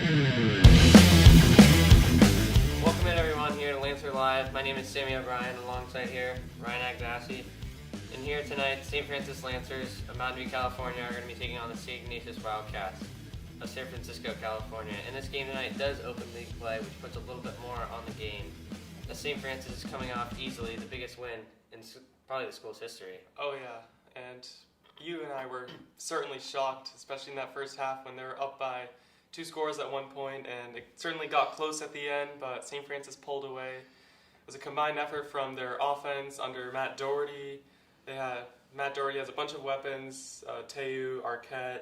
Welcome in everyone here to Lancer Live. My name is Sammy O'Brien, alongside here, Ryan Agassi. And here tonight, St. Francis Lancers of Mountain View, California are going to be taking on the Saint Ignatius Wildcats of San Francisco, California. And this game tonight does open league play, which puts a little bit more on the game. As St. Francis is coming off easily the biggest win in probably the school's history. Oh yeah, and you and I were certainly shocked, especially in that first half when they were up by 2 scores at one point, and it certainly got close at the end, but St. Francis pulled away. It was a combined effort from their offense under Matt Doherty. Matt Doherty has a bunch of weapons, Teu, Arquette,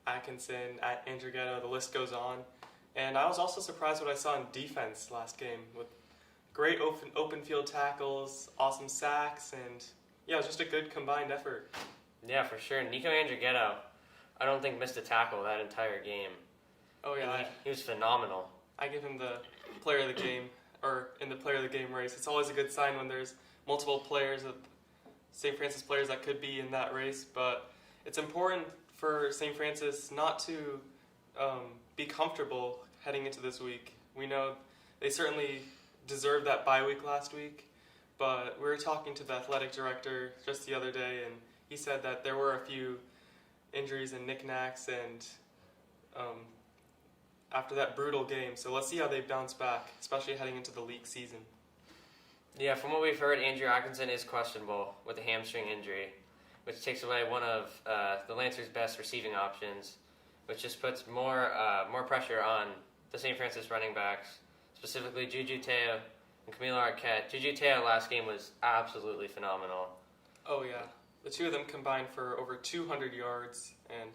Atkinson, Andrighetto, the list goes on. And I was also surprised what I saw in defense last game, with great open field tackles, awesome sacks, and yeah, it was just a good combined effort. Yeah, for sure. Nico Andrighetto, I don't think missed a tackle that entire game. Oh yeah, he was phenomenal. I give him the player of the game, or in the player of the game race. It's always a good sign when there's multiple players, St. Francis players that could be in that race, but it's important for St. Francis not to be comfortable heading into this week. We know they certainly deserved that bye week last week, but we were talking to the athletic director just the other day, and he said that there were a few injuries and knickknacks and after that brutal game. So let's see how they bounce back, especially heading into the league season. Yeah, from what we've heard, Andrew Atkinson is questionable with a hamstring injury, which takes away one of the Lancers' best receiving options, which just puts more pressure on the St. Francis running backs, specifically Juju Teo and Camilo Arquette. Juju Teo last game was absolutely phenomenal. Oh yeah, the two of them combined for over 200 yards, and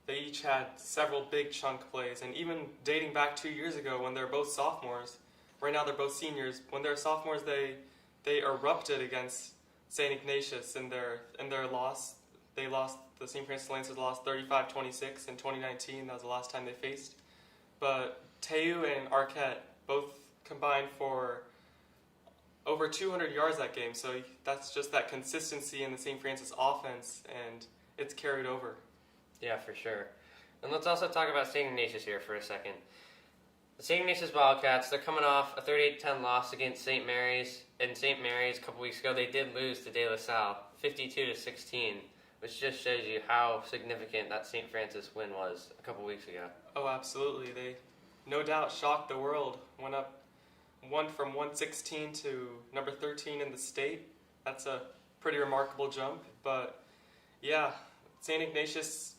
they each had several big chunk plays, and even dating back 2 years ago when they're both sophomores, right now they're both seniors, when they're sophomores they erupted against St. Ignatius in their loss. They lost, the St. Francis Lancers lost 35-26 in 2019, that was the last time they faced. But Teu and Arquette both combined for over 200 yards that game, so that's just that consistency in the St. Francis offense, and it's carried over. Yeah, for sure. And let's also talk about St. Ignatius here for a second. The St. Ignatius Wildcats, they're coming off a 38-10 loss against St. Mary's. In St. Mary's a couple weeks ago, they did lose to De La Salle, 52-16, which just shows you how significant that St. Francis win was a couple weeks ago. Oh, absolutely. They no doubt shocked the world. Went up from 116 to number 13 in the state. That's a pretty remarkable jump. But yeah, St. Ignatius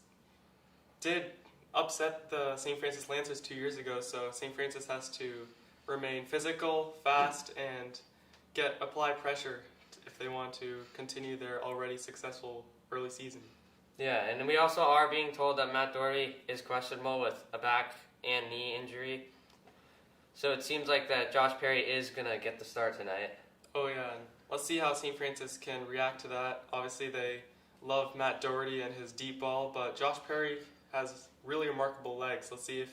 did upset the St. Francis Lancers 2 years ago, so St. Francis has to remain physical, fast, and apply pressure if they want to continue their already successful early season. Yeah, and we also are being told that Matt Doherty is questionable with a back and knee injury. So it seems like that Josh Perry is going to get the start tonight. Oh yeah, and let's see how St. Francis can react to that. Obviously they love Matt Doherty and his deep ball, but Josh Perry has really remarkable legs. Let's see if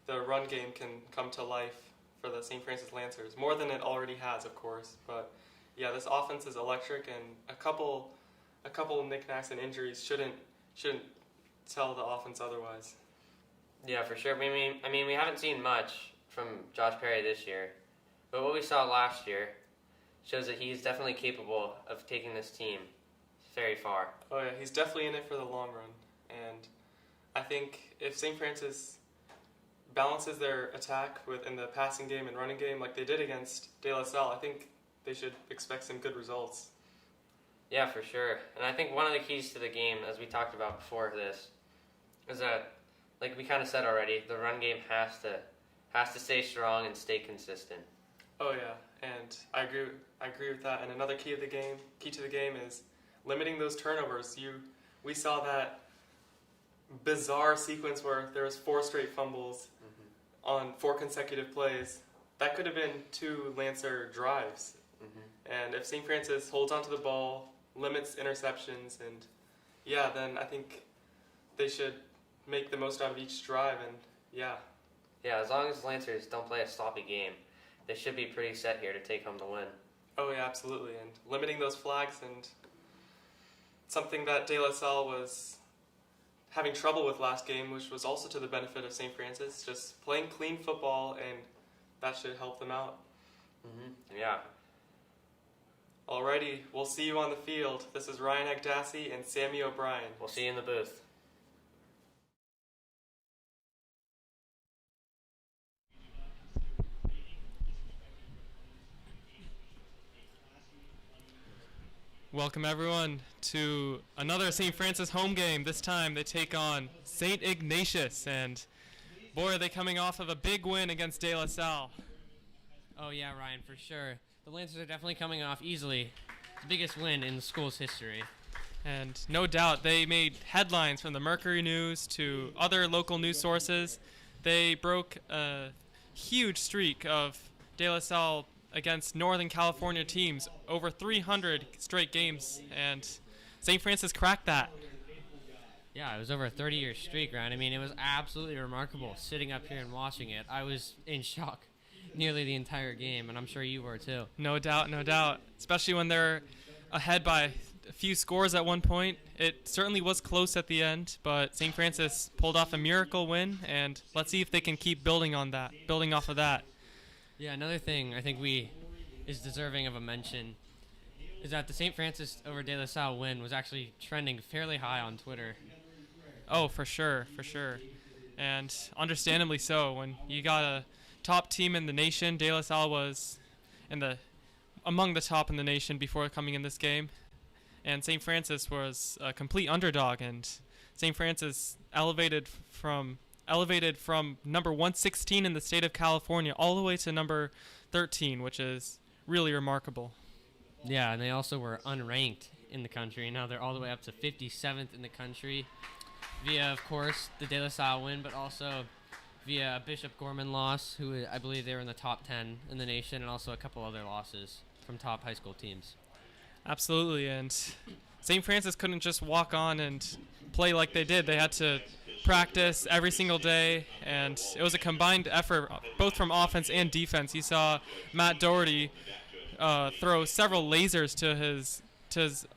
the run game can come to life for the St. Francis Lancers. More than it already has, of course. But yeah, this offense is electric, and a couple knickknacks and injuries shouldn't tell the offense otherwise. Yeah, for sure. I mean, we haven't seen much from Josh Perry this year, but what we saw last year shows that he's definitely capable of taking this team very far. Oh yeah, he's definitely in it for the long run, and I think if St. Francis balances their attack in the passing game and running game like they did against De La Salle, I think they should expect some good results. Yeah, for sure. And I think one of the keys to the game, as we talked about before this, is that, like we kind of said already, the run game has to stay strong and stay consistent. Oh yeah, and I agree with that. And another key to the game is limiting those turnovers. We saw that bizarre sequence where there was 4 straight fumbles on 4 consecutive plays. That could have been 2 Lancer drives. And if St. Francis holds onto the ball, limits interceptions, and yeah, then I think they should make the most out of each drive, and yeah. Yeah, as long as Lancers don't play a sloppy game, they should be pretty set here to take home the win. Oh yeah, absolutely, and limiting those flags, and something that De La Salle having trouble with last game, which was also to the benefit of St. Francis. Just playing clean football, and that should help them out. Yeah. Alrighty, we'll see you on the field. This is Ryan Agdassi and Sammy O'Brien. We'll see you in the booth. Welcome everyone to another St. Francis home game. This time they take on Saint Ignatius, and boy, are they coming off of a big win against De La Salle. Oh yeah, Ryan, for sure. The Lancers are definitely coming off easily the biggest win in the school's history. And no doubt they made headlines from the Mercury News to other local news sources. They broke a huge streak of De La Salle against Northern California teams, over 300 straight games, and St. Francis cracked that. Yeah, it was over a 30-year streak, Ryan. I mean, it was absolutely remarkable sitting up here and watching it. I was in shock nearly the entire game, and I'm sure you were too. No doubt, no doubt. Especially when they're ahead by a few scores at one point. It certainly was close at the end, but St. Francis pulled off a miracle win, and let's see if they can keep building off of that. Yeah, another thing I think is deserving of a mention is that the St. Francis over De La Salle win was actually trending fairly high on Twitter. Oh, for sure. And understandably so. When you got a top team in the nation, De La Salle was among the top in the nation before coming in this game. And St. Francis was a complete underdog, and St. Francis elevated from number 116 in the state of California all the way to number 13, which is really remarkable. Yeah, and they also were unranked in the country. Now they're all the way up to 57th in the country via, of course, the De La Salle win, but also via a Bishop Gorman loss, who I believe they were in the top 10 in the nation, and also a couple other losses from top high school teams. Absolutely, and St. Francis couldn't just walk on and play like they did. They had to practice every single day, and it was a combined effort both from offense and defense. You saw Matt Doherty throw several lasers to his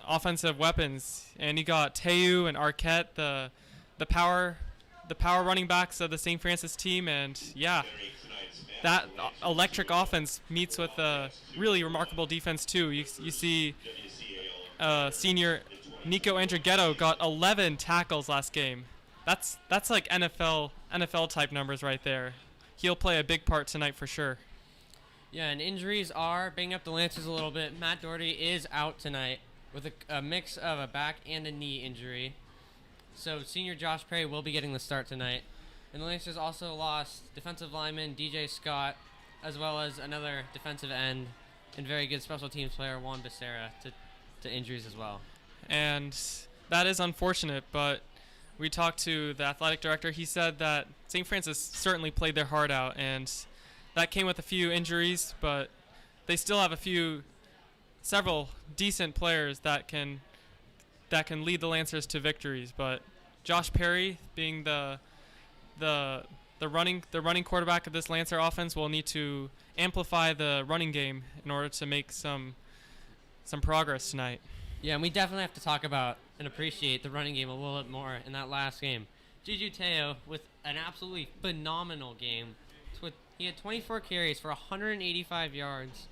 offensive weapons, and you got Teu and Arquette, the power running backs of the St. Francis team, and yeah, that electric offense meets with a really remarkable defense too. You see senior Nico Andrighetto got 11 tackles last game. That's like NFL type numbers right there. He'll play a big part tonight for sure. Yeah, and injuries are banging up the Lancers a little bit. Matt Doherty is out tonight with a mix of a back and a knee injury. So senior Josh Perry will be getting the start tonight. And the Lancers also lost defensive lineman DJ Scott, as well as another defensive end and very good special teams player Juan Becerra to injuries as well. And that is unfortunate, but we talked to the athletic director. He said that St. Francis certainly played their heart out, and that came with a few injuries, but they still have several decent players that can lead the Lancers to victories. But Josh Perry, being the running quarterback of this Lancer offense, will need to amplify the running game in order to make some progress tonight. Yeah, and we definitely have to talk about and appreciate the running game a little bit more in that last game. Juju Teo with an absolutely phenomenal game. He had 24 carries for 185 yards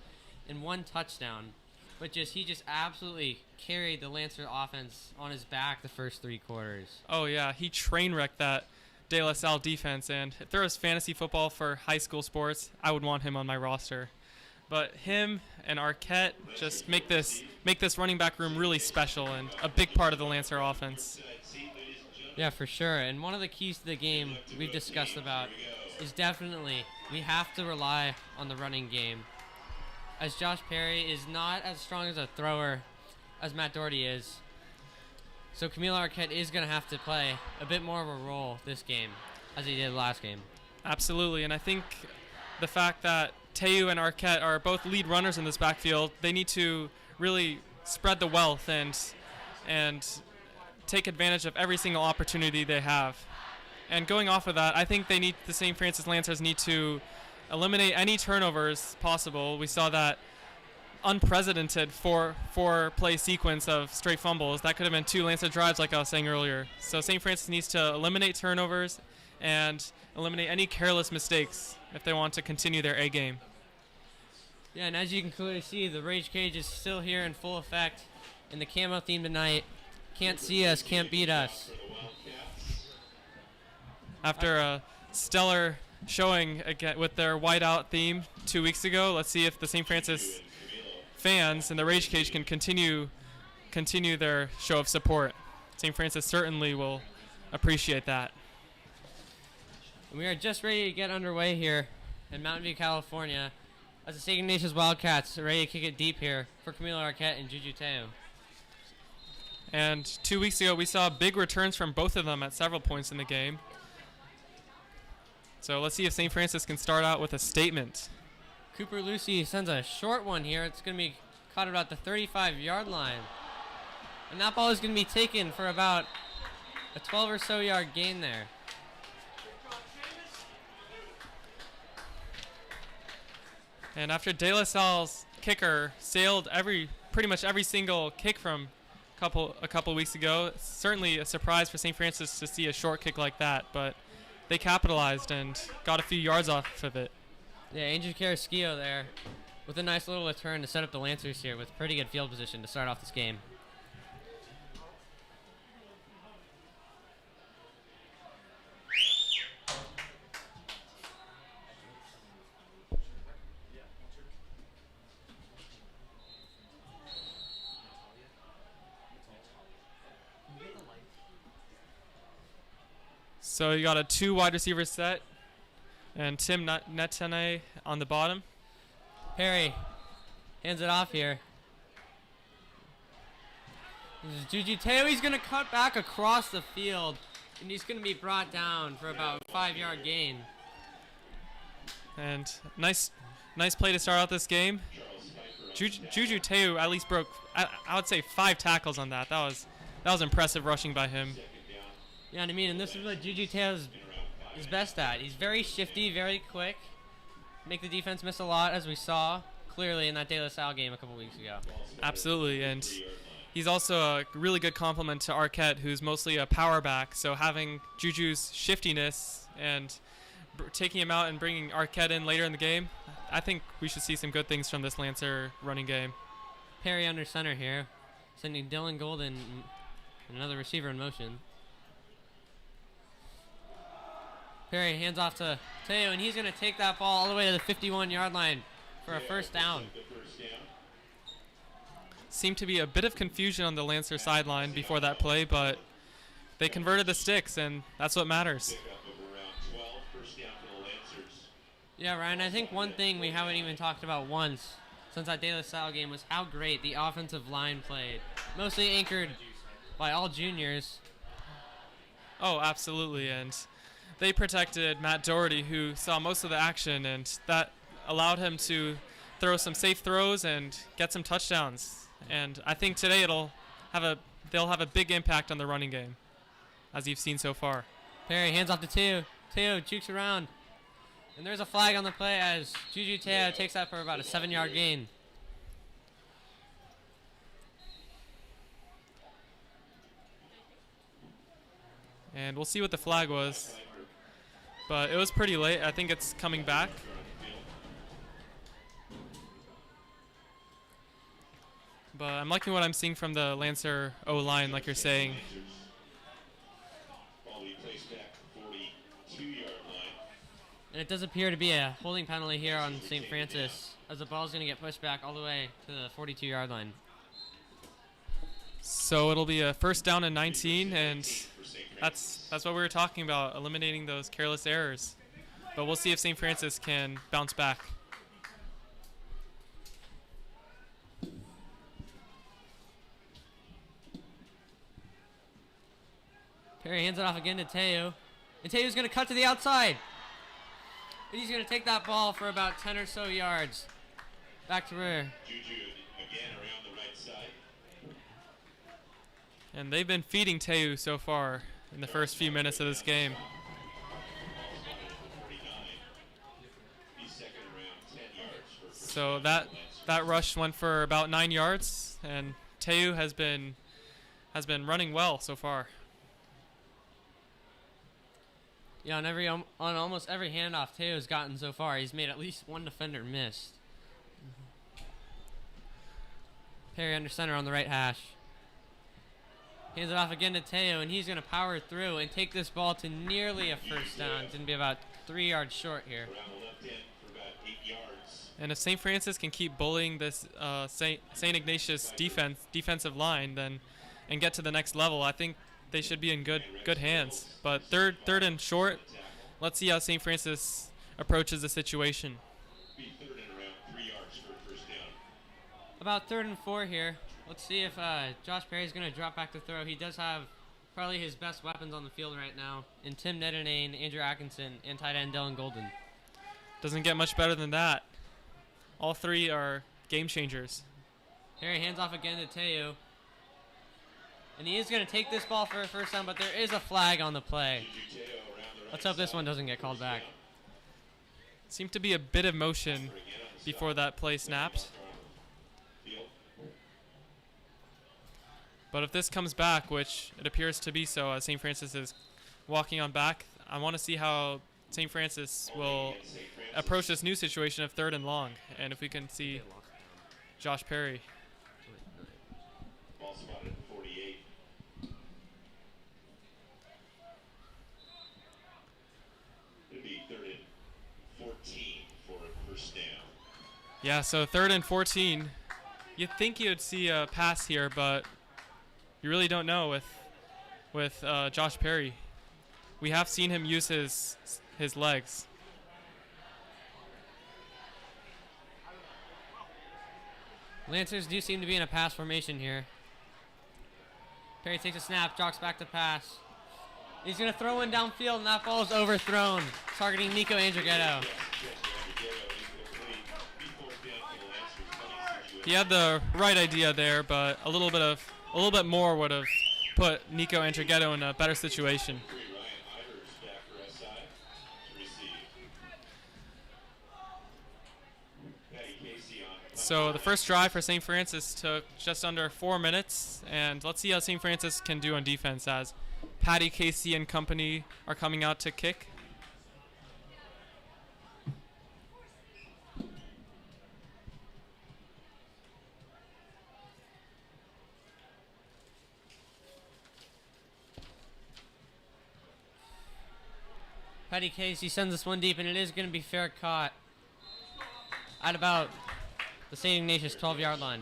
and 1 touchdown, but he just absolutely carried the Lancer offense on his back the first 3 quarters. Oh yeah, he train wrecked that De La Salle defense, and if there was fantasy football for high school sports, I would want him on my roster. But him and Arquette just make this running back room really special and a big part of the Lancer offense. Yeah, for sure. And one of the keys to the game we've discussed about is definitely we have to rely on the running game. As Josh Perry is not as strong as a thrower as Matt Doherty is, so Camille Arquette is going to have to play a bit more of a role this game as he did last game. Absolutely, and I think the fact that Teu and Arquette are both lead runners in this backfield, they need to really spread the wealth and take advantage of every single opportunity they have. And going off of that, I think the St. Francis Lancers need to eliminate any turnovers possible. We saw that unprecedented four-play sequence of straight fumbles. That could have been 2 Lancer drives, like I was saying earlier. So St. Francis needs to eliminate turnovers and eliminate any careless mistakes if they want to continue their A game. Yeah, and as you can clearly see, the Rage Cage is still here in full effect in the camo theme tonight. Can't see us, can't beat us. After a stellar showing again with their whiteout theme 2 weeks ago, let's see if the St. Francis fans in the Rage Cage can continue their show of support. St. Francis certainly will appreciate that. We are just ready to get underway here in Mountain View, California, as the Saint Ignatius Wildcats are ready to kick it deep here for Camilo Arquette and Juju Teo. And 2 weeks ago, we saw big returns from both of them at several points in the game. So let's see if St. Francis can start out with a statement. Cooper Lucy sends a short one here. It's going to be caught about the 35-yard line. And that ball is going to be taken for about a 12 or so yard gain there. And after De La Salle's kicker sailed pretty much every single kick from a couple weeks ago, it's certainly a surprise for St. Francis to see a short kick like that, but they capitalized and got a few yards off of it. Yeah, Andrew Carrasquillo there with a nice little return to set up the Lancers here with pretty good field position to start off this game. So you got a 2 wide receiver set, and Tim Netane on the bottom. Perry hands it off here. This is Juju Teo. He's going to cut back across the field, and he's going to be brought down for about a 5-yard gain. And nice play to start out this game. Juju Teo at least broke, I would say, 5 tackles on that. That was impressive rushing by him. Yeah, and I mean, and this is what Juju Teo is best at. He's very shifty, very quick. Make the defense miss a lot, as we saw clearly in that De La Salle game a couple weeks ago. Absolutely, and he's also a really good complement to Arquette, who's mostly a power back. So having Juju's shiftiness and taking him out and bringing Arquette in later in the game, I think we should see some good things from this Lancer running game. Perry under center here, sending Dylan Golden, another receiver in motion. Perry hands off to Teo, and he's going to take that ball all the way to the 51-yard line for a first down. Seemed to be a bit of confusion on the Lancer sideline before that play, but they converted the sticks, and that's what matters. Yeah, Ryan, I think one thing we haven't even talked about once since that De La Salle game was how great the offensive line played. Mostly anchored by all juniors. Oh, absolutely, and they protected Matt Doherty, who saw most of the action, and that allowed him to throw some safe throws and get some touchdowns. And I think today they'll have a big impact on the running game, as you've seen so far. Perry hands off to Teo. Teo jukes around. And there's a flag on the play as Juju Teo takes that for about a 7-yard gain. And we'll see what the flag was. But it was pretty late. I think it's coming back. But I'm liking what I'm seeing from the Lancer O-line, like you're saying. And it does appear to be a holding penalty here on St. Francis, as the ball's going to get pushed back all the way to the 42-yard line. So it'll be a first down and 19, and that's what we were talking about, eliminating those careless errors. But we'll see if St. Francis can bounce back. Perry hands it off again to Teo. And Teo's going to cut to the outside. And he's going to take that ball for about 10 or so yards. Back to rear. Juju again around the right side. And they've been feeding Teo so far in the first few minutes of this game. He's second around 10 yards for So that That rush went for about 9 yards, and Teu has been running well so far. Yeah, on almost every handoff Teo's gotten so far, he's made at least one defender miss. Perry under center on the right hash. Hands it off again to Teo, and he's going to power through and take this ball to nearly a first down. It's going to be about 3 yards short here. Around the left end for about 8 yards. And if St. Francis can keep bullying this Saint Ignatius defensive line, and get to the next level, I think they should be in good hands. But third and short, let's see how St. Francis approaches the situation. Be third and around 3 yards for a first down. About 3rd and 4 here. Let's see if Josh Perry's going to drop back to throw. He does have probably his best weapons on the field right now in Tim Neddenane, Andrew Atkinson, and tight end Dylan Golden. Doesn't get much better than that. All three are game changers. Perry hands off again to Teo. And he is going to take this ball for a first down, but there is a flag on the play. Let's hope this one doesn't get called back. Seemed to be a bit of motion before that play snapped. But if this comes back, which it appears to be so, as St. Francis is walking on back, I want to see how St. Francis will approach this new situation of 3rd and long, and if we can see Josh Perry. Ball spotted at 48. It'd be 3rd and 14 for a first down. Yeah, so 3rd and 14. You'd think you'd see a pass here, but you really don't know with Josh Perry. We have seen him use his legs. Lancers do seem to be in a pass formation here. Perry takes a snap, jogs back to pass. He's going to throw one downfield, and that ball is overthrown, targeting Nico Andrighetto. He had the right idea there, but a little bit more would have put Nico Andrighetto in a better situation. So the first drive for St. Francis took just under 4 minutes, and let's see how St. Francis can do on defense as Patty Casey and company are coming out to kick. Patty Casey sends this one deep, and it is going to be fair caught at about the St. Ignatius 12-yard line.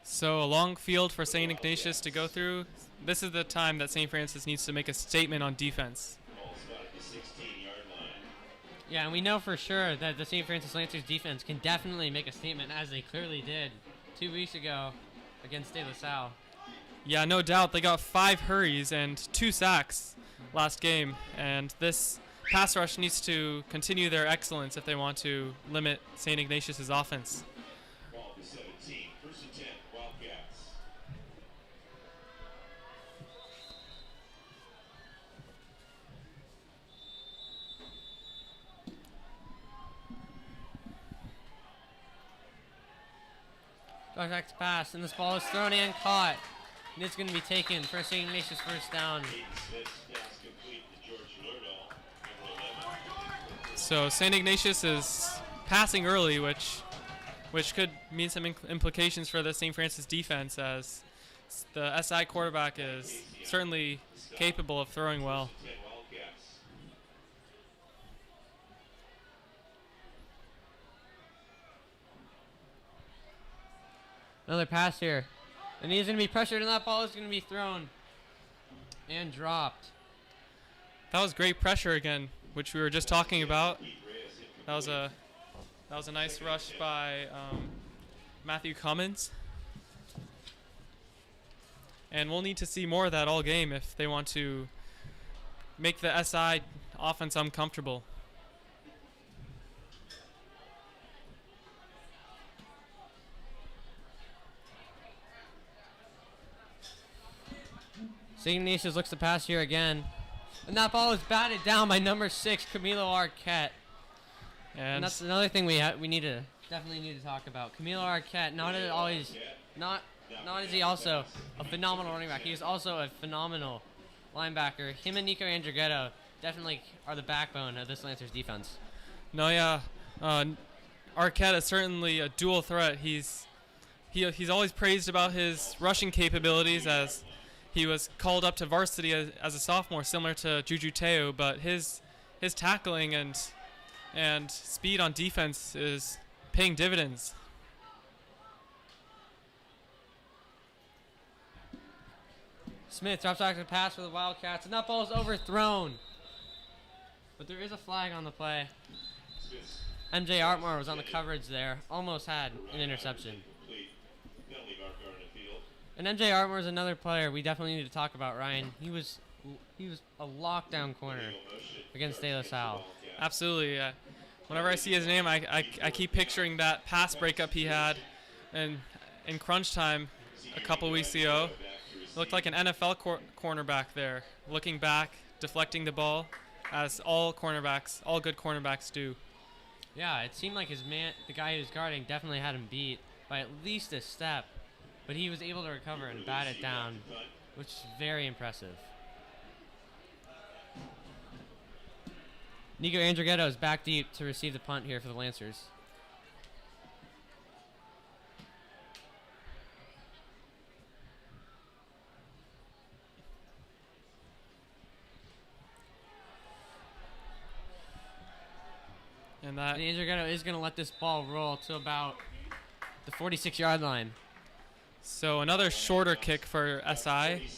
So a long field for St. Ignatius to go through. This is the time that St. Francis needs to make a statement on defense. Yeah, and we know for sure that the St. Francis Lancers defense can definitely make a statement, as they clearly did 2 weeks ago against De La Salle. Yeah, no doubt. They got 5 hurries and 2 sacks last game, and this pass rush needs to continue their excellence if they want to limit St. Ignatius' offense. Ball to 17, 1st and 10, Wildcats. Josh backs pass, and this ball is thrown and caught. And it's going to be taken for St. Ignatius first down. So St. Ignatius is passing early, which could mean some implications for the St. Francis defense, as the SI quarterback is certainly capable of throwing well. Another pass here. And he's going to be pressured, and that ball is going to be thrown and dropped. That was great pressure again, which we were just talking about. That was a nice rush by Matthew Cummins. And we'll need to see more of that all game if they want to make the SI offense uncomfortable. St. Ignatius looks to pass here again. And that ball is batted down by number 6, Camilo Arquette. And that's another thing we definitely need to talk about. Camilo Arquette, not is he also a phenomenal running back, he is also a phenomenal linebacker. Him and Nico Andrighetto definitely are the backbone of this Lancers defense. No, yeah. Arquette is certainly a dual threat. He's always praised about his rushing capabilities, as he was called up to varsity as a sophomore, similar to Juju Teo, but his tackling and speed on defense is paying dividends. Smith drops back to pass for the Wildcats, and that ball is overthrown. But there is a flag on the play. MJ Artmore was on the coverage there, almost had an interception. And MJ Artmore is another player we definitely need to talk about, Ryan. He was a lockdown corner against De La Salle. Absolutely. Whenever I see his name, I keep picturing that pass breakup he had in crunch time a couple weeks ago. Looked like an NFL cornerback there, looking back, deflecting the ball, as all good cornerbacks do. Yeah, it seemed like the guy he was guarding, definitely had him beat by at least a step, but he was able to recover and bat it down, which is very impressive. Nico Andrighetto is back deep to receive the punt here for the Lancers. And Andrighetto is going to let this ball roll to about the 46-yard line. So another shorter kick for SI,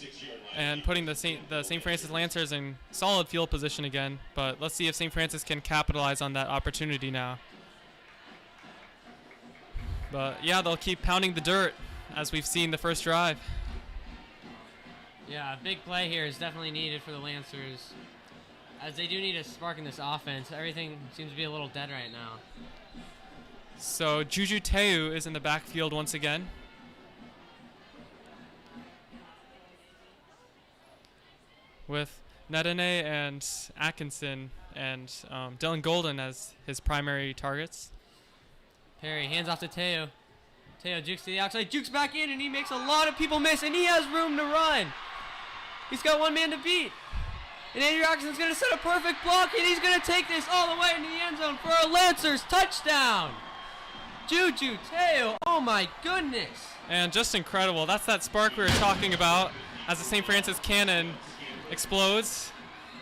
and putting the St. Francis Lancers in solid field position again. But let's see if St. Francis can capitalize on that opportunity now. But yeah, they'll keep pounding the dirt, as we've seen the first drive. Yeah, a big play here is definitely needed for the Lancers, as they do need a spark in this offense. Everything seems to be a little dead right now. So Juju Teu is in the backfield once again. With Nedene and Atkinson and Dylan Golden as his primary targets. Perry hands off to Teo. Teo jukes to the outside, jukes back in, and he makes a lot of people miss, and he has room to run. He's got one man to beat. And Andrew Atkinson's going to set a perfect block, and he's going to take this all the way into the end zone for a Lancers touchdown. Juju Teo, oh my goodness. And just incredible. That's that spark we were talking about as the St. Francis cannon explodes.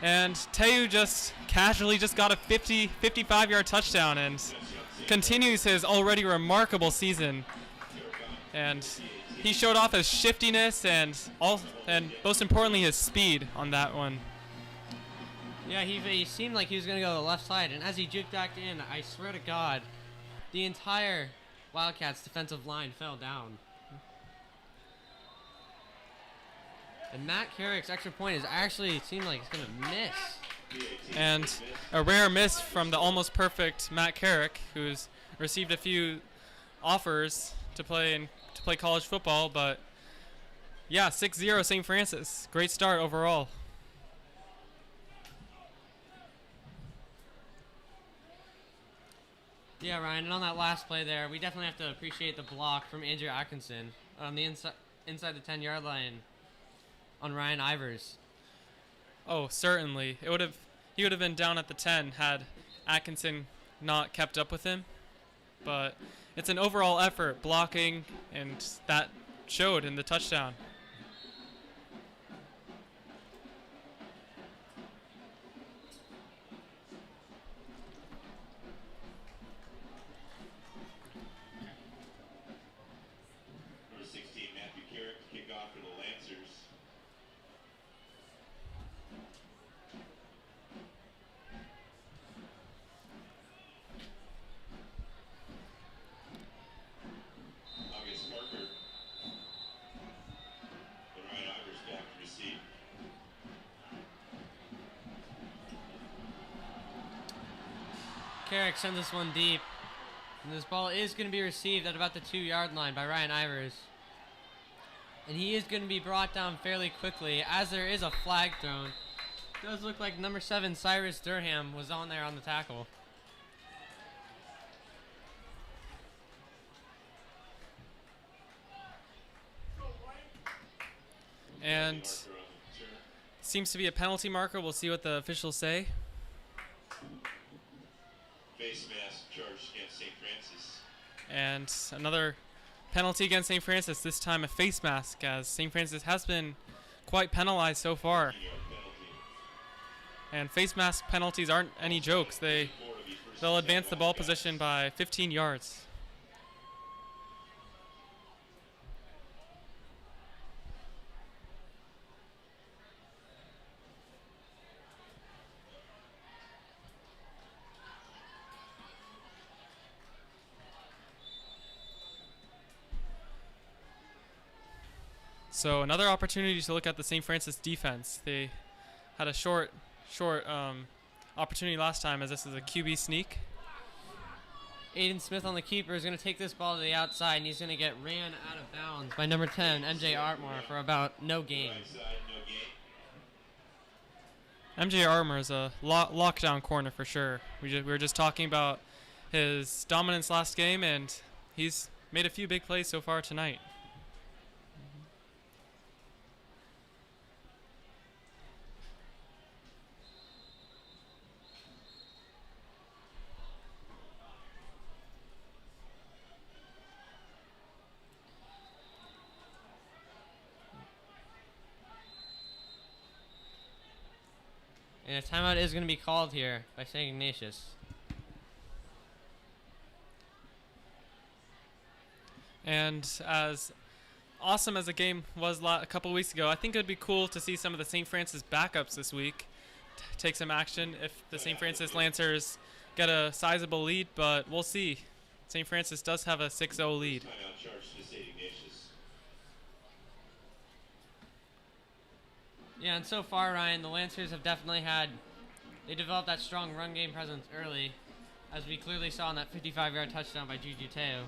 And Teo just casually got a 55-yard touchdown and continues his already remarkable season. And he showed off his shiftiness and most importantly his speed on that one. Yeah, he seemed like he was going to go to the left side, and as he juked back in, I swear to God, the entire Wildcats defensive line fell down. And Matt Carrick's extra point seemed like it's going to miss. And a rare miss from the almost perfect Matt Carrick, who's received a few offers to play college football, but yeah, 6-0 St. Francis. Great start overall. Yeah, Ryan, and on that last play there, we definitely have to appreciate the block from Andrew Atkinson on the inside the 10-yard line on Ryan Ivers. Oh, certainly. He would have been down at the 10 had Atkinson not kept up with him. But it's an overall effort, blocking, and that showed in the touchdown. Number 16, Matthew Carrick, kickoff for the Lancers. August Parker. And Ryan Ivers back to receive. Carrick sends this one deep, and this ball is going to be received at about the 2-yard line by Ryan Ivers. And he is going to be brought down fairly quickly, as there is a flag thrown. Does look like number 7, Cyrus Durham, was on there on the tackle. And seems to be a penalty marker. We'll see what the officials say. Face mask charged against St. Francis. And another penalty against St. Francis, this time a face mask, as St. Francis has been quite penalized so far. And face mask penalties aren't any jokes. They'll advance the ball position by 15 yards. So another opportunity to look at the St. Francis defense. They had a short opportunity last time, as this is a QB sneak. Aiden Smith on the keeper is going to take this ball to the outside, and he's going to get ran out of bounds by number 10, MJ Artmore, for about no gain. Right side, no gain. MJ Armour is a lockdown corner for sure. We were just talking about his dominance last game, and he's made a few big plays so far tonight. And a timeout is going to be called here by St. Ignatius. And as awesome as the game was a couple weeks ago, I think it would be cool to see some of the St. Francis backups this week take some action if the St. Francis Lancers get a sizable lead, but we'll see. St. Francis does have a 6-0 lead. Timeout charged to St. Ignatius. Yeah, and so far, Ryan, the Lancers have definitely they developed that strong run game presence early, as we clearly saw in that 55-yard touchdown by Juju Teo.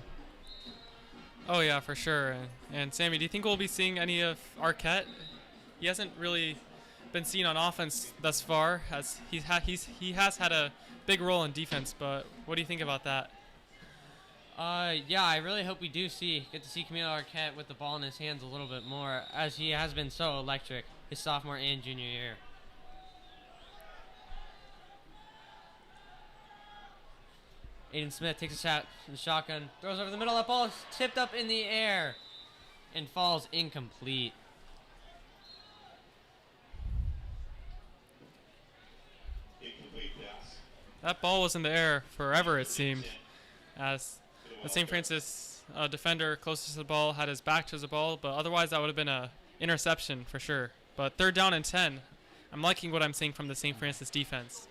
Oh yeah, for sure. And Sammy, do you think we'll be seeing any of Arquette? He hasn't really been seen on offense thus far, as he has had a big role in defense. But what do you think about that? Yeah, I really hope we get to see Camilo Arquette with the ball in his hands a little bit more, as he has been so electric his sophomore and junior year. Aiden Smith takes a shot from the shotgun, throws over the middle. That ball is tipped up in the air and falls incomplete. Incomplete pass. That ball was in the air forever, it seemed, as the St. Francis defender closest to the ball had his back to the ball, but otherwise that would have been an interception for sure. But 3rd down and 10. I'm liking what I'm seeing from the St. Francis defense.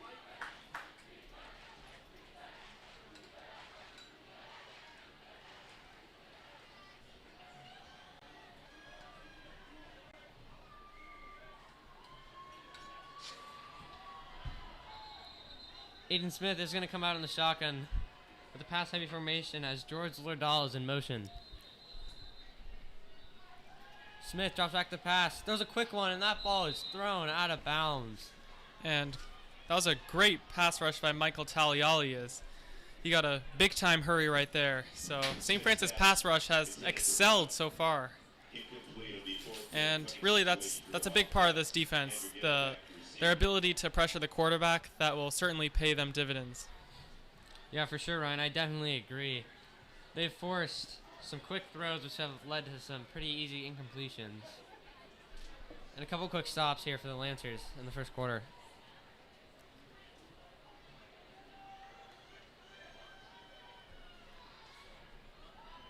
Aiden Smith is going to come out in the shotgun with a pass-heavy formation as George Lordahl is in motion. Smith drops back the pass, throws a quick one, and that ball is thrown out of bounds. And that was a great pass rush by Michael Taliali. He got a big-time hurry right there. So St. Francis pass rush has excelled so far. And really that's a big part of this defense, their ability to pressure the quarterback. That will certainly pay them dividends. Yeah, for sure, Ryan. I definitely agree. They've forced some quick throws, which have led to some pretty easy incompletions. And a couple quick stops here for the Lancers in the first quarter.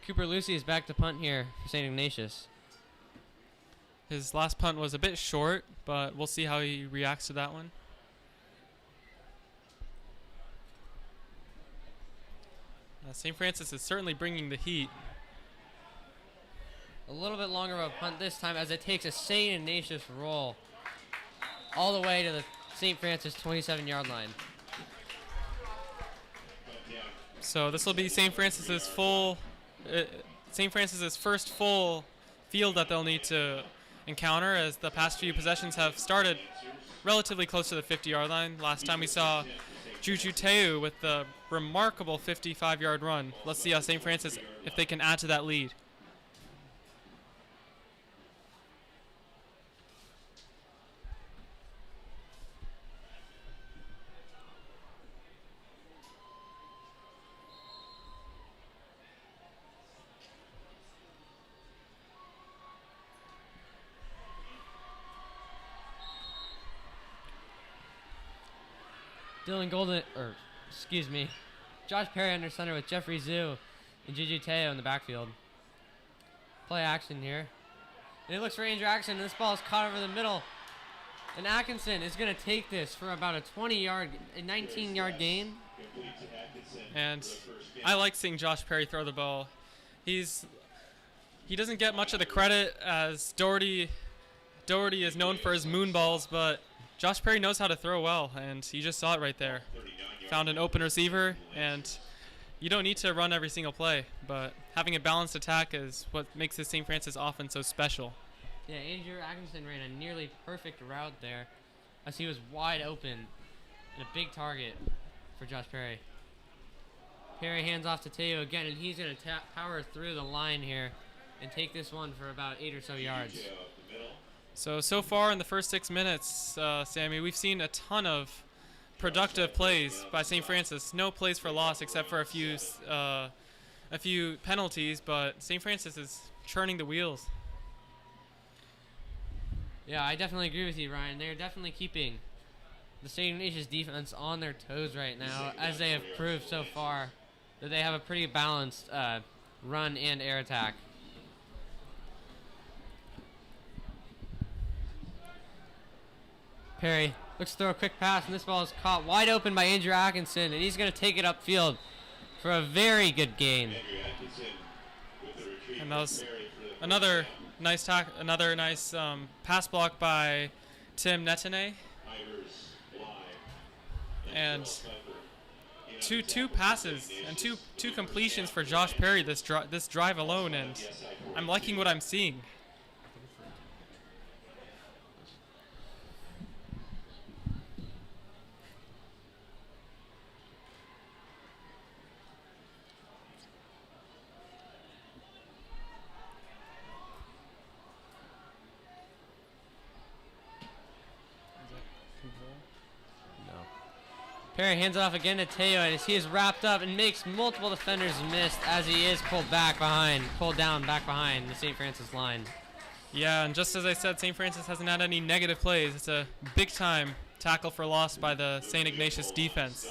Cooper Lucy is back to punt here for St. Ignatius. His last punt was a bit short, but we'll see how he reacts to that one. St. Francis is certainly bringing the heat. A little bit longer of a punt this time, as it takes a St. Ignatius roll all the way to the St. Francis 27-yard line. So this will be St. Francis's first full field that they'll need to encounter, as the past few possessions have started relatively close to the 50-yard line. Last time we saw Juju Teu with the remarkable 55-yard run. Let's see how St. Francis, if they can add to that lead. Dylan Golden, Josh Perry under center with Jeffrey Zhu and Juju Teo in the backfield. Play action here. And he looks for Andrew Atkinson, and this ball is caught over the middle. And Atkinson is going to take this for about a 19-yard gain. And I like seeing Josh Perry throw the ball. He doesn't get much of the credit, as Doherty is known for his moon balls, but Josh Perry knows how to throw well, and you just saw it right there. Found an open receiver, and you don't need to run every single play, but having a balanced attack is what makes the St. Francis offense so special. Yeah, Andrew Atkinson ran a nearly perfect route there, as he was wide open and a big target for Josh Perry. Perry hands off to Teo again, and he's going to power through the line here and take this one for about 8 or so yards. So far in the first 6 minutes, Sammy, we've seen a ton of productive plays by St. Francis. No plays for loss except for a few penalties, but St. Francis is churning the wheels. Yeah, I definitely agree with you, Ryan. They're definitely keeping the Saint Ignatius defense on their toes right now, as they have proved so far that they have a pretty balanced run and air attack. Perry looks to throw a quick pass, and this ball is caught wide open by Andrew Atkinson, and he's going to take it upfield for a very good gain. And that was another nice pass block by Tim Netane. And two passes and two completions for Josh Perry this drive alone, and I'm liking what I'm seeing. Perry hands it off again to Teo, and he is wrapped up and makes multiple defenders miss as he is pulled down back behind the St. Francis line. Yeah, and just as I said, St. Francis hasn't had any negative plays. It's a big-time tackle for loss by the Saint Ignatius defense.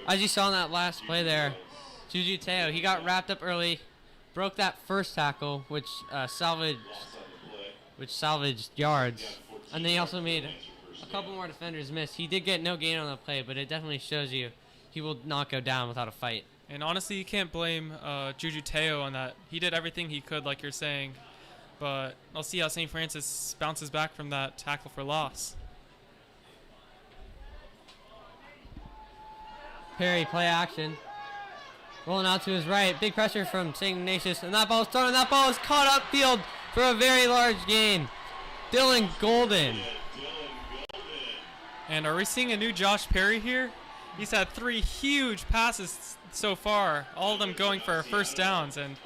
As you saw in that last play there, Juju Teo, he got wrapped up early, broke that first tackle, which salvaged yards, and then he also made a couple more defenders miss. He did get no gain on the play, but it definitely shows you he will not go down without a fight. And honestly, you can't blame Juju Teo on that. He did everything he could, like you're saying. But I'll see how St. Francis bounces back from that tackle for loss. Perry, play action. Rolling out to his right. Big pressure from St. Ignatius. And that ball is thrown, and that ball is caught upfield for a very large gain. Dylan Golden. And are we seeing a new Josh Perry here? He's had 3 huge passes so far, all of them going for first downs, and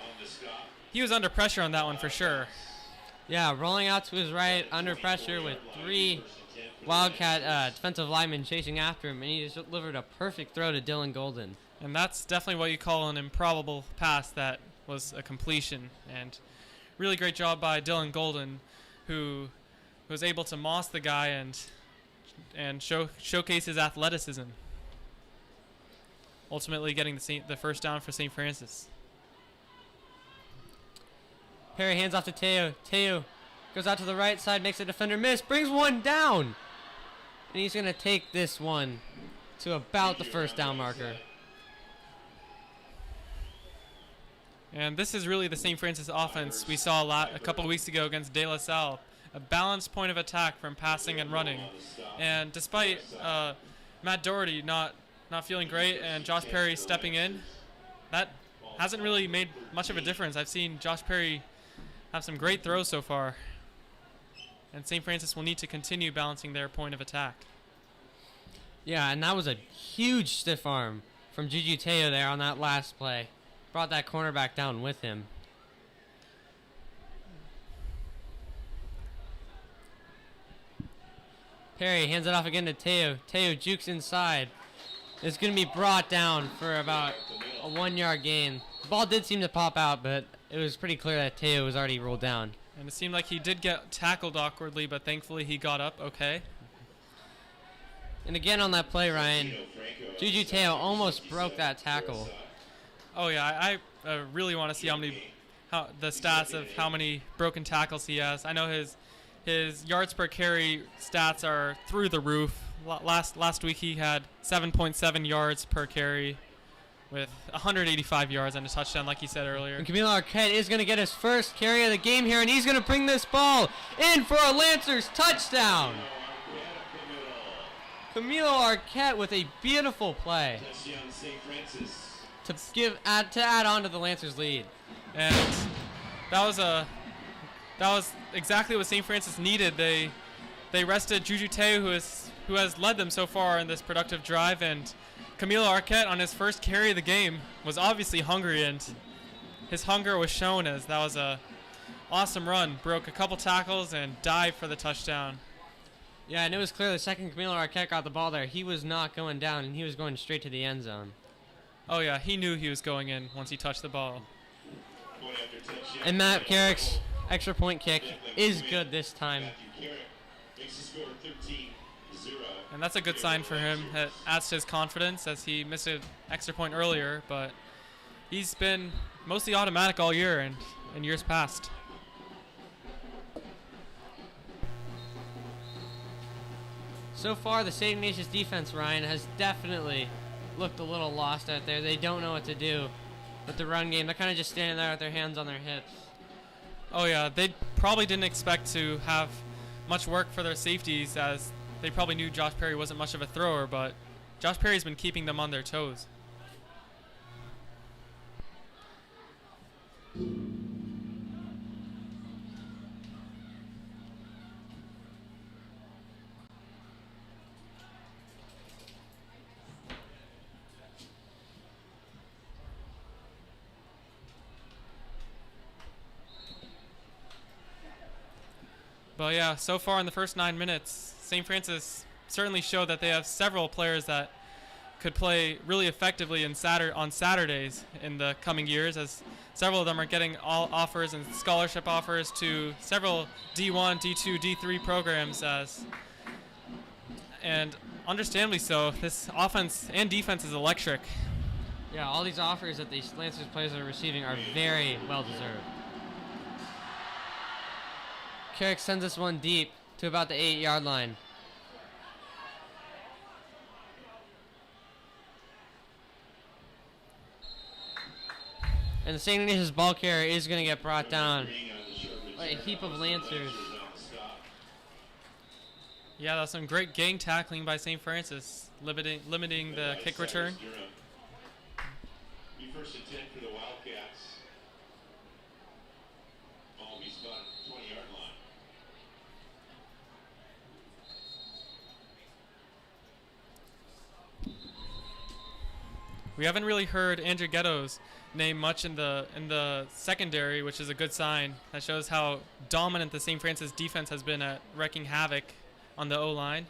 he was under pressure on that one for sure. Yeah, rolling out to his right, under pressure with 3 Wildcat defensive linemen chasing after him, and he just delivered a perfect throw to Dylan Golden. And that's definitely what you call an improbable pass that was a completion. And really great job by Dylan Golden, who was able to moss the guy and showcase his athleticism, ultimately getting the first down for St. Francis. Perry hands off to Teo. Teo goes out to the right side, makes a defender miss, brings one down. And he's going to take this one to about the first down marker. And this is really the St. Francis offense we saw a couple weeks ago against De La Salle. A balanced point of attack from passing and running. And despite Matt Doherty not feeling great and Josh Perry stepping in, that hasn't really made much of a difference. I've seen Josh Perry have some great throws so far. and St. Francis will need to continue balancing their point of attack. Yeah, and that was a huge stiff arm from Juju Teo there on that last play. Brought that cornerback down with him. Perry hands it off again to Teo. Teo jukes inside. It's going to be brought down for about a 1-yard gain. The ball did seem to pop out, but it was pretty clear that Teo was already rolled down. And it seemed like he did get tackled awkwardly, but thankfully he got up okay. And again on that play, Ryan, Juju Teo almost broke that tackle. Oh yeah, I really want to see the stats of how many broken tackles he has. I know his yards per carry stats are through the roof. Last week he had 7.7 yards per carry with 185 yards and a touchdown, like you said earlier. And Camilo Arquette is going to get his first carry of the game here, and he's going to bring this ball in for a Lancers touchdown. Camilo Arquette with a beautiful play to add on to the Lancers lead. And that was exactly what St. Francis needed. They rested Juju Teo, who has led them so far in this productive drive, and Camilo Arquette on his first carry of the game was obviously hungry, and his hunger was shown as that was a awesome run. Broke a couple tackles and dived for the touchdown. Yeah, and it was clear the second Camilo Arquette got the ball there, he was not going down, and he was going straight to the end zone. Oh yeah, he knew he was going in once he touched the ball. And Matt Carrick's extra point kick is good this time. And that's a good sign for him. It adds to his confidence as he missed an extra point earlier, but he's been mostly automatic all year and in years past. So far, the St. Ignatius defense, Ryan, has definitely looked a little lost out there. They don't know what to do with the run game. They're kind of just standing there with their hands on their hips. Oh yeah, they probably didn't expect to have much work for their safeties, as they probably knew Josh Perry wasn't much of a thrower, but Josh Perry's been keeping them on their toes. But yeah, so far in the first 9 minutes, St. Francis certainly showed that they have several players that could play really effectively on Saturdays in the coming years, as several of them are getting all offers and scholarship offers to several D1, D2, D3 programs, and understandably so. This offense and defense is electric. Yeah, all these offers that these Lancers players are receiving are very well deserved. Carrick sends this one deep to about the 8-yard line. And the St. Ignatius ball carrier is going to get brought down by a heap of Lancers. Yeah, that's some great gang tackling by St. Francis, limiting the kick return. Be first and 10 for the Wildcats. Ball will be spun 20-yard line. We haven't really heard Andrew Ghetto's name much in the secondary, which is a good sign. That shows how dominant the St. Francis defense has been at wreaking havoc on the O-line.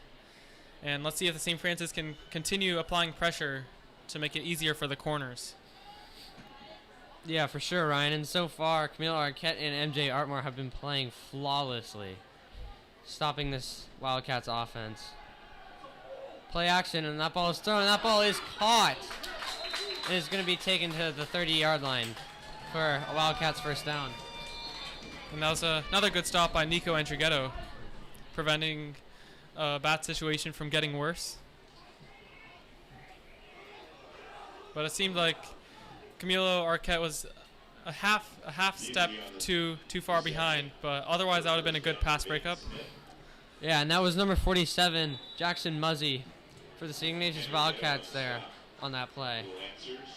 And let's see if the St. Francis can continue applying pressure to make it easier for the corners. Yeah, for sure, Ryan. And so far, Camilo Arquette and MJ Artmore have been playing flawlessly, stopping this Wildcats offense. Play action, and that ball is thrown, and that ball is caught. It is going to be taken to the 30-yard line for a Wildcats first down. And that was another good stop by Nico Andrighetto, preventing a bad situation from getting worse. But it seemed like Camilo Arquette was a half step too far behind, but otherwise that would have been a good pass breakup. Yeah, and that was number 47, Jackson Muzzy, for the St. Ignatius Wildcats there on that play. Lancers,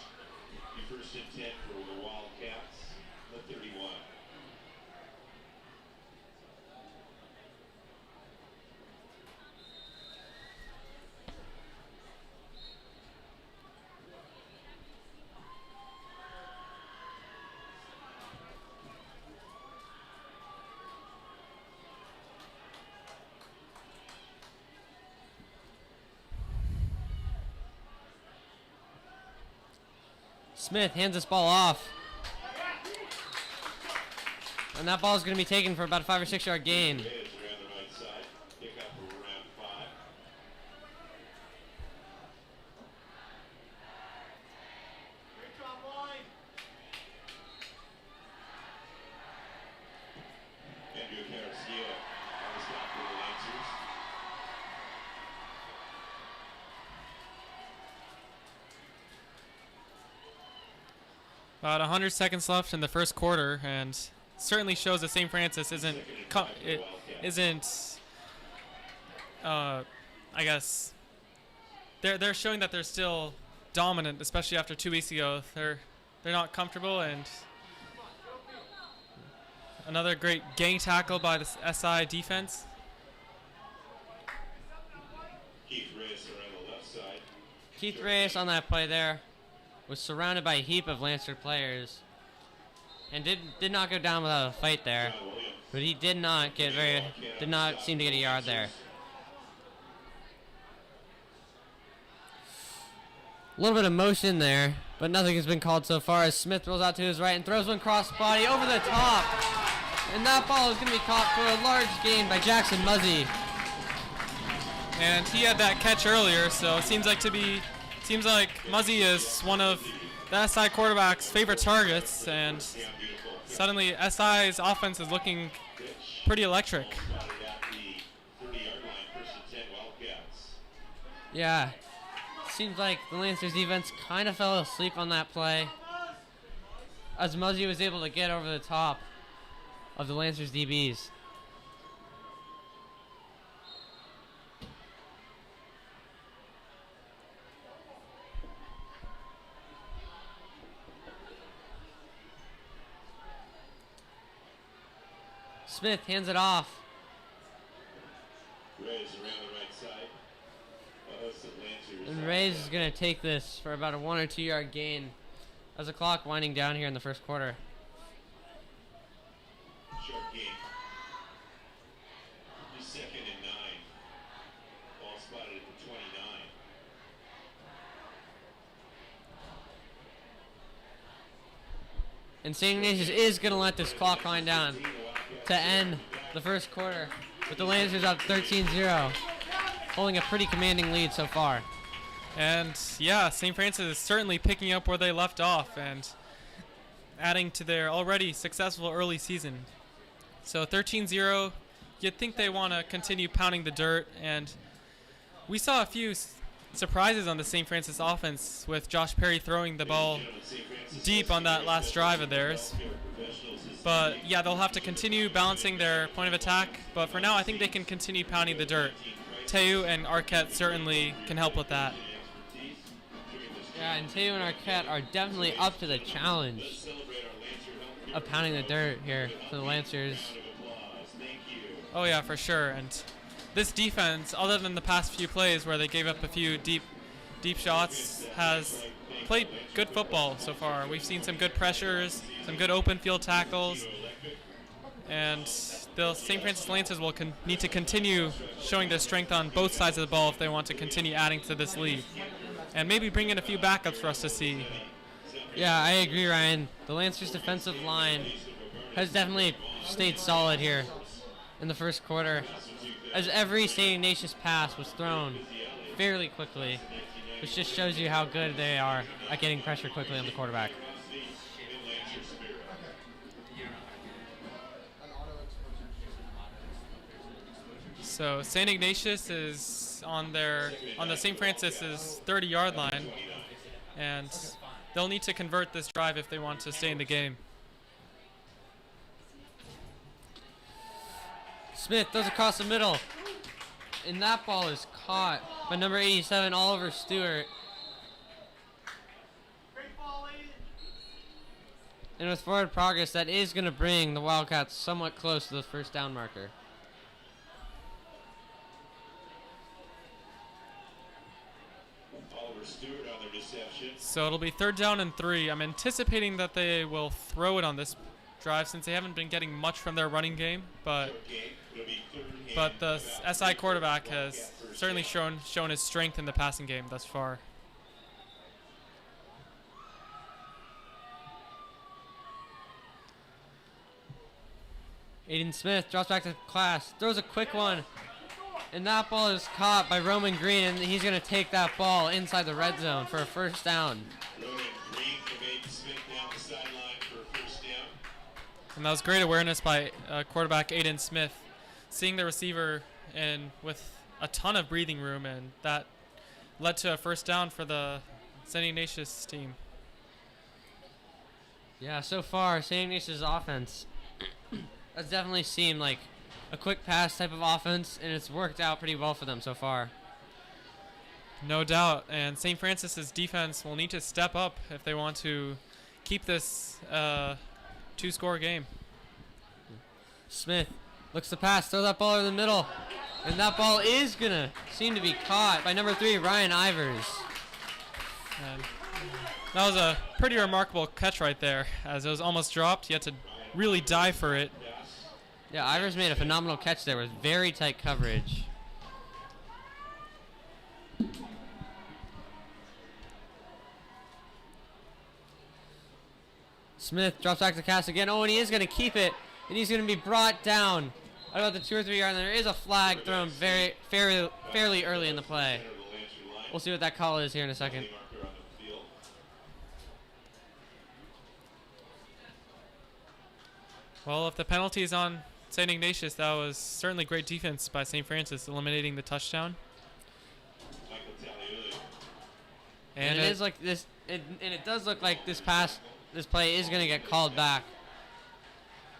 be first and 10 for the Wildcats, the 31. Smith hands this ball off. And that ball is going to be taken for about a 5 or 6 yard gain. Reyes around the right side. Kickoff for round 5. Andrew Carrasquillo on the stop for the Lancers. About 100 seconds left in the first quarter, and certainly shows that St. Francis I guess they're showing that they're still dominant, especially after 2 weeks ago. They're not comfortable, and another great gang tackle by the SI defense. Keith Reyes around the left side. Keith Reyes on that play there was surrounded by a heap of Lancer players and did not go down without a fight there. John Williams. But he did not seem to get a yard there. A little bit of motion there, but nothing has been called so far as Smith rolls out to his right and throws one cross body over the top. And that ball is going to be caught for a large gain by Jackson Muzzy. And he had that catch earlier, so it seems like Muzzy is one of the SI quarterback's favorite targets, and suddenly SI's offense is looking pretty electric. Spotted at the 30-yard line, first and 10 Wildcats. Yeah, seems like the Lancers defense kind of fell asleep on that play as Muzzy was able to get over the top of the Lancers DBs. Smith hands it off. Reyes around the right side. A host of Lancers. And Reyes is going to take this for about a 1 or 2 yard gain as the clock winding down here in the first quarter. Short gain. Second and 9. Ball spotted at the 29. And St. Ignatius is going to let this clock wind down to end the first quarter with the Lancers up 13-0, holding a pretty commanding lead so far. And yeah, St. Francis is certainly picking up where they left off and adding to their already successful early season. So 13-0, you'd think they want to continue pounding the dirt, and we saw a few surprises on the St. Francis offense with Josh Perry throwing the ball deep on that last drive of theirs. But yeah, they'll have to continue balancing their point of attack, but for now I think they can continue pounding the dirt. Teu and Arquette certainly can help with that. Yeah, and Teu and Arquette are definitely up to the challenge of pounding the dirt here for the Lancers. Oh yeah, for sure. And this defense, other than the past few plays where they gave up a few deep shots, has played good football so far. We've seen some good pressures, some good open field tackles, and the St. Francis Lancers will need to continue showing their strength on both sides of the ball if they want to continue adding to this lead. And maybe bring in a few backups for us to see. Yeah, I agree, Ryan. The Lancers defensive line has definitely stayed solid here in the first quarter, as every St. Ignatius pass was thrown fairly quickly, which just shows you how good they are at getting pressure quickly on the quarterback. So St. Ignatius is on the St. Francis's 30-yard line, and they'll need to convert this drive if they want to stay in the game. Smith throws across the middle, and that ball is caught by number 87, Oliver Stewart. And with forward progress, that is going to bring the Wildcats somewhat close to the first down marker. Oliver Stewart on the reception. So it'll be 3rd down and 3. I'm anticipating that they will throw it on this drive since they haven't been getting much from their running game, but the SI quarterback has certainly shown his strength in the passing game thus far. Aiden Smith drops back to class, throws a quick one, and that ball is caught by Roman Green, and he's going to take that ball inside the red zone for a first down. Roman Green from Aiden Smith down the sideline for a first down. And that was great awareness by quarterback Aiden Smith, seeing the receiver and with a ton of breathing room, and that led to a first down for the St. Ignatius team. Yeah, so far, St. Ignatius' offense has definitely seemed like a quick pass type of offense, and it's worked out pretty well for them so far. No doubt, and St. Francis's defense will need to step up if they want to keep this two-score game. Smith looks to pass, throw that ball in the middle, and that ball is going to seem to be caught by number 3, Ryan Ivers. And that was a pretty remarkable catch right there, as it was almost dropped. You had to really dive for it. Yeah, Ivers made a phenomenal catch there with very tight coverage. Smith drops back to cast again. Oh, and he is going to keep it, and he's going to be brought down at about the 2 or 3 yard line. There is a flag thrown fairly early in the play. We'll see what that call is here in a second. Well, if the penalty is on St. Ignatius, that was certainly great defense by St. Francis, eliminating the touchdown. And it is like this, and it does look like this play is going to get called back,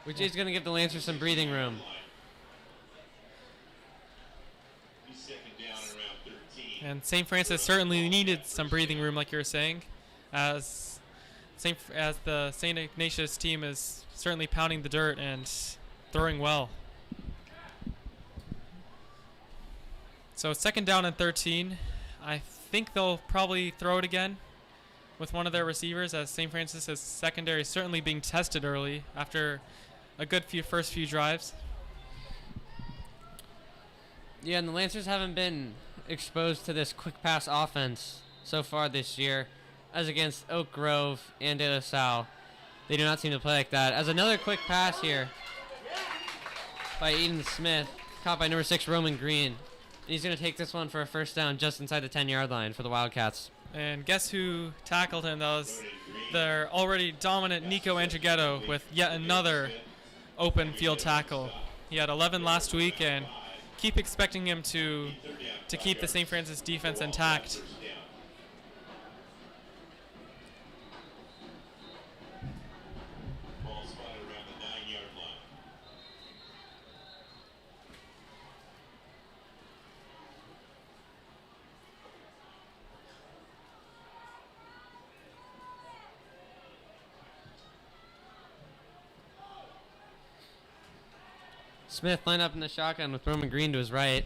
which is going to give the Lancers some breathing room. And St. Francis certainly needed some breathing room, like you were saying, as the St. Ignatius team is certainly pounding the dirt and throwing well. So 2nd down and 13. I think they'll probably throw it again with one of their receivers, as St. Francis's secondary is certainly being tested early after a good first few drives. Yeah, and the Lancers haven't been exposed to this quick pass offense so far this year, as against Oak Grove and De La Salle. They do not seem to play like that. As another quick pass here by Aiden Smith, caught by number 6, Roman Green. And he's going to take this one for a first down just inside the 10-yard line for the Wildcats. And guess who tackled him? That was their already dominant Nico Andrighetto with yet another open field tackle. He had 11 last week, and keep expecting him to keep the St. Francis defense intact. Smith lined up in the shotgun with Roman Green to his right.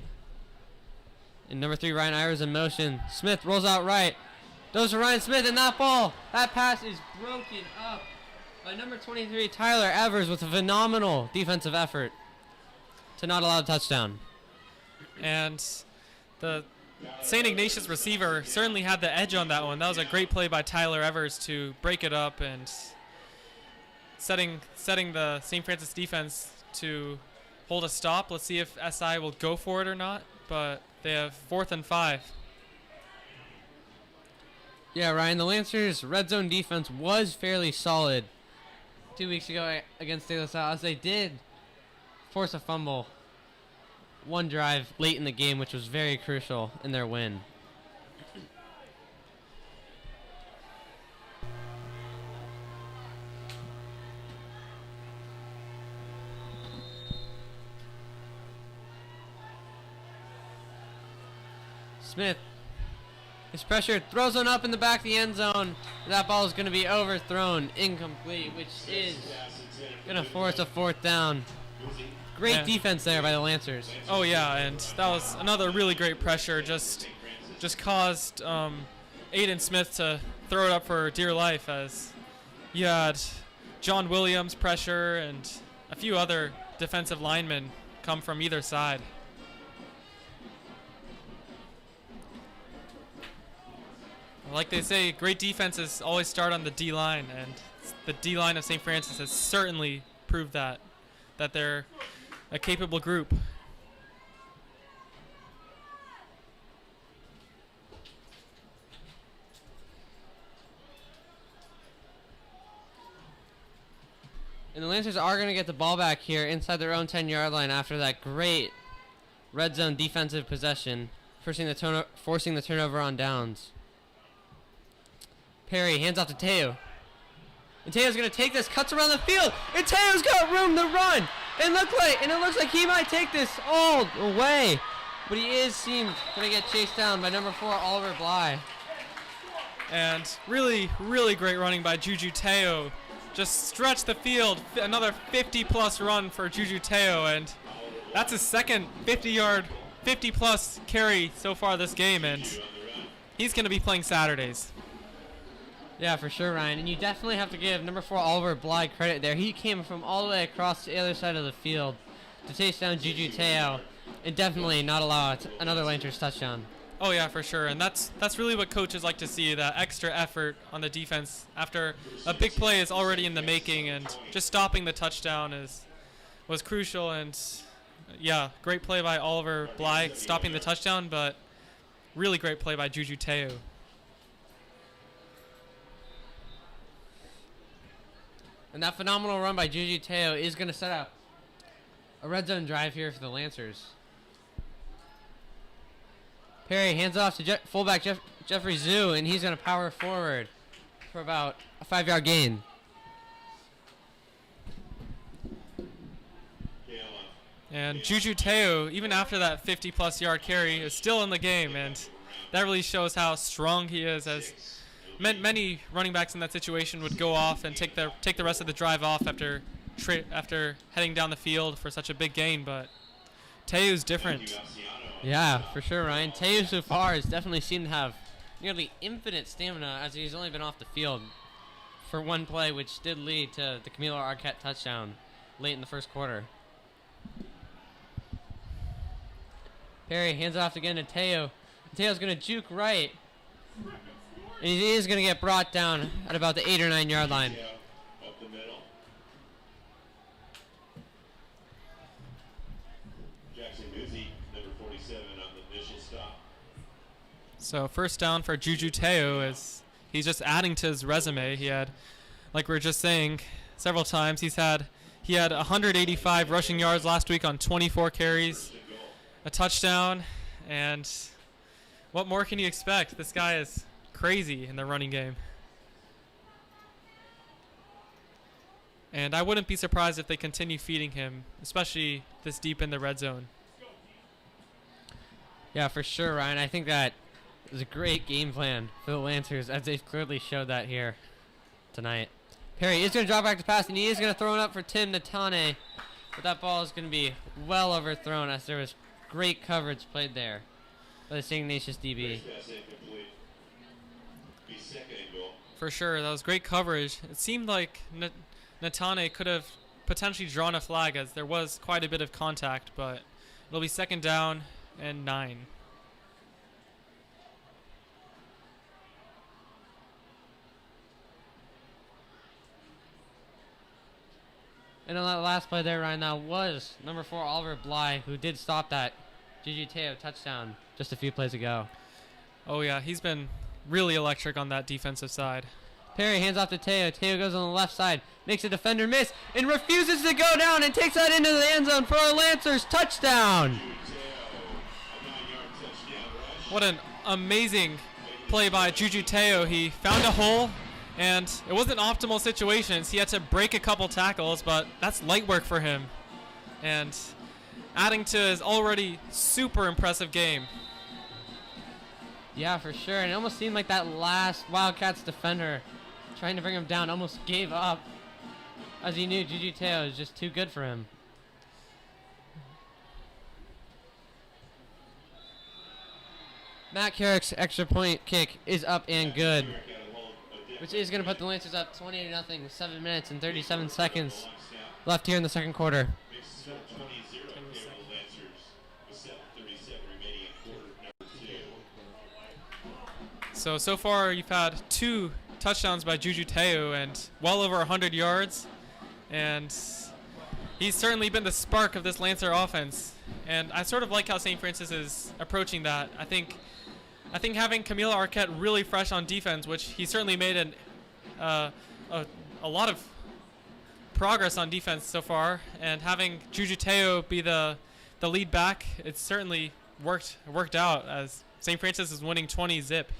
And number 3, Ryan Ivers in motion. Smith rolls out right. Those are Ryan Smith, and that pass is broken up by number 23, Tyler Evers, with a phenomenal defensive effort to not allow a touchdown. And the St. Ignatius receiver certainly had the edge on that one. That was a great play by Tyler Evers to break it up and setting the St. Francis defense to hold a stop. Let's see if SI will go for it or not, but they have 4th and 5. Yeah, Ryan, the Lancers' red zone defense was fairly solid 2 weeks ago against De La Salle, as they did force a fumble one drive late in the game, which was very crucial in their win. Smith is pressured, throws one up in the back of the end zone. That ball is going to be overthrown, incomplete, which is going to force a 4th down. Great defense there by the Lancers. Oh yeah, and that was another really great pressure. Just caused Aiden Smith to throw it up for dear life, as you had John Williams pressure and a few other defensive linemen come from either side. Like they say, great defenses always start on the D-line, and the D-line of St. Francis has certainly proved that that they're a capable group. And the Lancers are going to get the ball back here inside their own 10-yard line after that great red zone defensive possession, forcing the turnover on downs. Perry hands off to Teo. And Teo's going to take this, cuts around the field, and Teo's got room to run. And it looks like he might take this all the way. But he seems going to get chased down by number 4, Oliver Bly. And really, really great running by Juju Teo. Just stretch the field, another 50-plus run for Juju Teo, and that's his second 50-plus carry so far this game, and he's going to be playing Saturdays. Yeah, for sure, Ryan. And you definitely have to give number 4 Oliver Bly credit there. He came from all the way across the other side of the field to chase down Juju Teo and definitely not allow another Lancers touchdown. Oh yeah, for sure, and that's really what coaches like to see, that extra effort on the defense after a big play is already in the making, and just stopping the touchdown was crucial. And yeah, great play by Oliver Bly stopping the touchdown, but really great play by Juju Teo. And that phenomenal run by Juju Teo is going to set up a red zone drive here for the Lancers. Perry hands off to fullback Jeffrey Zhu, and he's going to power forward for about a 5-yard gain. And Juju Teo, even after that 50-plus yard carry, is still in the game, and that really shows how strong he is, as many running backs in that situation would go off and take the rest of the drive off after heading down the field for such a big gain, but Teo's different. Yeah, for sure, Ryan. Teo so far has definitely seemed to have nearly infinite stamina, as he's only been off the field for one play, which did lead to the Camilo Arquette touchdown late in the first quarter. Perry hands off again to Teo. Teo's going to juke right, and he is going to get brought down at about the 8 or 9 yard line. Up the middle. Jackson Guzzi, number 47 on the initial stop. So first down for Juju Teo, as he's just adding to his resume. He had, like we were just saying several times, he had 185 rushing yards last week on 24 carries, a touchdown, and what more can you expect? This guy is crazy in the running game. And I wouldn't be surprised if they continue feeding him, especially this deep in the red zone. Yeah, for sure, Ryan. I think that is a great game plan for the Lancers, as they've clearly showed that here tonight. Perry is going to drop back to pass, and he is going to throw it up for Tim Natane, but that ball is going to be well overthrown, as there was great coverage played there by the Saint Ignatius DB. For sure, that was great coverage. It seemed like Natane could have potentially drawn a flag, as there was quite a bit of contact, but it'll be second down and 9. And on that last play there, Ryan, that was number 4 Oliver Bly, who did stop that Juju Teo touchdown just a few plays ago. Oh yeah, he's been really electric on that defensive side. Perry hands off to Teo. Teo goes on the left side, makes a defender miss, and refuses to go down, and takes that into the end zone for a Lancers touchdown. What an amazing play by Juju Teo. He found a hole, and it wasn't optimal situations. He had to break a couple tackles, but that's light work for him, and adding to his already super impressive game. Yeah, for sure. And it almost seemed like that last Wildcats defender trying to bring him down almost gave up, as he knew Juju Teo was just too good for him. Matt Carrick's extra point kick is up and good, which is going to put the Lancers up 20-0 with 7 minutes and 37 seconds left here in the second quarter. So far you've had 2 touchdowns by Juju Teo and well over 100 yards. And he's certainly been the spark of this Lancer offense, and I sort of like how St. Francis is approaching that. I think having Camilo Arquette really fresh on defense, which he certainly made a lot of progress on defense so far, and having Juju Teo be the lead back, it's certainly worked out as St. Francis is winning 20-zip.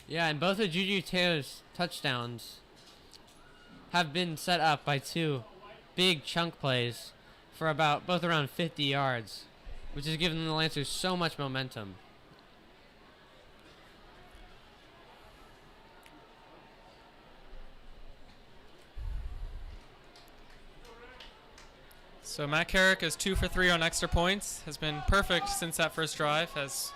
Yeah, and both of Juju Teo's touchdowns have been set up by two big chunk plays for both around 50 yards, which has given the Lancers so much momentum. So Matt Carrick is 2 for 3 on extra points. Has been perfect since that first drive as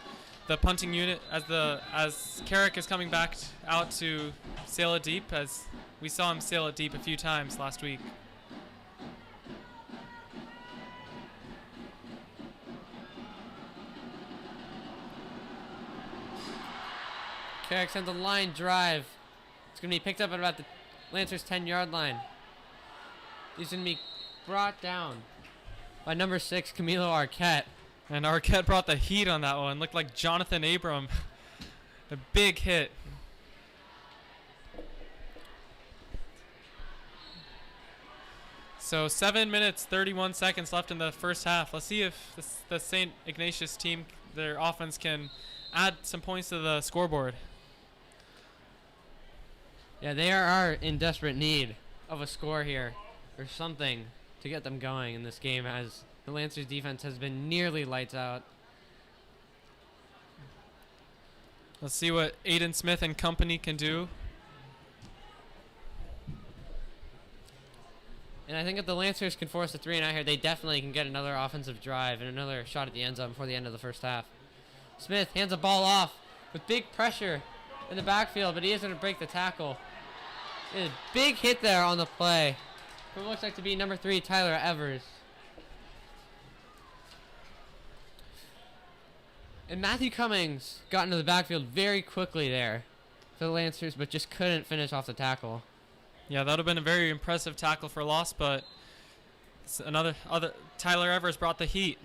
the punting unit, as Carrick is coming back out to sail it deep, as we saw him sail it deep a few times last week. Carrick sends a line drive. It's going to be picked up at about the Lancers' 10-yard line. He's going to be brought down by number 6, Camilo Arquette. And Arquette brought the heat on that one. Looked like Jonathan Abram. A big hit. So 7 minutes, 31 seconds left in the first half. Let's see if the St. Ignatius team, their offense, can add some points to the scoreboard. Yeah, they are in desperate need of a score here or something to get them going in this game, as the Lancers defense has been nearly lights out. Let's see what Aiden Smith and company can do. And I think if the Lancers can force a 3-and-out here, they definitely can get another offensive drive and another shot at the end zone before the end of the first half. Smith hands the ball off with big pressure in the backfield, but he is going to break the tackle. A big hit there on the play. It looks like to be number 3, Tyler Evers. And Matthew Cummings got into the backfield very quickly there for the Lancers, but just couldn't finish off the tackle. Yeah, that would have been a very impressive tackle for loss, but Tyler Evers brought the heat.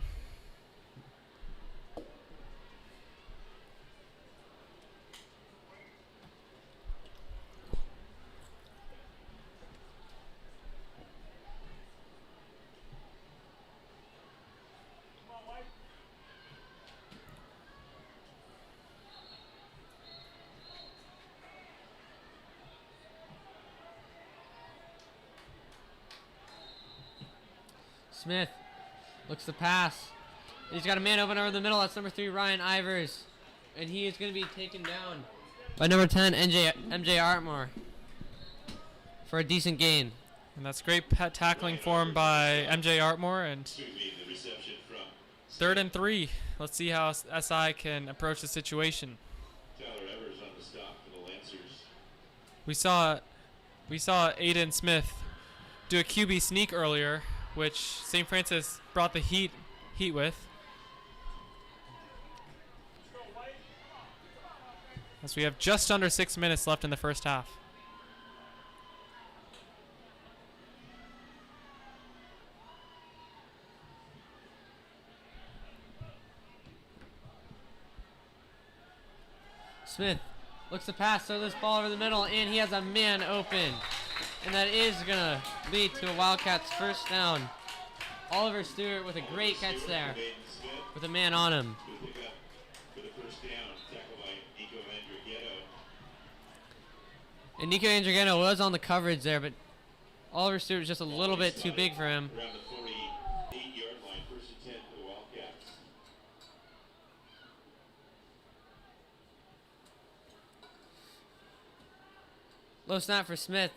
Smith looks to pass. He's got a man open over the middle. That's number 3, Ryan Ivers. And he is going to be taken down by number 10, MJ Artmore, for a decent gain. And that's great tackling for him by MJ Artmore. And 3rd and 3. Let's see how SI can approach the situation. Tyler Evers on the stop for the Lancers. We saw Aiden Smith do a QB sneak earlier, which St. Francis brought the heat with. As we have just under 6 minutes left in the first half. Smith looks to pass, throw this ball over the middle, and he has a man open. And that is going to lead to a Wildcats first down. Oliver Stewart with a great catch there with a man on him. And Nico Andrighetto was on the coverage there, but Oliver Stewart was just a little bit too big for him. Around the 48-yard line, 1st and 10 for the Wildcats. Low snap for Smith.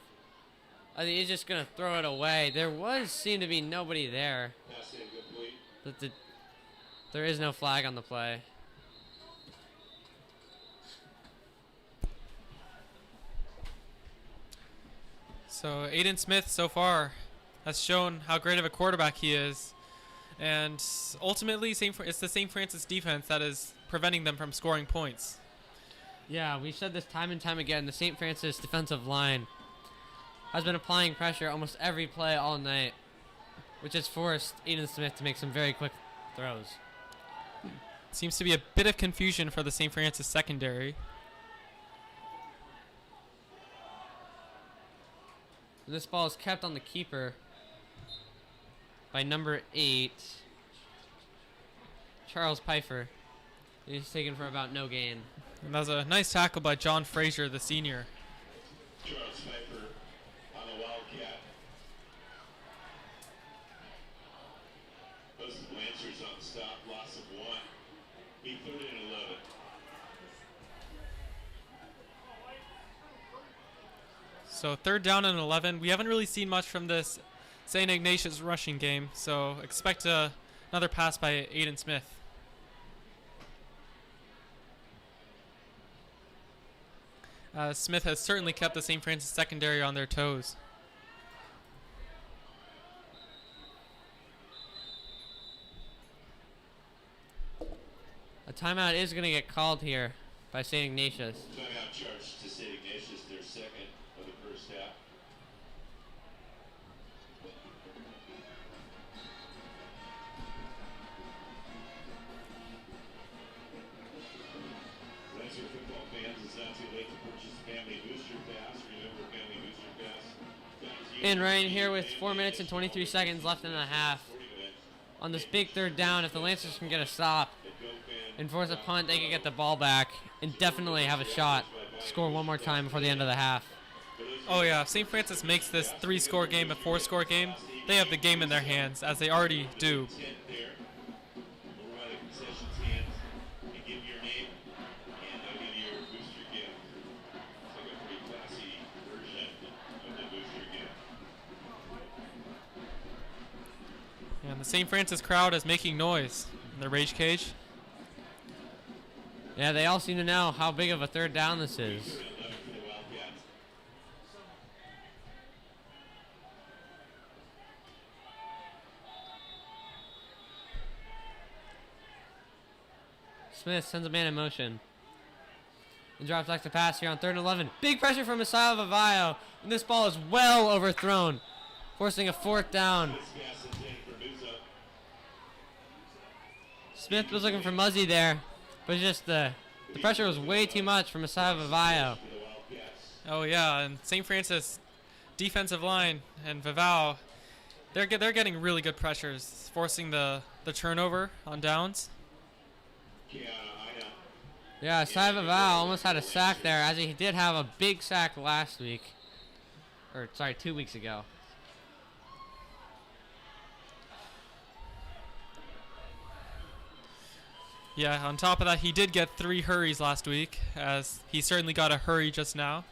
I think he's just going to throw it away. There seemed to be nobody there. Pass incomplete. But there is no flag on the play. So Aiden Smith so far has shown how great of a quarterback he is. And ultimately, it's the St. Francis defense that is preventing them from scoring points. Yeah, we've said this time and time again. The St. Francis defensive line has been applying pressure almost every play all night, which has forced Eden Smith to make some very quick throws. Seems to be a bit of confusion for the St. Francis secondary. This ball is kept on the keeper by number 8, Charles Pfeiffer. He's taken for about no gain. And that was a nice tackle by John Frazier, the senior. Charles Pfeiffer on the Wildcat. Those Lancers on the stop, loss of 1. Be 3rd and 11. So 3rd down and 11. We haven't really seen much from this St. Ignatius rushing game, so expect another pass by Aiden Smith. Smith has certainly kept the St. Francis secondary on their toes. A timeout is going to get called here by St. Ignatius. Timeout charge to St. Ignatius, their second of the first half. Lancer football fans, it's not too late to purchase a Family Booster Pass. Remember, Family Booster Pass. And Ryan here with 4 minutes and 23 seconds left in the half. On this big 3rd down, if the Lancers can get a stop and force a punt, they can get the ball back and definitely have a shot to score one more time before the end of the half. Oh yeah, if St. Francis makes this 3-score game a 4-score game, they have the game in their hands, as they already do. And the St. Francis crowd is making noise in the rage cage. Yeah, they all seem to know how big of a 3rd down this is. Smith sends a man in motion. And drops back to pass here on 3rd and 11. Big pressure from Messiah Vavayo. And this ball is well overthrown, forcing a 4th down. Smith was looking for Muzzy there, but just the pressure was way too much for Messiah Vavayo. Oh yeah, and St. Francis defensive line and Vavao, they're getting really good pressures, forcing the turnover on downs. Yeah, Messiah Vavao almost had a sack there, as he did have a big sack last week. Or, sorry, 2 weeks ago. Yeah, on top of that, he did get 3 hurries last week, as he certainly got a hurry just now.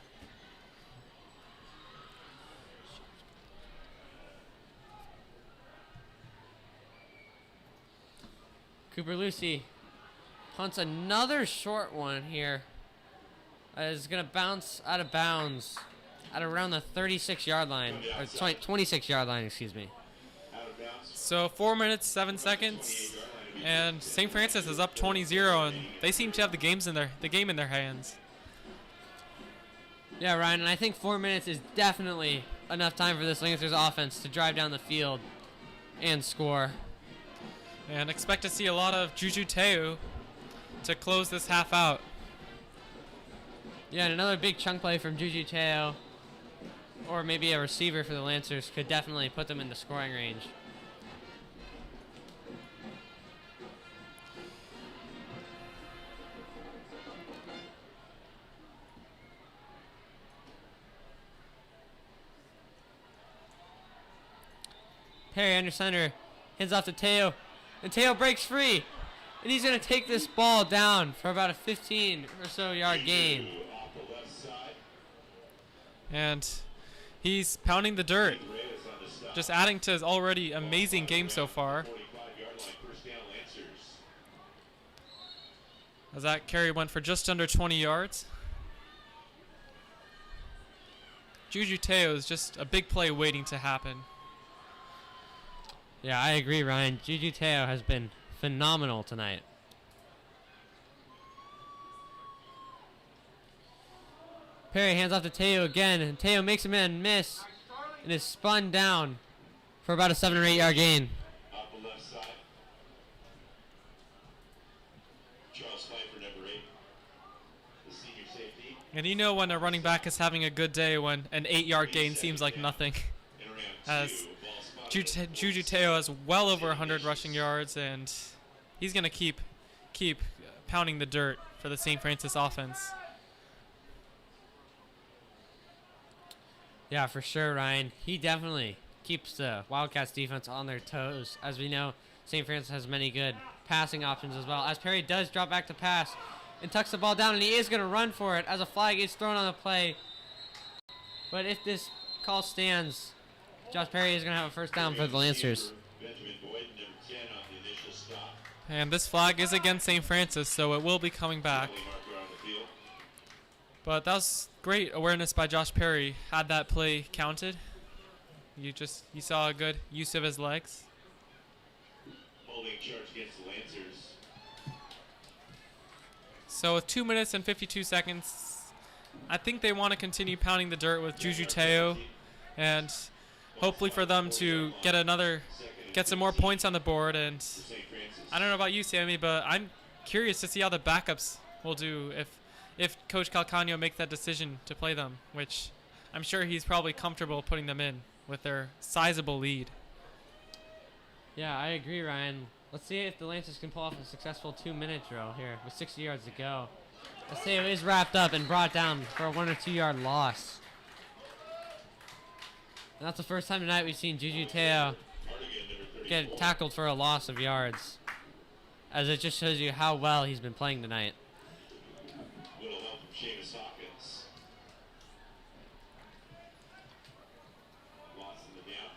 Cooper Lucy punts another short one here. Is going to bounce out of bounds at around the 36-yard line, or 26-yard line, excuse me. So 4 minutes, 7 seconds. And St. Francis is up 20-0, and they seem to have the game in their hands. Yeah, Ryan, and I think 4 minutes is definitely enough time for this Lancers offense to drive down the field and score. And expect to see a lot of Juju Teu to close this half out. Yeah, and another big chunk play from Juju Teo, or maybe a receiver for the Lancers, could definitely put them into scoring range. Perry under center, hands off to Teo, and Teo breaks free, and he's going to take this ball down for about a 15 or so yard gain. And he's pounding the dirt, just adding to his already amazing game so far. As that carry went for just under 20 yards. Juju Teo is just a big play waiting to happen. Yeah, I agree, Ryan. Juju Teo has been phenomenal tonight. Perry hands off to Teo again, and Teo makes a man miss and is spun down for about a 7 or 8 yard gain. Off the left side. Charles Pfeiffer, number 8. The senior safety. And you know when a running back is having a good day when an 8-yard gain seems like nothing. And around As 2, ball spotted. Juju Teo has well over 100 rushing yards, and he's going to keep pounding the dirt for the St. Francis offense. Yeah, for sure, Ryan. He definitely keeps the Wildcats defense on their toes. As we know, St. Francis has many good passing options as well. As Perry does drop back to pass and tucks the ball down, and he is going to run for it as a flag is thrown on the play. But if this call stands, Josh Perry is going to have a first down for the Lancers. Benjamin Boyd, number 10 on the initial stop. And this flag is against St. Francis, so it will be coming back. Penalty marker on the field. But that was great awareness by Josh Perry. Had that play counted. You saw a good use of his legs. Holding charge against the Lancers. So with 2 minutes and 52 seconds, I think they want to continue pounding the dirt with Juju Teo, and hopefully for them to get some more points on the board. And St. Francis. I don't know about you, Sammy, but I'm curious to see how the backups will do if Coach Calcagno makes that decision to play them, which I'm sure he's probably comfortable putting them in with their sizable lead. Yeah, I agree, Ryan. Let's see if the Lancers can pull off a successful 2-minute drill here with 60 yards to go. Teo is wrapped up and brought down for a 1 or 2 yard loss. And that's the first time tonight we've seen Juju Teo get tackled for a loss of yards, as it just shows you how well he's been playing tonight. Little help from Seamus Hawkins. Loss in the down.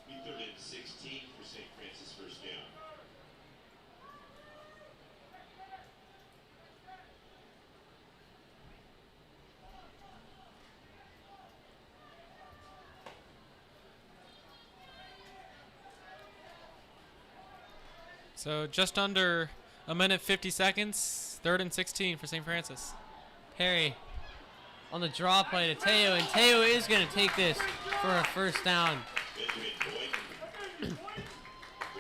We 3rd and 16 for St. Francis, first down. So just under a minute 50 seconds, 3rd and 16 for St. Francis. Perry on the draw play to Teo, and Teo is going to take this for a first down. Benjamin Boyd.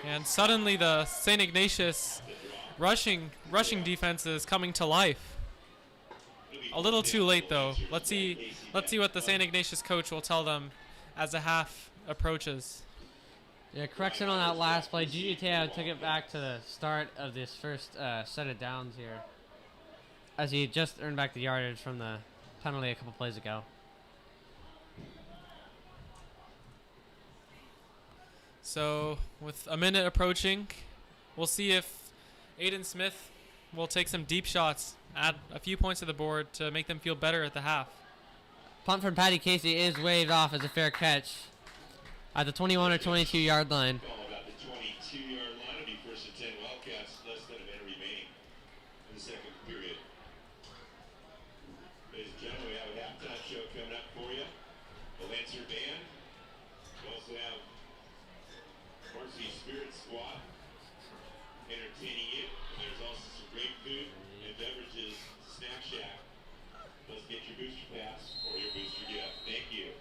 And suddenly the St. Ignatius rushing defense is coming to life. A little too late though. Let's see what the St. Ignatius coach will tell them as the half approaches. Yeah, correction on that last play. Juju Teo took it back to the start of this first set of downs here, as he just earned back the yardage from the penalty a couple plays ago. So with a minute approaching, we'll see if Aiden Smith will take some deep shots, add a few points to the board to make them feel better at the half. Punt from Patty Casey is waved off as a fair catch at the 21 or 22 yard line. Ball about the 22-yard line. It'll be 1st and 10 Wildcats, less than a minute remaining in the second period. Ladies and gentlemen, we have a halftime show coming up for you. The Lancer Band. We also have Varsity Spirit Squad entertaining you. And there's also some great food and beverages, Snack Shack. Let's get your booster pass or your booster gift. Thank you.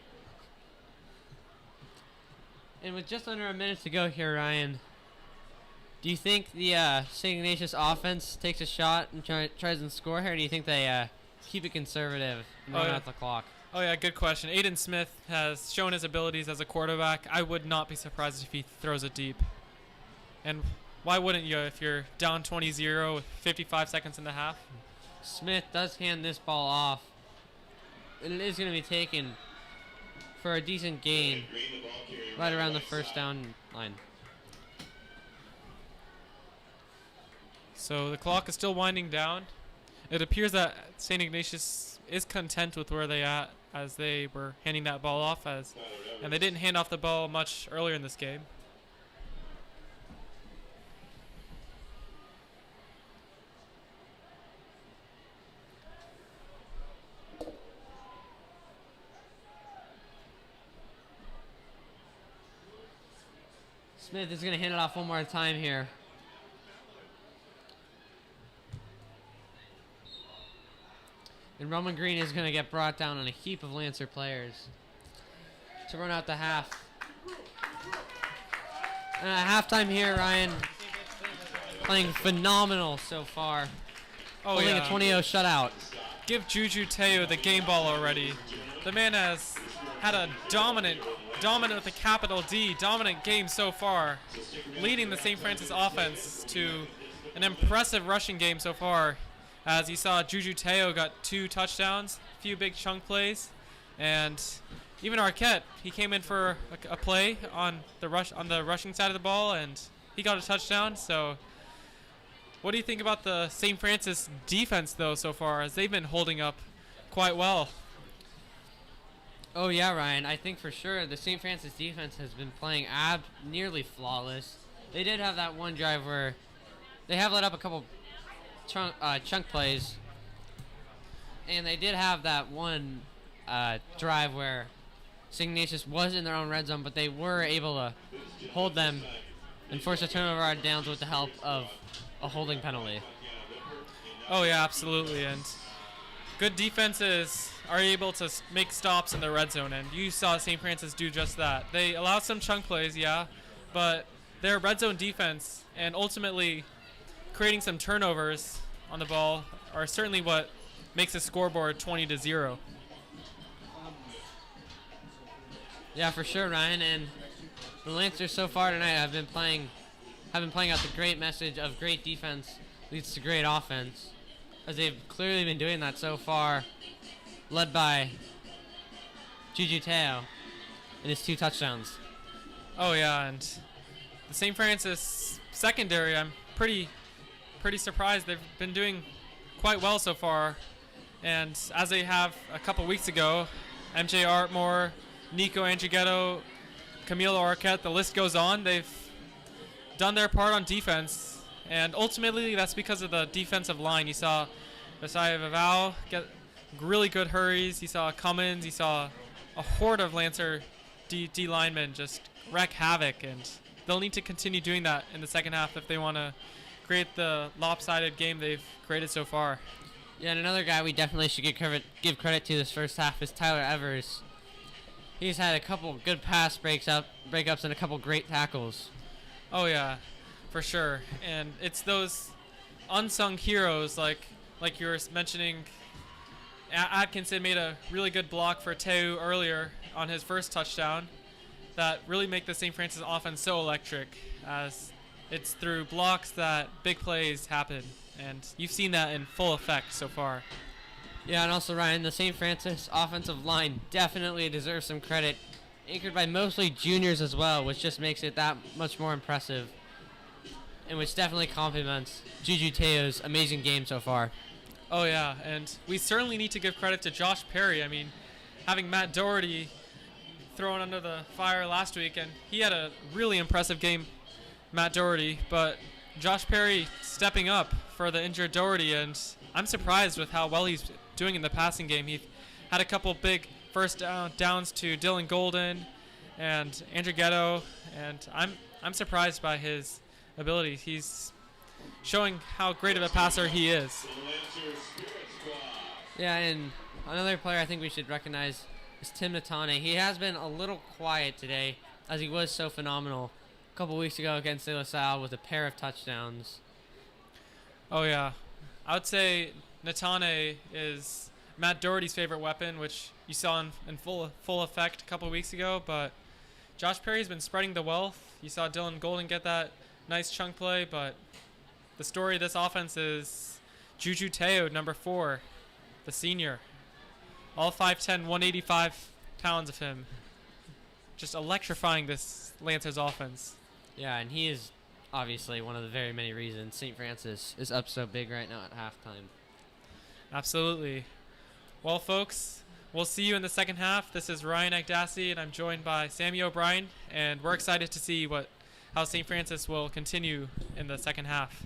And with just under a minute to go here, Ryan, do you think the St. Ignatius offense takes a shot and tries and score here, or do you think they keep it conservative and run out the clock? Oh yeah, good question. Aiden Smith has shown his abilities as a quarterback. I would not be surprised if he throws it deep. And why wouldn't you if you're down 20-0 with 55 seconds in the half? Smith does hand this ball off, and it is going to be taken for a decent gain Green, the ball carrier, right around the right first side. down line. So the clock is still winding down. It appears that St. Ignatius is content with where they at as they were handing that ball off, and they didn't hand off the ball much earlier in this game. Smith is going to hand it off one more time here. And Roman Green is going to get brought down on a heap of Lancer players to run out the half. Halftime here, Ryan. Playing phenomenal so far. Holding a 20-0 shutout. Give Juju Teo the game ball already. The man has had a dominant with a capital D, dominant game so far, leading the St. Francis offense to an impressive rushing game so far. As you saw, Juju Teo got 2 touchdowns, a few big chunk plays, and even Arquette, he came in for a play on the rushing side of the ball, and he got a touchdown. So what do you think about the St. Francis defense, though, so far, as they've been holding up quite well? Oh, yeah, Ryan. I think for sure the St. Francis defense has been playing nearly flawless. They did have that one drive where they have let up a couple chunk plays, and they did have that one drive where St. Ignatius was in their own red zone, but they were able to hold them and force a turnover on downs with the help of a holding penalty. Oh, yeah, absolutely. And good defenses are able to make stops in the red zone, and you saw St. Francis do just that. They allowed some chunk plays, yeah, but their red zone defense and ultimately creating some turnovers on the ball are certainly what makes the scoreboard 20-0. Yeah, for sure, Ryan. And the Lancers so far tonight have been playing out the great message of great defense leads to great offense, as they've clearly been doing that so far, led by Juju Teo and his 2 touchdowns. Oh, yeah, and the St. Francis secondary, I'm pretty surprised. They've been doing quite well so far, and as they have a couple weeks ago, MJ Artmore, Nico Andrighetto, Camilo Arquette, the list goes on. They've done their part on defense, and ultimately that's because of the defensive line. You saw Messiah Vivao get really good hurries. You saw Cummins. You saw a horde of Lancer D linemen just wreak havoc, and they'll need to continue doing that in the second half if they want to create the lopsided game they've created so far. Yeah, and another guy we definitely should give credit to this first half is Tyler Evers. He's had a couple good pass breakups and a couple great tackles. Oh, yeah, for sure. And it's those unsung heroes like you were mentioning. Atkinson made a really good block for Teu earlier on his first touchdown that really make the St. Francis offense so electric, as it's through blocks that big plays happen. And you've seen that in full effect so far. Yeah, and also, Ryan, the St. Francis offensive line definitely deserves some credit, anchored by mostly juniors as well, which just makes it that much more impressive, and which definitely complements Juju Teo's amazing game so far. Oh, yeah, and we certainly need to give credit to Josh Perry. I mean, having Matt Doherty thrown under the fire last week, and he had a really impressive game, Matt Doherty, but Josh Perry stepping up for the injured Doherty, and I'm surprised with how well he's doing in the passing game. He had a couple big first downs to Dylan Golden and Andrew Ghetto, and I'm surprised by his ability. He's showing how great of a passer he is. Yeah, and another player I think we should recognize is Tim Natane. He has been a little quiet today, as he was so phenomenal a couple weeks ago against De La Salle with a pair of touchdowns. Oh, yeah. I would say Natane is Matt Doherty's favorite weapon, which you saw in full effect a couple weeks ago, but Josh Perry's been spreading the wealth. You saw Dylan Golden get that nice chunk play, but the story of this offense is Juju Teo, number 4, the senior. All 5'10", 185 pounds of him. Just electrifying this Lancers offense. Yeah, and he is obviously one of the very many reasons St. Francis is up so big right now at halftime. Absolutely. Well, folks, we'll see you in the second half. This is Ryan Agdassi, and I'm joined by Sammy O'Brien, and we're excited to see how St. Francis will continue in the second half.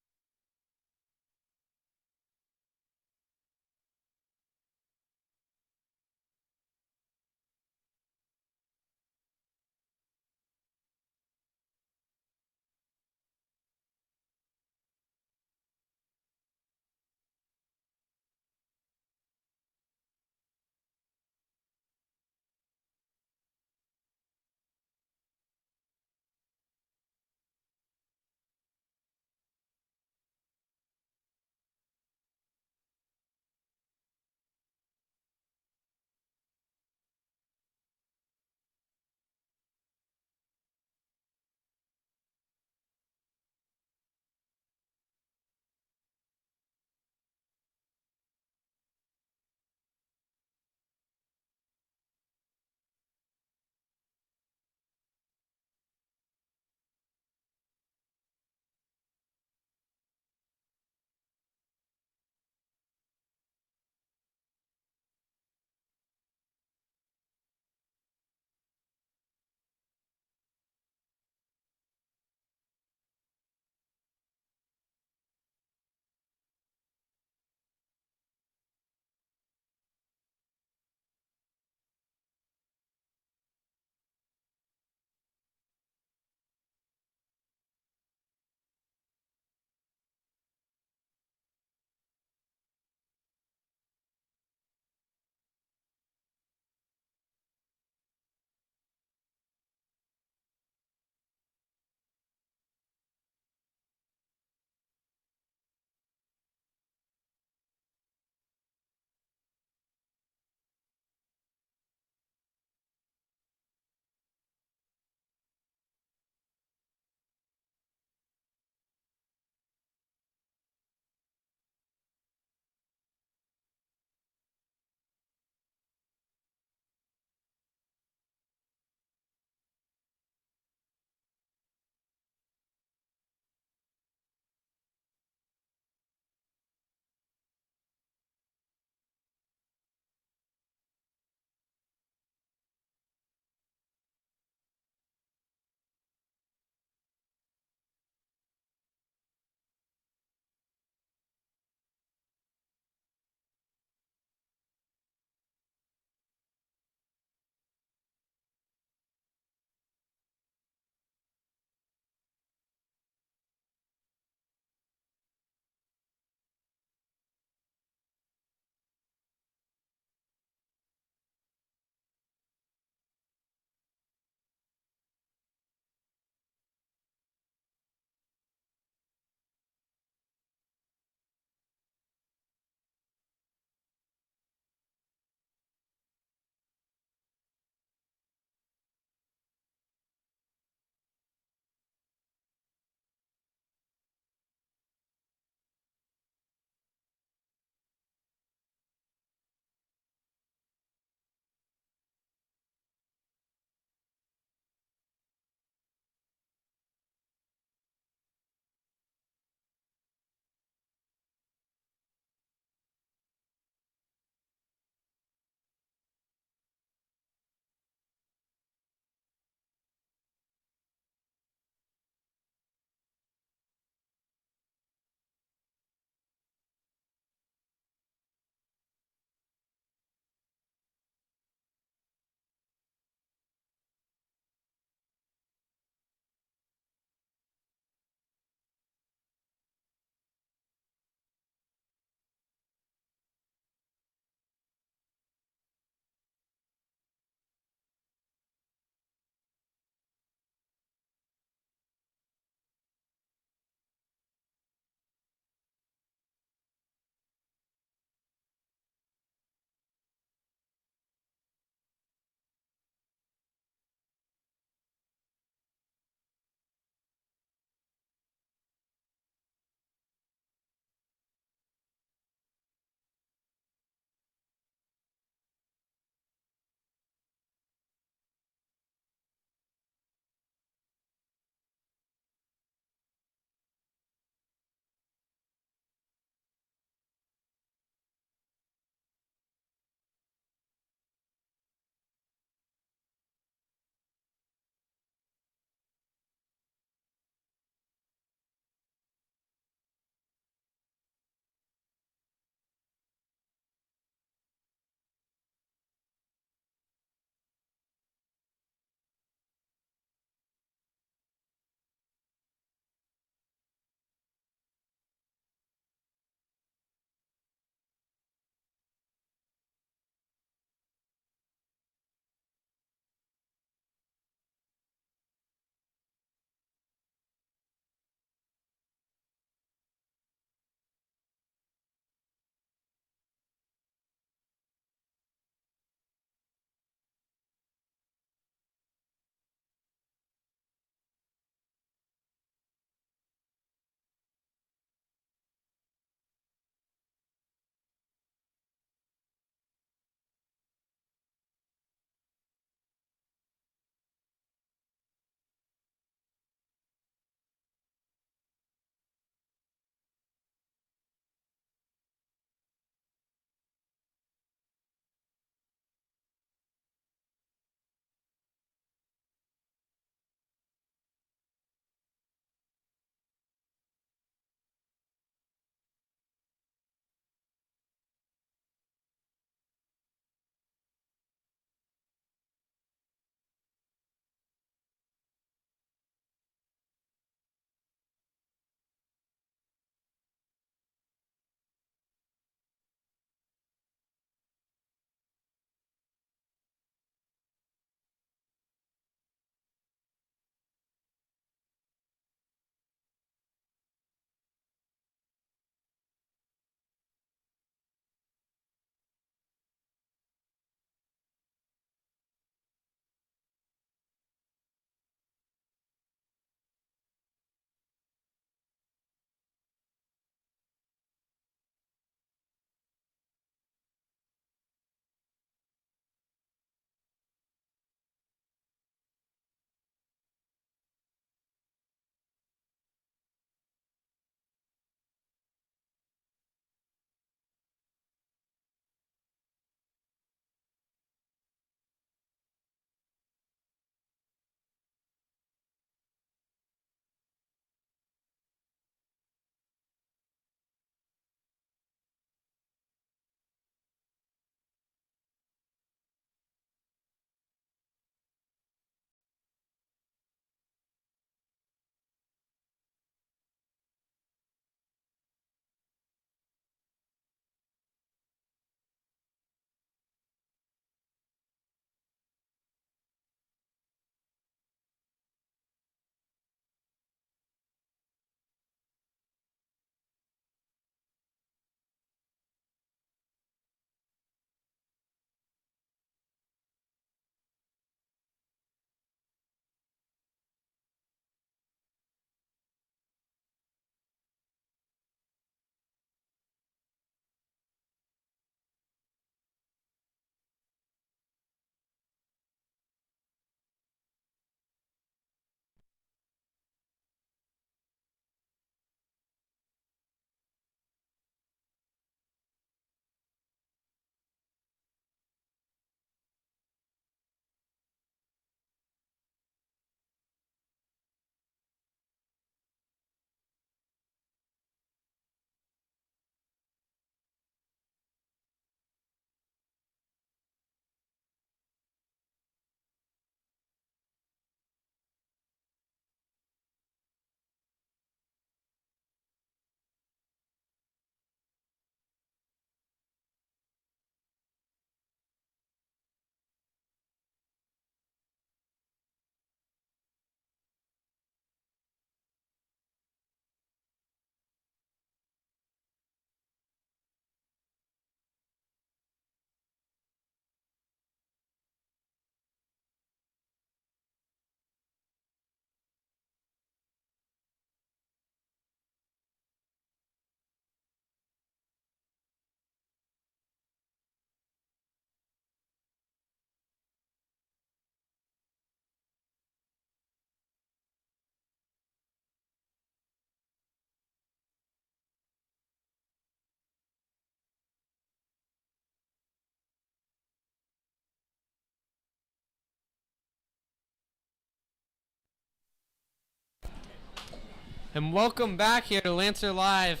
And welcome back here to Lancer Live.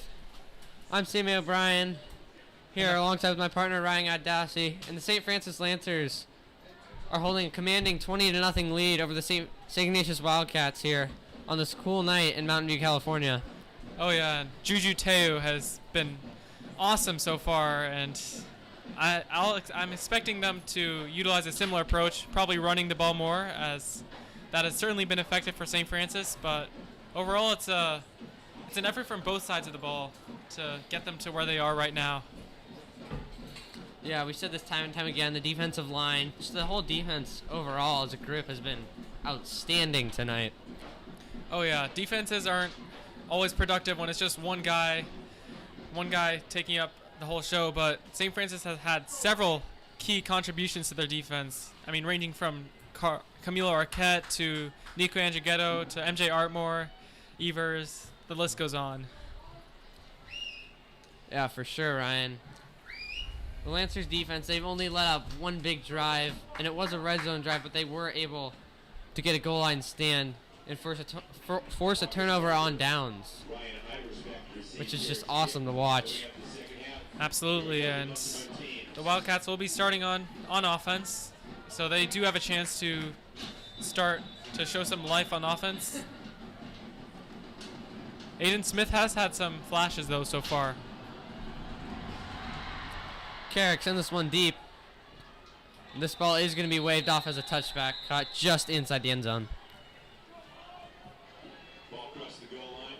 I'm Sammy O'Brien, here alongside with my partner Ryan Adassi, and the St. Francis Lancers are holding a commanding 20-0 lead over the St. Ignatius Wildcats here on this cool night in Mountain View, California. Oh yeah, and Juju Teu has been awesome so far, and I'm expecting them to utilize a similar approach, probably running the ball more, as that has certainly been effective for St. Francis, but overall it's an effort from both sides of the ball to get them to where they are right now. Yeah, we said this time and time again, the defensive line, just the whole defense overall as a group has been outstanding tonight. Oh yeah, defenses aren't always productive when it's just one guy taking up the whole show, but St. Francis has had several key contributions to their defense. I mean, ranging from Camilo Arquette to Nico Andrighetto to MJ Artmore, Evers, the list goes on. Yeah, for sure, Ryan. The Lancers defense, they've only let up one big drive, and it was a red zone drive, but they were able to get a goal line stand and force a turnover on downs, which is just awesome to watch. Absolutely, and the Wildcats will be starting on offense, so they do have a chance to start to show some life on offense. Aiden Smith has had some flashes, though, so far. Carrick sends this one deep. This ball is going to be waved off as a touchback, caught just inside the end zone. Ball across the goal line.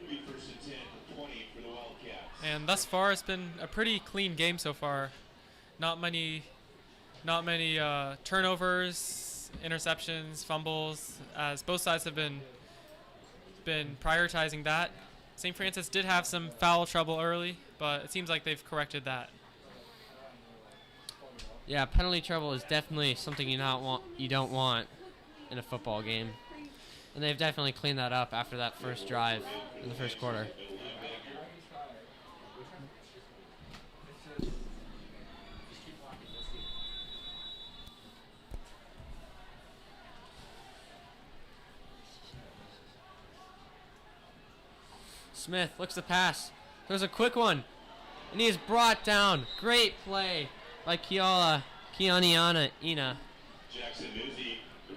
It'll be 1st and 10 for 20 for the Wildcats. And thus far, it's been a pretty clean game so far. Not many turnovers, interceptions, fumbles, as both sides have been prioritizing that. St. Francis did have some foul trouble early, but it seems like they've corrected that. Yeah, penalty trouble is definitely something you don't want in a football game. And they've definitely cleaned that up after that first drive in the first quarter. Smith looks to pass. There's a quick one. And he is brought down. Great play by Kiana Ina.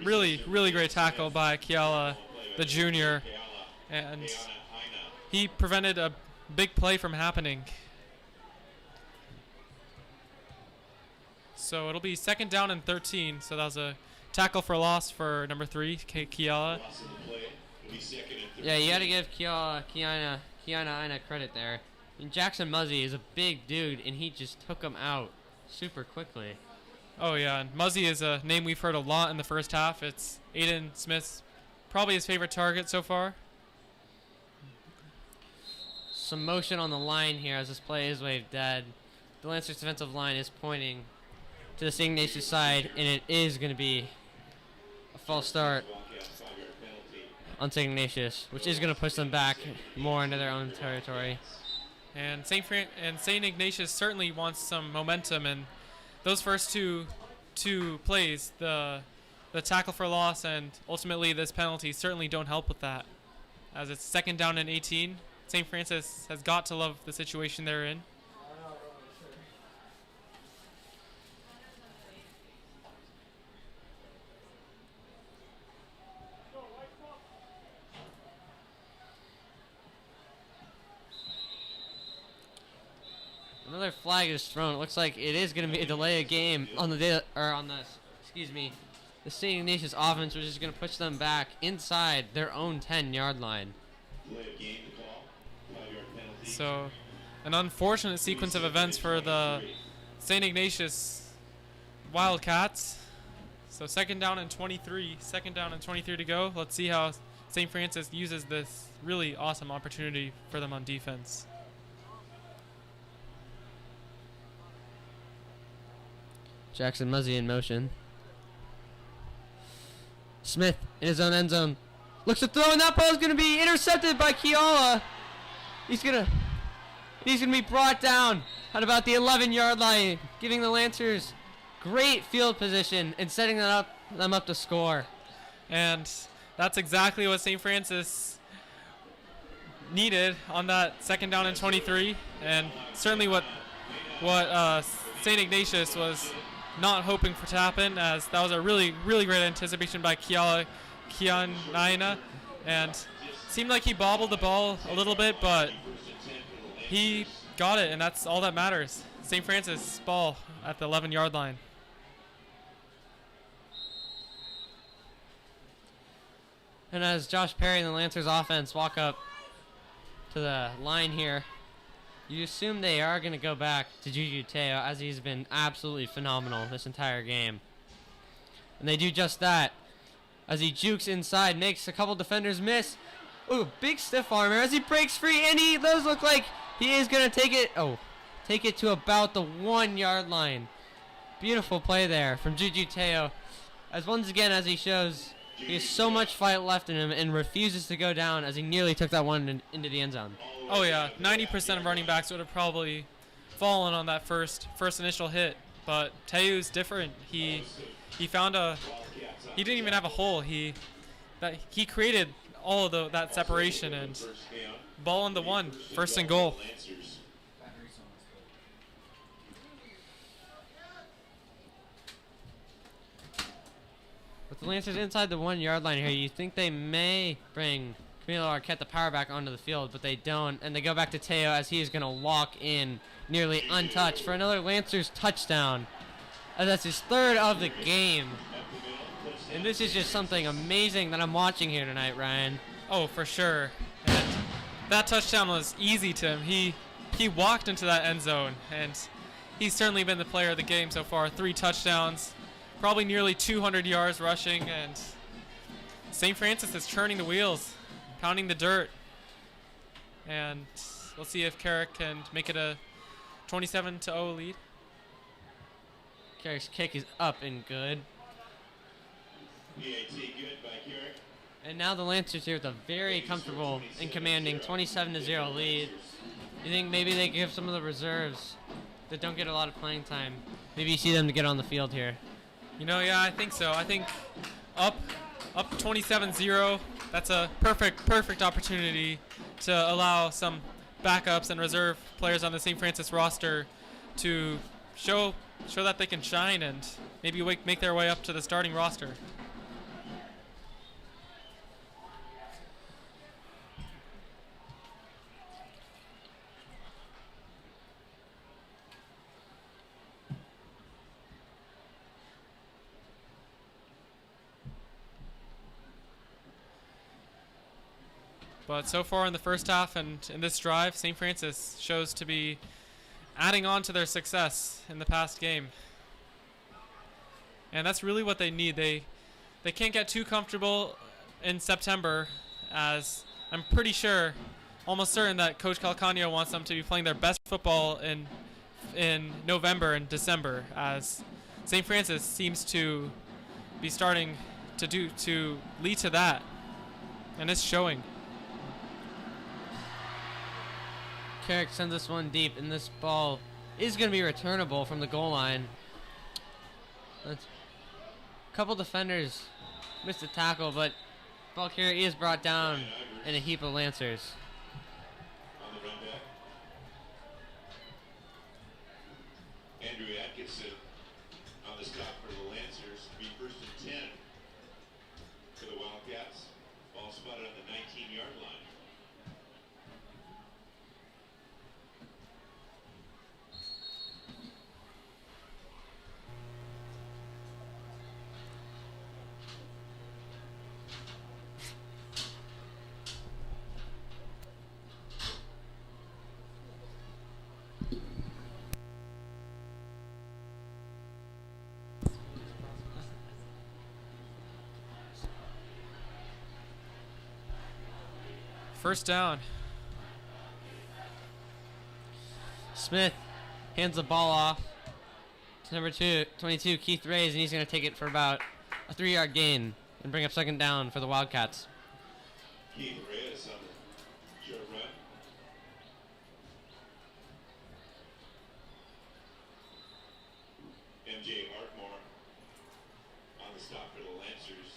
Really great tackle by Kiala, the junior. And he prevented a big play from happening. So it'll be 2nd down and 13. So that was a tackle for loss for number 3, Kiala. Yeah, you got to give Kiana Ina credit there. And Jackson Muzzy is a big dude, and he just took him out super quickly. Oh yeah, and Muzzy is a name we've heard a lot in the first half. It's Aiden Smith's probably his favorite target so far. Some motion on the line here as this play is waved dead. The Lancers defensive line is pointing to the St. Ignatius side, and it is going to be a false start on St. Ignatius, which is going to push them back more into their own territory. And St. Ignatius certainly wants some momentum, and those first two plays, the tackle for loss and ultimately this penalty, certainly don't help with that. As it's 2nd down and 18, St. Francis has got to love the situation they're in. Another flag is thrown. It looks like it is going to be a delay of game on the St. Ignatius offense, which is going to push them back inside their own 10-yard line. So, an unfortunate sequence of events for the St. Ignatius Wildcats. So 2nd down and 23 to go. Let's see how St. Francis uses this really awesome opportunity for them on defense. Jackson Muzzy in motion. Smith in his own end zone. Looks to throw, and that ball is going to be intercepted by Kiala. He's going to be brought down at about the 11-yard line, giving the Lancers great field position and setting them up to score. And that's exactly what St. Francis needed on that 2nd down and 23, and certainly what St. Ignatius was not hoping for to happen, as that was a really great anticipation by Kianaina, and seemed like he bobbled the ball a little bit, but he got it, and that's all that matters. St. Francis ball at the 11-yard line. And as Josh Perry and the Lancers offense walk up to the line here, you assume they are going to go back to Juju Teo, as he's been absolutely phenomenal this entire game. And they do just that, as he jukes inside, makes a couple defenders miss. Ooh, big stiff arm as he breaks free, and he does look like he is going to take it to about the 1-yard line. Beautiful play there from Juju Teo, as once again, as he shows, he has so much fight left in him and refuses to go down, as he nearly took that one into the end zone. Oh yeah, 90% of running backs would have probably fallen on that first initial hit, but Teo's different. He found he didn't even have a hole. He created all of that separation, and ball on the 1, 1st and goal. With the Lancers inside the 1-yard line here, you think they may bring Camilo Arquette, the power back, onto the field, but they don't, and they go back to Teo, as he is going to walk in nearly untouched for another Lancers touchdown, and that's his 3rd of the game. And this is just something amazing that I'm watching here tonight, Ryan. Oh, for sure. And that touchdown was easy to him. He walked into that end zone, and he's certainly been the player of the game so far. 3 touchdowns, probably nearly 200 yards rushing, and St. Francis is churning the wheels, pounding the dirt. And we'll see if Carrick can make it a 27-0 lead. Carrick's kick is up and good. And now the Lancers here with a very comfortable and commanding 27-0 lead. You think maybe they give some of the reserves that don't get a lot of playing time, maybe you see them to get on the field here? You know, yeah, I think so. I think up 27-0, that's a perfect opportunity to allow some backups and reserve players on the St. Francis roster to show that they can shine and maybe make their way up to the starting roster. But so far in the first half and in this drive, St. Francis shows to be adding on to their success in the past game. And that's really what they need. They can't get too comfortable in September, as I'm pretty sure, almost certain, that Coach Calcagno wants them to be playing their best football in November and December, as St. Francis seems to be starting to lead to that. And it's showing. Carrick sends this one deep, and this ball is going to be returnable from the goal line. A couple defenders missed the tackle, but ball carrier is brought down in a heap of Lancers. On the run back, Andrew Atkinson on the stop for the Lancers. Be 1st and 10 for the Wildcats. Ball spotted on the 19-yard line. First down. Smith hands the ball off to number 22, Keith Reyes, and he's going to take it for about a 3-yard gain and bring up 2nd down for the Wildcats. Keith Reyes on the short run. MJ Hartmore on the stop for the Lancers.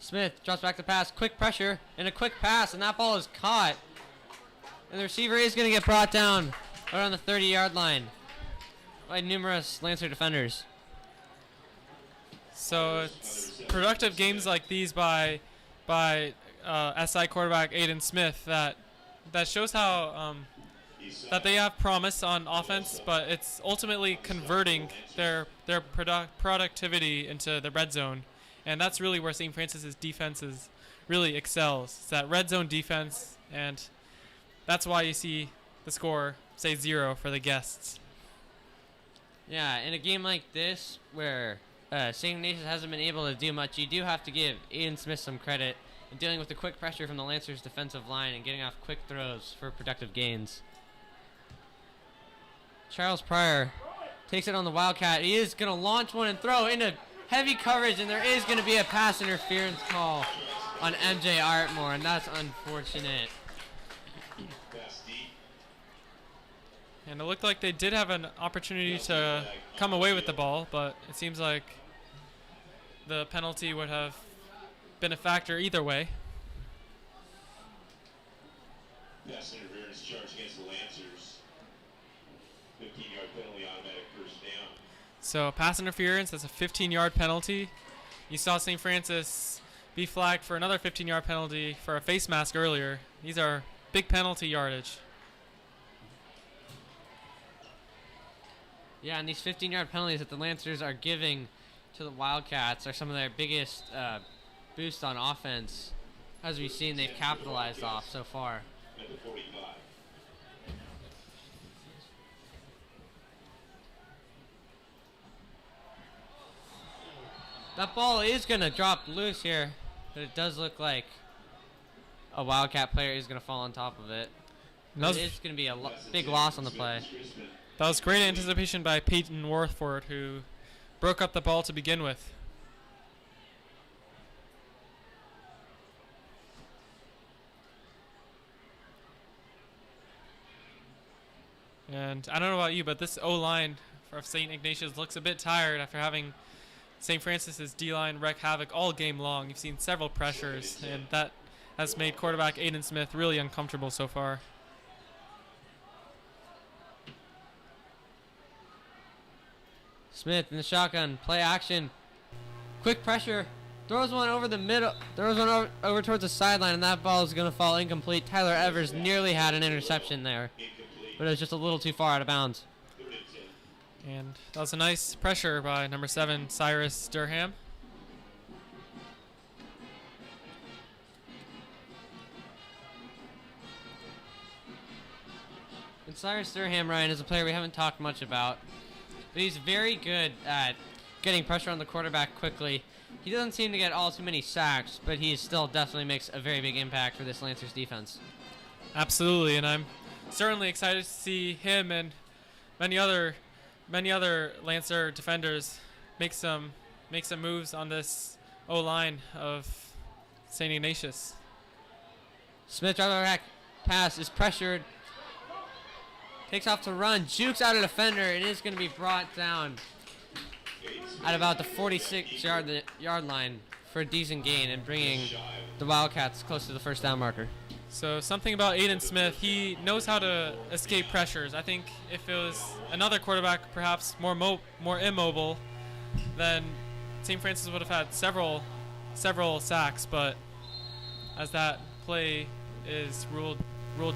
Smith drops back the pass. Quick pressure and a quick pass, and that ball is caught. And the receiver is going to get brought down around the 30-yard line by numerous Lancer defenders. So it's productive games like these by SI quarterback Aiden Smith that shows how that they have promise on offense, but it's ultimately converting their productivity into the red zone. And that's really where St. Francis's defense really excels. It's that red zone defense, and that's why you see the score say 0 for the guests. Yeah, in a game like this where St. Ignatius hasn't been able to do much, you do have to give Aiden Smith some credit in dealing with the quick pressure from the Lancers' defensive line and getting off quick throws for productive gains. Charles Pryor takes it on the Wildcat. He is going to launch one and throw into heavy coverage, and there is going to be a pass interference call on MJ Artmore, and that's unfortunate. And it looked like they did have an opportunity to come away with the ball, but it seems like the penalty would have been a factor either way. Pass interference charge against the Lancers. 15-yard penalty, automatic first down. So pass interference, that's a 15-yard penalty. You saw St. Francis be flagged for another 15-yard penalty for a face mask earlier. These are big penalty yardage. Yeah, and these 15-yard penalties that the Lancers are giving to the Wildcats are some of their biggest boosts on offense. As we've seen, they've capitalized off so far. At the 45. That ball is going to drop loose here, but it does look like a Wildcat player is going to fall on top of it. It is going to be a big loss on the play. That was great anticipation by Peyton Worthford, who broke up the ball to begin with. And I don't know about you, but this O-line of St. Ignatius looks a bit tired after having St. Francis's D-line wreak havoc all game long. You've seen several pressures, and that has made quarterback Aiden Smith really uncomfortable so far. Smith in the shotgun, play action. Quick pressure, throws one over the middle, throws one over towards the sideline, and that ball is going to fall incomplete. Tyler Evers nearly had an interception there, but it was just a little too far out of bounds. And that was a nice pressure by number 7, Cyrus Durham. And Cyrus Durham, Ryan, is a player we haven't talked much about, but he's very good at getting pressure on the quarterback quickly. He doesn't seem to get all too many sacks, but he still definitely makes a very big impact for this Lancers defense. Absolutely, and I'm certainly excited to see him and many other Lancer defenders make some moves on this O-line of St. Ignatius. Smith driving back, pass is pressured. Takes off to run, jukes out a defender, and is going to be brought down at about the 46-yard line for a decent gain and bringing the Wildcats close to the first down marker. So something about Aiden Smith, he knows how to escape pressures. I think if it was another quarterback, perhaps more immobile, then St. Francis would have had several sacks. But as that play is ruled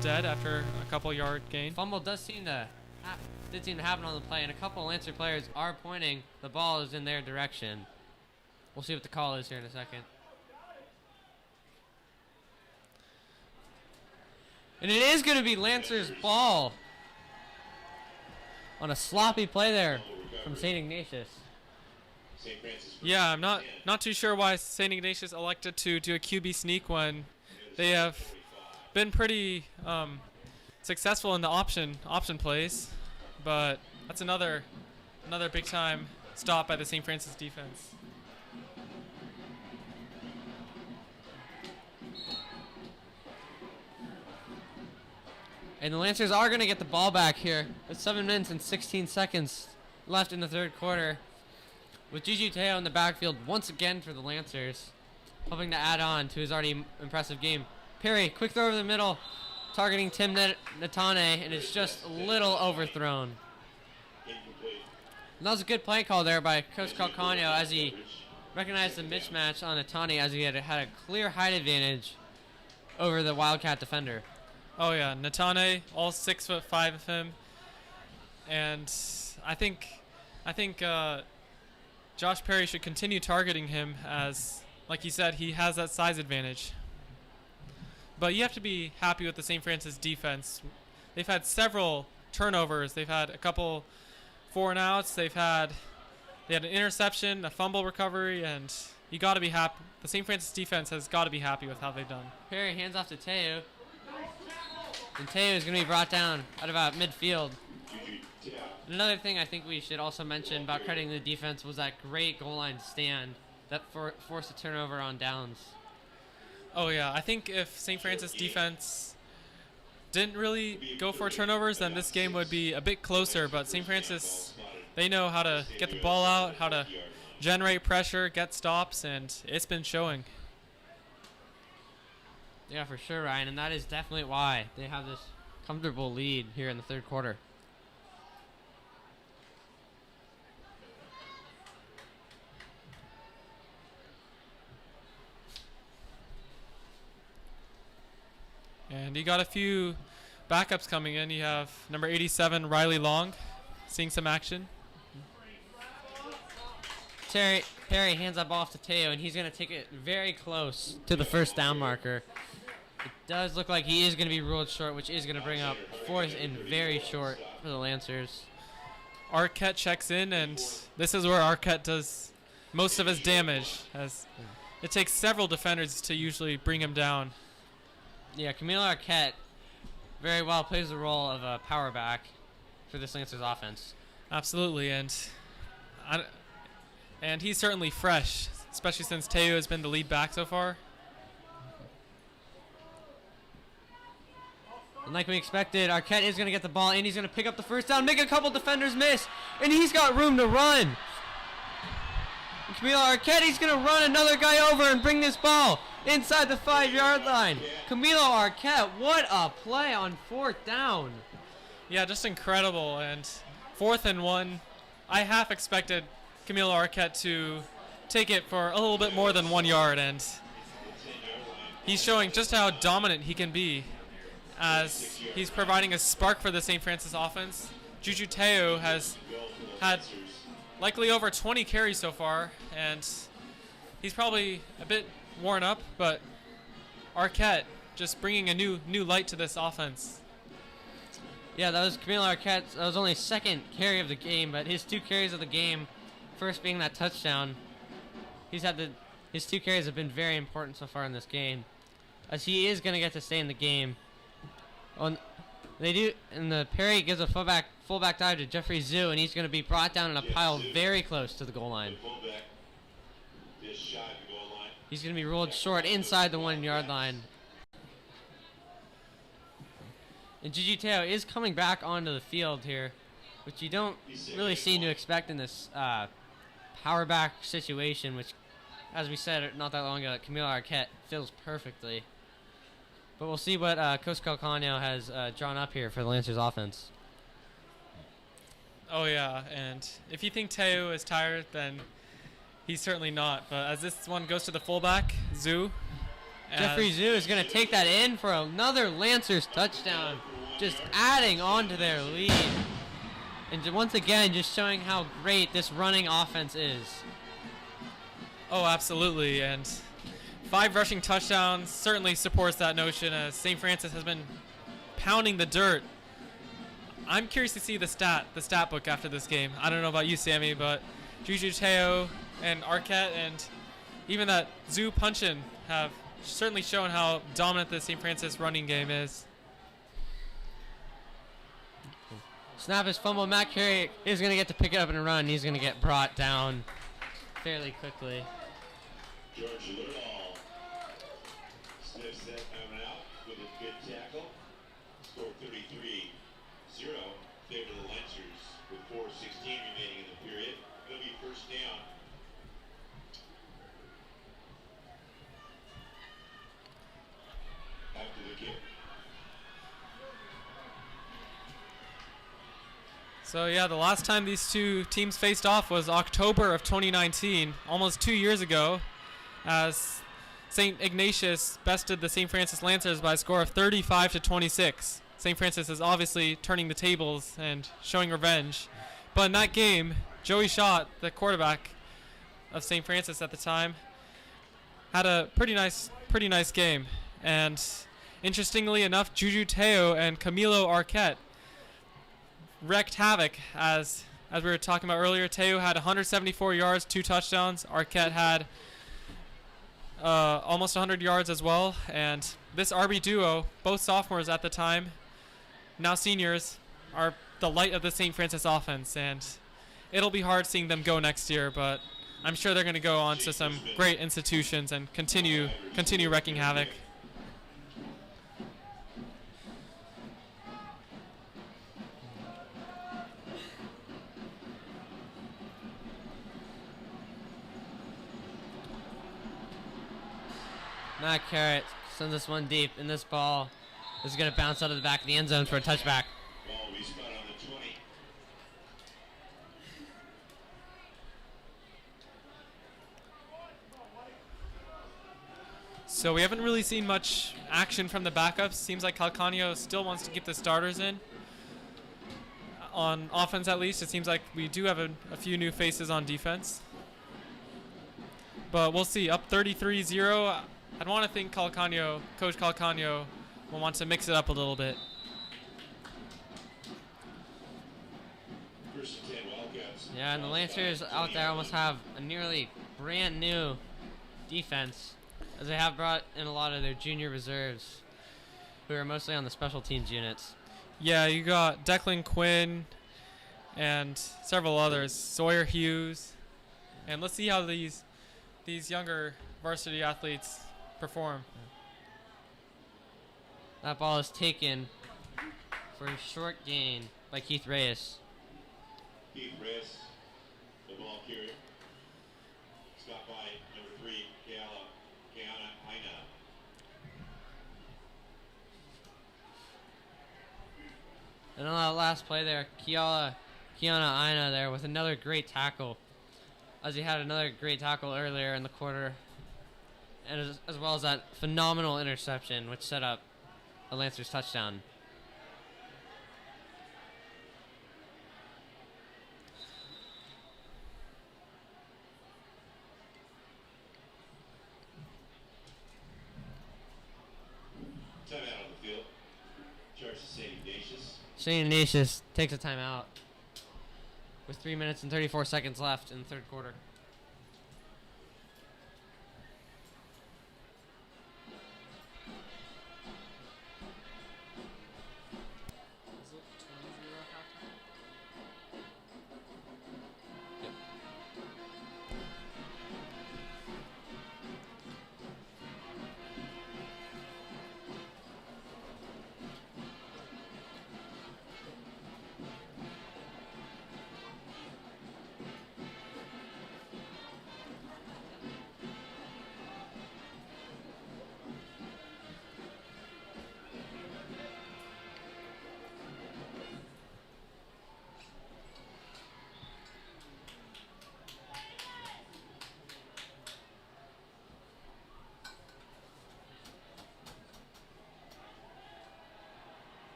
dead after a couple yard gain. Fumble did seem to happen on the play, and a couple Lancer players are pointing the ball is in their direction. We'll see what the call is here in a second. And it is going to be Lancer's ball on a sloppy play there from St. Ignatius. Yeah, I'm not too sure why St. Ignatius elected to do a QB sneak when they have been pretty successful in the option plays, but that's another big time stop by the St. Francis defense. And the Lancers are going to get the ball back here with 7 minutes and 16 seconds left in the third quarter, with Gigi Teo in the backfield once again for the Lancers. hoping to add on to his already impressive game. Perry, quick throw over the middle, targeting Tim Natane, and it's just a little overthrown. And that was a good play call there by Coach Calcano as he recognized the mismatch on Natane as he had a clear height advantage over the Wildcat defender. Oh yeah, Natane, all 6'5" of him, and I think Josh Perry should continue targeting him as, like you said, he has that size advantage. But you have to be happy with the St. Francis defense. They've had several turnovers. They've had a couple 4-and-outs. They had an interception, a fumble recovery, and you got to be happy. The St. Francis defense has got to be happy with how they've done. Perry hands off to Teo. And Teo is going to be brought down at about midfield. Another thing I think we should also mention about crediting the defense was that great goal line stand that forced a turnover on downs. Oh yeah, I think if St. Francis defense didn't really go for turnovers, then this game would be a bit closer. But St. Francis, they know how to get the ball out, how to generate pressure, get stops, and it's been showing. Yeah, for sure, Ryan, and that is definitely why they have this comfortable lead here in the third quarter. And you got a few backups coming in. You have number 87, Riley Long, seeing some action. Perry hands that ball off to Teo, and he's going to take it very close to the first down marker. It does look like he is going to be ruled short, which is going to bring up fourth and very short for the Lancers. Arquette checks in, and this is where Arquette does most of his damage, as it takes several defenders to usually bring him down. Yeah, Camilo Arquette very well plays the role of a power back for this Lancers offense. Absolutely, and he's certainly fresh, especially since Teo has been the lead back so far. And like we expected, Arquette is going to get the ball, and he's going to pick up the first down, make a couple defenders miss, and he's got room to run. And Camilo Arquette, he's going to run another guy over and bring this ball inside the 5-yard line. Camilo Arquette, what a play on fourth down. Yeah, just incredible. And 4th and 1, I half expected Camilo Arquette to take it for a little bit more than 1 yard, and he's showing just how dominant he can be as he's providing a spark for the St. Francis offense. Juju Teo has had likely over 20 carries so far, and he's probably a bit worn up, but Arquette just bringing a new light to this offense. Yeah, that was Camilo Arquette. That was only his second carry of the game, but his 2 carries of the game, first being that touchdown, his 2 carries have been very important so far in this game, as he is going to get to stay in the game. And the Perry gives a fullback dive to Jeffrey Zhu, and he's going to be brought down in a pile very close to the goal line. He's going to be ruled short inside the 1-yard line. And Juju Teo is coming back onto the field here, which you don't really seem to expect in this power back situation, which, as we said not that long ago, Camilo Arquette fills perfectly. But we'll see what Coach Calcano has drawn up here for the Lancers offense. Oh yeah, and if you think Teo is tired, then he's certainly not. But as this one goes to the fullback, Zhu. Jeffrey Zhu is going to take that in for another Lancers touchdown, just adding on to their lead. And once again, just showing how great this running offense is. Oh, absolutely, and 5 rushing touchdowns certainly supports that notion, as St. Francis has been pounding the dirt. I'm curious to see the stat book after this game. I don't know about you, Sammy, but Juju Teo and Arquette and even that Zhu Punchin have certainly shown how dominant the St. Francis running game is. Snap is fumble. Matt Carey is going to get to pick it up and run. He's going to get brought down fairly quickly. George Liddell sniffs that coming out with a good tackle. Score 33-0. Favor the Lancers with 4:16 remaining in the period. It'll be first down. So yeah, the last time these two teams faced off was October of 2019, almost 2 years ago, as St. Ignatius bested the St. Francis Lancers by a score of 35-26. St. Francis is obviously turning the tables and showing revenge. But in that game, Joey Schott, the quarterback of St. Francis at the time, had a pretty nice game. And interestingly enough, Juju Teo and Camilo Arquette wreaked havoc, as we were talking about earlier. Teo had 174 yards, 2 touchdowns. Arquette had almost 100 yards as well. And this RB duo, both sophomores at the time, now seniors, are the light of the St. Francis offense. And it'll be hard seeing them go next year, but I'm sure they're going to go on to some great institutions and continue wreaking havoc. Matt Carrot sends this one deep, and this ball is going to bounce out of the back of the end zone for a touchback. Ball will be spun on the 20. So we haven't really seen much action from the backups. Seems like Calcanio still wants to keep the starters in. On offense, at least, it seems like we do have a few new faces on defense. But we'll see. Up 33-0. I'd want to think Coach Calcanio will want to mix it up a little bit. First and 10 Wildcats. Yeah, and the Lancers out there almost have a nearly brand new defense, as they have brought in a lot of their junior reserves, who are mostly on the special teams units. Yeah, you got Declan Quinn and several others, Sawyer Hughes, and let's see how these younger varsity athletes perform. That ball is taken for a short gain by Keith Reyes. Keith Reyes, the ball carrier. Stopped by number 3, Kiana Aina. And on that last play there, Kiana Aina there with another great tackle, as he had another great tackle earlier in the quarter, and as well as that phenomenal interception, which set up a Lancers touchdown. Timeout on the field. Charge to St. Ignatius. St. Ignatius takes a timeout with 3 minutes and 34 seconds left in the third quarter.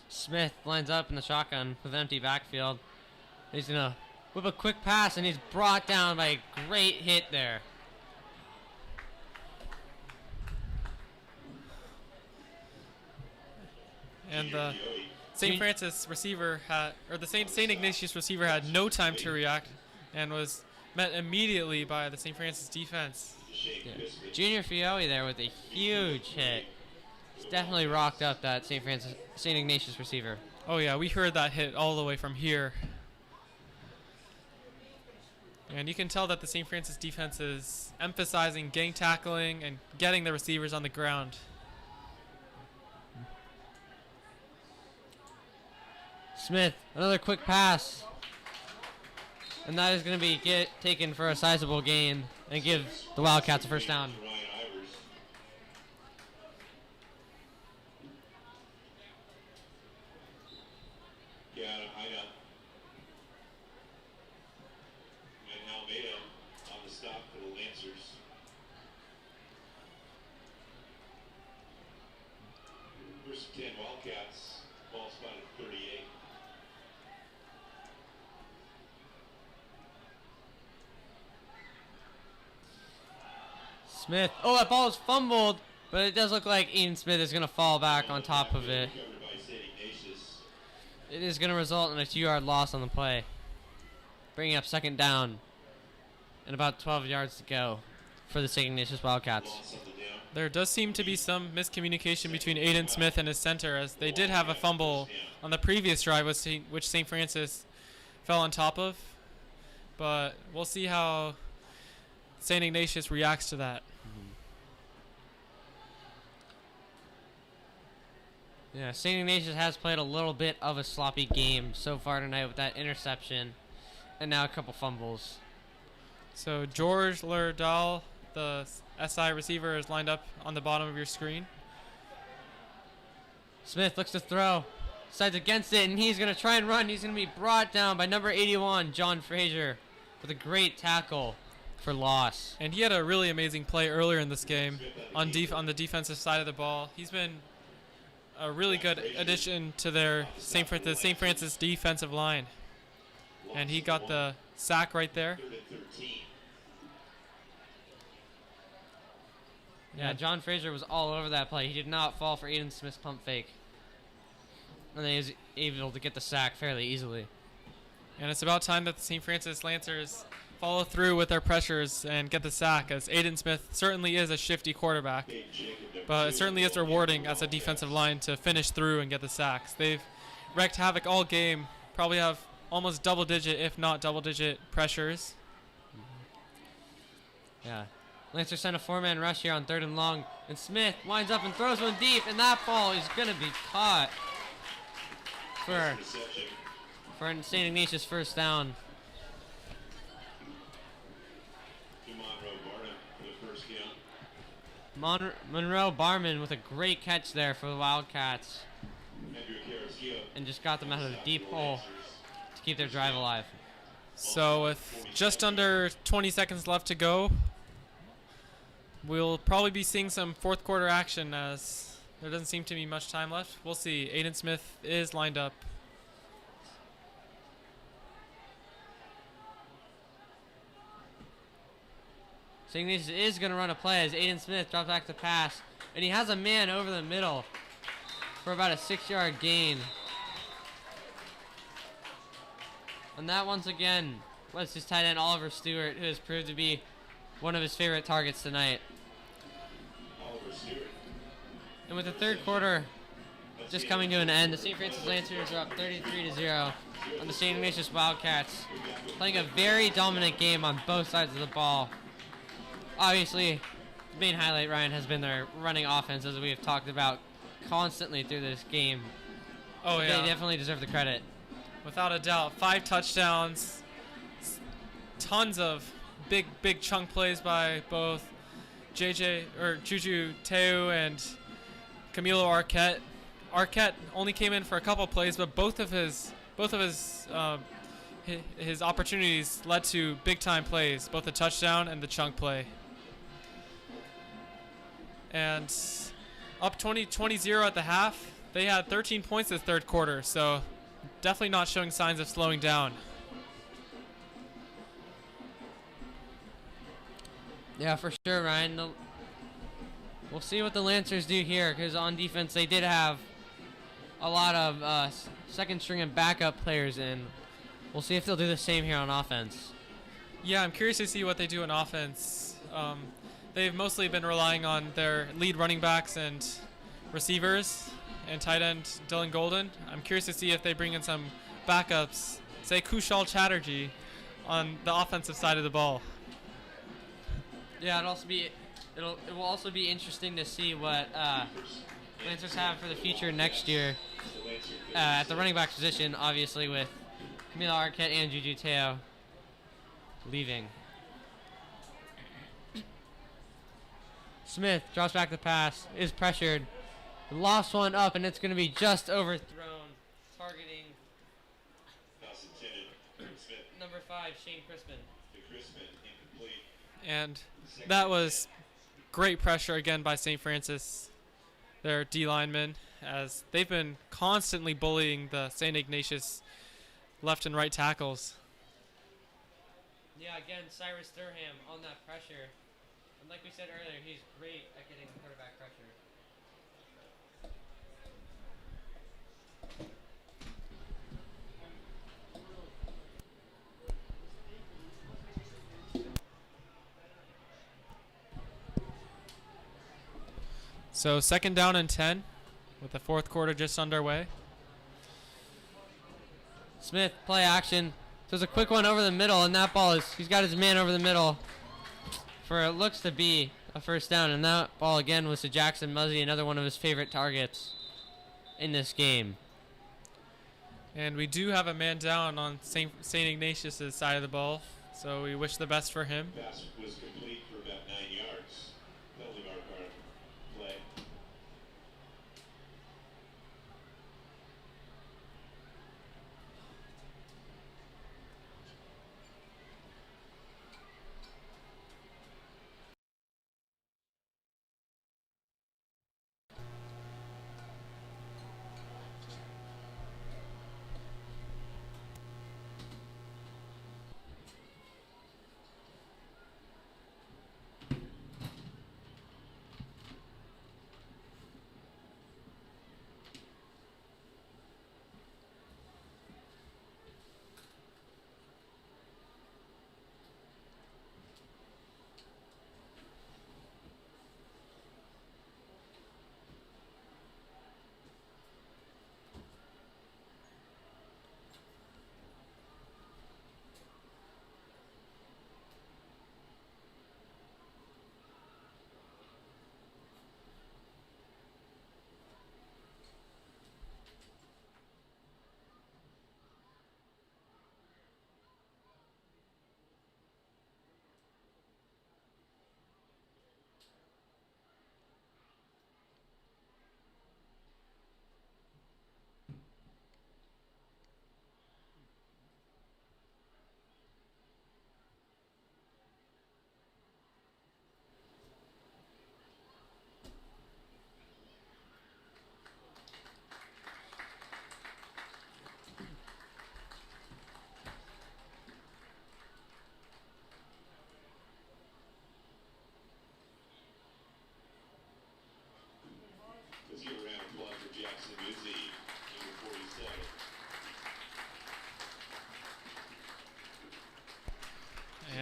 Smith lines up in the shotgun with an empty backfield. He's going to whip a quick pass, and he's brought down by a great hit there. And the St. Francis receiver the St. Ignatius receiver had no time to react and was met immediately by the St. Francis defense. Yeah. Junior Fiore there with a huge hit. He's definitely rocked up that St. Ignatius receiver. Oh yeah, we heard that hit all the way from here. And you can tell that the St. Francis defense is emphasizing gang tackling and getting the receivers on the ground. Smith, another quick pass. And that is going to be taken for a sizable gain and give the Wildcats a first down. Ryan Ivers. Yeah, I know. And Almeida on the stop for the Lancers. First 10 Wildcats, ball spotted 38. Smith. Oh, that ball is fumbled, but it does look like Ian Smith is going to fall back on top of it. Covered by Saint Ignatius. It is going to result in a 2-yard loss on the play, bringing up second down and about 12 yards to go for the Saint Ignatius Wildcats. Lost on the down. There does seem to be some miscommunication between Aiden Smith and his center, as they did have a fumble on the previous drive, which St. Francis fell on top of. But we'll see how St. Ignatius reacts to that. Yeah, St. Ignatius has played a little bit of a sloppy game so far tonight with that interception and now a couple fumbles. So George Lerdahl, the SI receiver, is lined up on the bottom of your screen. Smith looks to throw, decides against it, and he's going to try and run. He's going to be brought down by number 81, John Frazier, with a great tackle for loss. And he had a really amazing play earlier in this game on the defensive side of the ball. He's been a really good addition to their St. Francis defensive line. And he got the sack right there. Third and 13. Yeah, John Frazier was all over that play. He did not fall for Aiden Smith's pump fake. And then he was able to get the sack fairly easily. And it's about time that the St. Francis Lancers follow through with their pressures and get the sack, as Aiden Smith certainly is a shifty quarterback. But it certainly is rewarding as a defensive line to finish through and get the sacks. They've wreaked havoc all game, probably have almost double-digit, if not double-digit, pressures. Yeah. Lancers sent a 4-man rush here on 3rd and long, and Smith winds up and throws one deep, and that ball is going to be caught for St. Ignatius first down. Monroe Barnum for the first down. Monroe Barman with a great catch there for the Wildcats, Andrew Carrasquillo. and just got them out of the deep hole to keep their drive alive. So with just under 20 seconds left to go, we'll probably be seeing some fourth quarter action, as there doesn't seem to be much time left. We'll see. Aiden Smith is lined up. St. Ignatius is going to run a play as Aiden Smith drops back to pass, and he has a man over the middle for about a 6-yard gain. And that once again was his tight end Oliver Stewart, who has proved to be one of his favorite targets tonight. Oliver Stewart. And with the third quarter just coming to an end, the St. Francis Lancers are up 33-0 on the St. Ignatius Wildcats, playing a very dominant game on both sides of the ball. Obviously, the main highlight, Ryan, has been their running offense, as we have talked about constantly through this game. Oh, They yeah. definitely deserve the credit. Without a doubt. 5 touchdowns. Tons of big chunk plays by both Juju Teu and Camilo Arquette. Arquette only came in for a couple plays, but both of his opportunities led to big time plays, both the touchdown and the chunk play. And up 20-0 at the half. They had 13 points this third quarter, so definitely not showing signs of slowing down. Yeah, for sure, Ryan. We'll see what the Lancers do here, because on defense they did have a lot of second string and backup players in. We'll see if they'll do the same here on offense. Yeah, I'm curious to see what they do on offense. They've mostly been relying on their lead running backs and receivers and tight end Dylan Golden. I'm curious to see if they bring in some backups, say Kushal Chatterjee, on the offensive side of the ball. Yeah, it will also be interesting to see what Lancers have for the future next year at the running back position, obviously with Camilo Arquette and Juju Teo. leaving. Smith drops back the pass, is pressured. Lost one up, and it's going to be just overthrown, targeting Pass intended. Smith number 5, Shane Crispin. to Crispin, incomplete. And that was great pressure again by St. Francis, their D linemen, as they've been constantly bullying the St. Ignatius left and right tackles. Yeah, again, Cyrus Durham on that pressure. And like we said earlier, he's great at getting quarterback pressure. So 2nd down and 10 with the 4th quarter just underway. Smith, play action. There's a quick one over the middle, and that ball he's got his man over the middle for it looks to be a first down. And that ball again was to Jackson Muzzy, another one of his favorite targets in this game. And we do have a man down on St. Ignatius' side of the ball, so we wish the best for him. Pass was complete for about 9 yards. Penalty mark on play. Let's give a round of applause for Jackson Muzzy, number 47.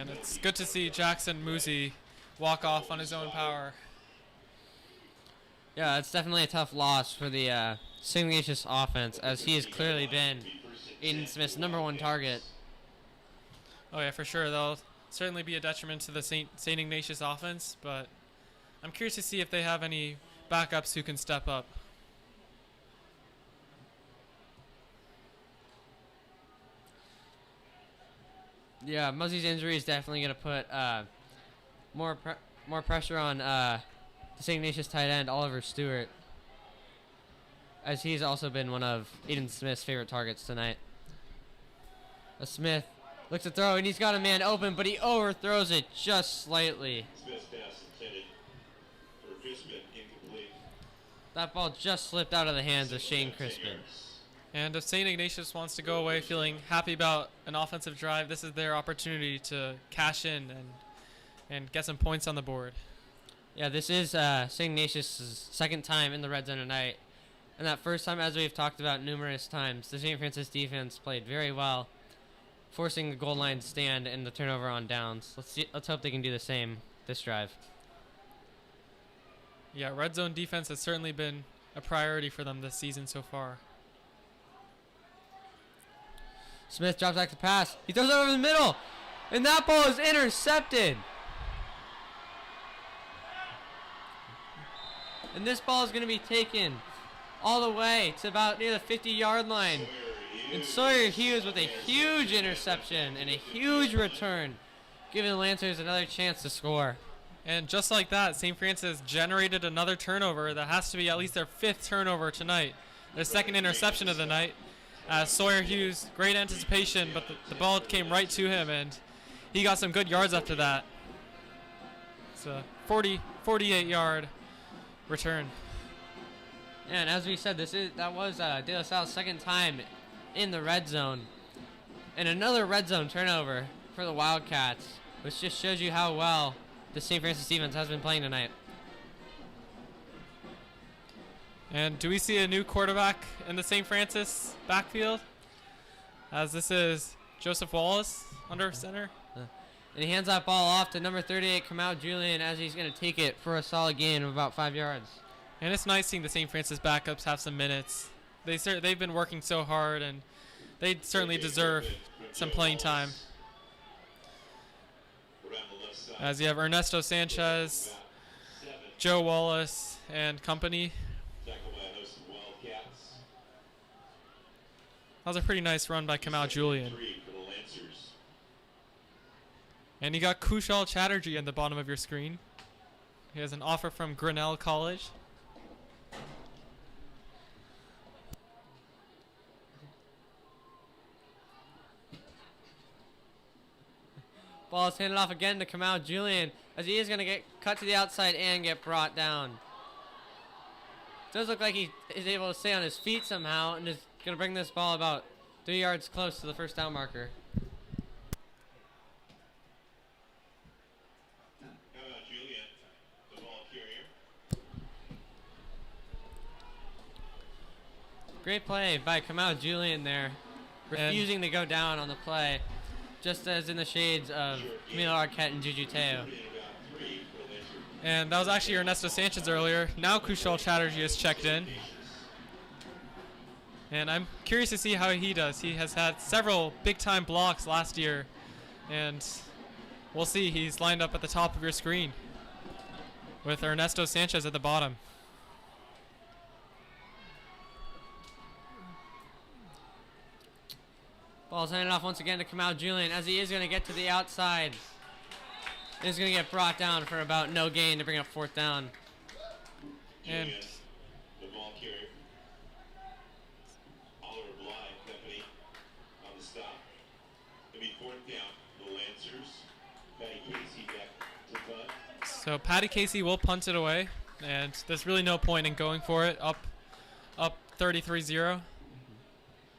And it's good to see Jackson Muzzy walk off on his own power. Yeah, it's definitely a tough loss for the St. Ignatius offense, as he has clearly been Aiden Smith's #1 target. Oh yeah, for sure. They'll certainly be a detriment to the St. Ignatius offense, but I'm curious to see if they have any backups who can step up. Yeah, Muzzy's injury is definitely going to put more pressure on the St. Ignatius tight end, Oliver Stewart, as he's also been one of Aiden Smith's favorite targets tonight. Smith looks to throw, and he's got a man open, but he overthrows it just slightly. Smith's pass intended for Crispin, incomplete. That ball just slipped out of the hands of Shane Crispin. And if St. Ignatius wants to go away feeling happy about an offensive drive, this is their opportunity to cash in and get some points on the board. Yeah, this is St. Ignatius' second time in the red zone tonight. And that first time, as we've talked about numerous times, the St. Francis defense played very well, forcing the goal line stand and the turnover on downs. Let's hope they can do the same this drive. Yeah, red zone defense has certainly been a priority for them this season so far. Smith drops back to pass. He throws it over the middle, and that ball is intercepted. And this ball is going to be taken all the way to about near the 50-yard line. And Sawyer Hughes with a huge interception and a huge return giving the Lancers another chance to score. And just like that, St. Francis generated another turnover. That has to be at least their 5th turnover tonight. Their 2nd interception of the night. Sawyer Hughes, great anticipation, but the ball came right to him, and he got some good yards after that. It's a 48-yard return. And as we said, that was De La Salle's 2nd time in the red zone. And another red zone turnover for the Wildcats, which just shows you how well the St. Francis defense has been playing tonight. And do we see a new quarterback in the St. Francis backfield? As this is Joseph Wallace under center. And he hands that ball off to number 38, Kamau Julian, as he's going to take it for a solid gain of about 5 yards. And it's nice seeing the St. Francis backups have some minutes. They've been working so hard, and they certainly deserve some playing time. As you have Ernesto Sanchez, Joe Wallace, and company. That was a pretty nice run by Kamau Julian. And you got Kushal Chatterjee at the bottom of your screen. He has an offer from Grinnell College. Ball is handed off again to Kamau Julian, as he is going to get cut to the outside and get brought down. Does look like he is able to stay on his feet somehow, and is going to bring this ball about 3 yards close to the first down marker. Kamau Julian, the ball carrier. Great play by Kamau Julian there, refusing to go down on the play, just as in the shades of Camilo Arquette and Juju Teo. And that was actually Ernesto Sanchez earlier. Now Kushal Chatterjee is checked in. And I'm curious to see how he does. He has had several big-time blocks last year. And we'll see. He's lined up at the top of your screen with Ernesto Sanchez at the bottom. Ball's handed off once again to Kamau Julian, as he is going to get to the outside. Is going to get brought down for about no gain to bring up 4th down. And the ball carrier. Oliver Bly, company on the stop. It'll be 4th down. The Lancers. Patty Casey back to punt. so Patty Casey will punt it away. And there's really no point in going for it. Up 33-0. Ryan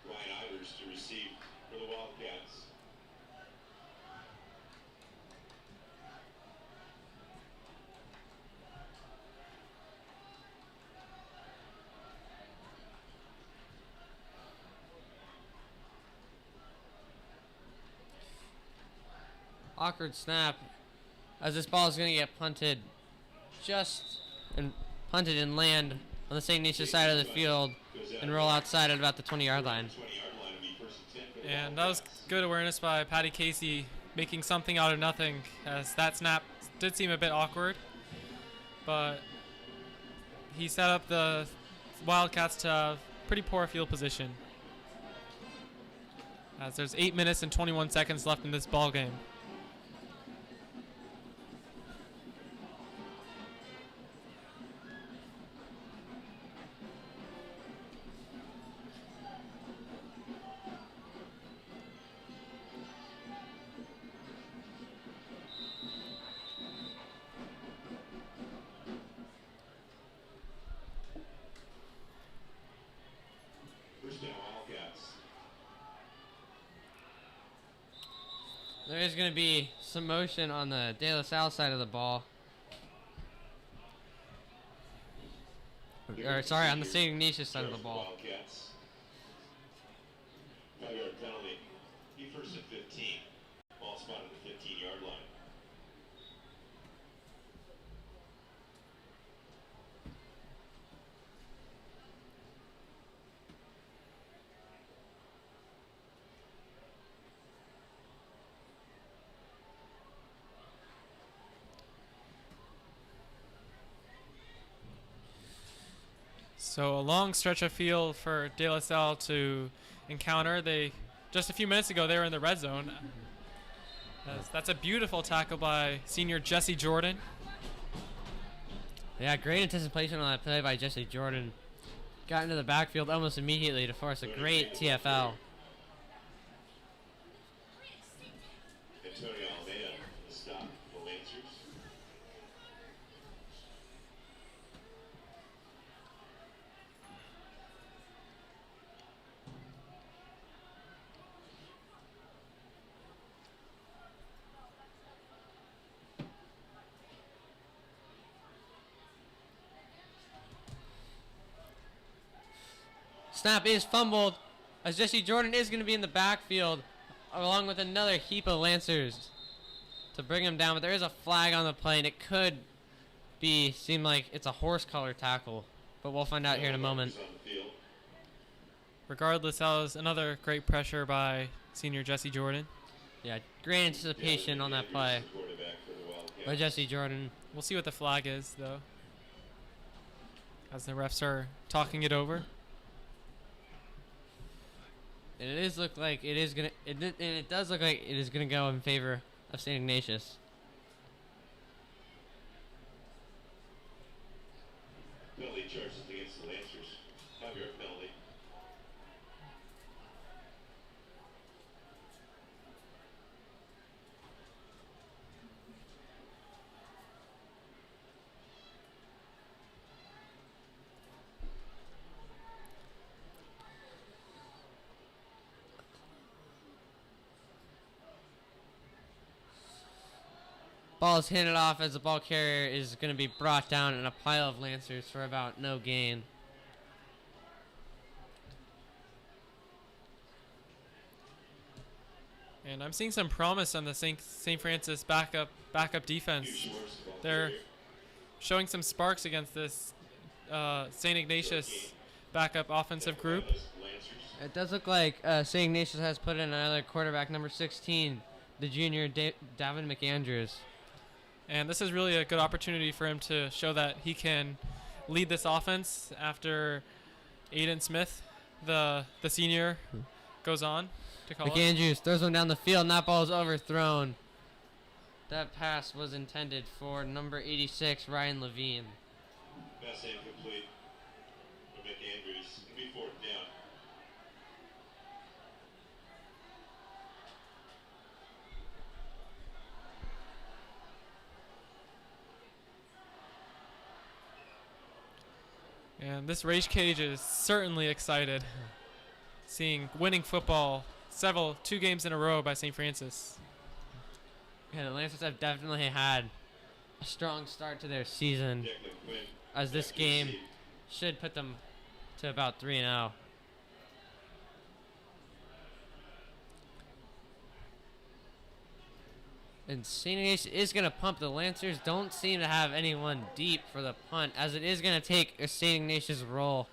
Ivers to receive for the Wildcats. Awkward snap, as this ball is going to get punted and land on the St. Ignatius side of the field and roll outside at about the 20-yard line. And that was good awareness by Patty Casey, making something out of nothing, as that snap did seem a bit awkward. But he set up the Wildcats to have pretty poor field position, as there's 8 minutes and 21 seconds left in this ball game. There is going to be some motion on the De La Salle side of the ball. Or, sorry, on the St. Ignatius side of the ball. 5-yard penalty. He first and 15. Ball spotted at the 15-yard line. So a long stretch of field for De La Salle to encounter. Just a few minutes ago, they were in the red zone. That's a beautiful tackle by senior Jesse Jordan. Yeah, great anticipation on that play by Jesse Jordan. Got into the backfield almost immediately to force a great TFL. Antonio Almeida, the stop, the Lancers. Snap is fumbled as Jesse Jordan is going to be in the backfield along with another heap of Lancers to bring him down, but there is a flag on the play and it could seem like it's a horse color tackle, but we'll find out here in a moment. Regardless, that was another great pressure by senior Jesse Jordan. Yeah, great anticipation on that play by Jesse Jordan. We'll see what the flag is, though, as the refs are talking it over. And it does look like it is gonna go in favor of Saint Ignatius. Penalty charges against the Lancers. 5-yard penalty. Ball is handed off as the ball carrier is going to be brought down in a pile of Lancers for about no gain. And I'm seeing some promise on the St. Francis backup defense. They're showing some sparks against this St. Ignatius backup offensive group. It does look like St. Ignatius has put in another quarterback, number 16, the junior Davin McAndrews. And this is really a good opportunity for him to show that he can lead this offense after Aiden Smith, the senior, goes on to college. McAndrews throws one down the field, and that ball is overthrown. That pass was intended for number 86, Ryan Levine. Pass incomplete. McAndrews. It'll be 4th down. And this Rage Cage is certainly excited, seeing winning football 2 games in a row by St. Francis. Yeah, the Lancers have definitely had a strong start to their season, as this game should put them to about 3-0. And St. Ignatius is going to pump. The Lancers don't seem to have anyone deep for the punt, as it is going to take a St. Ignatius roll.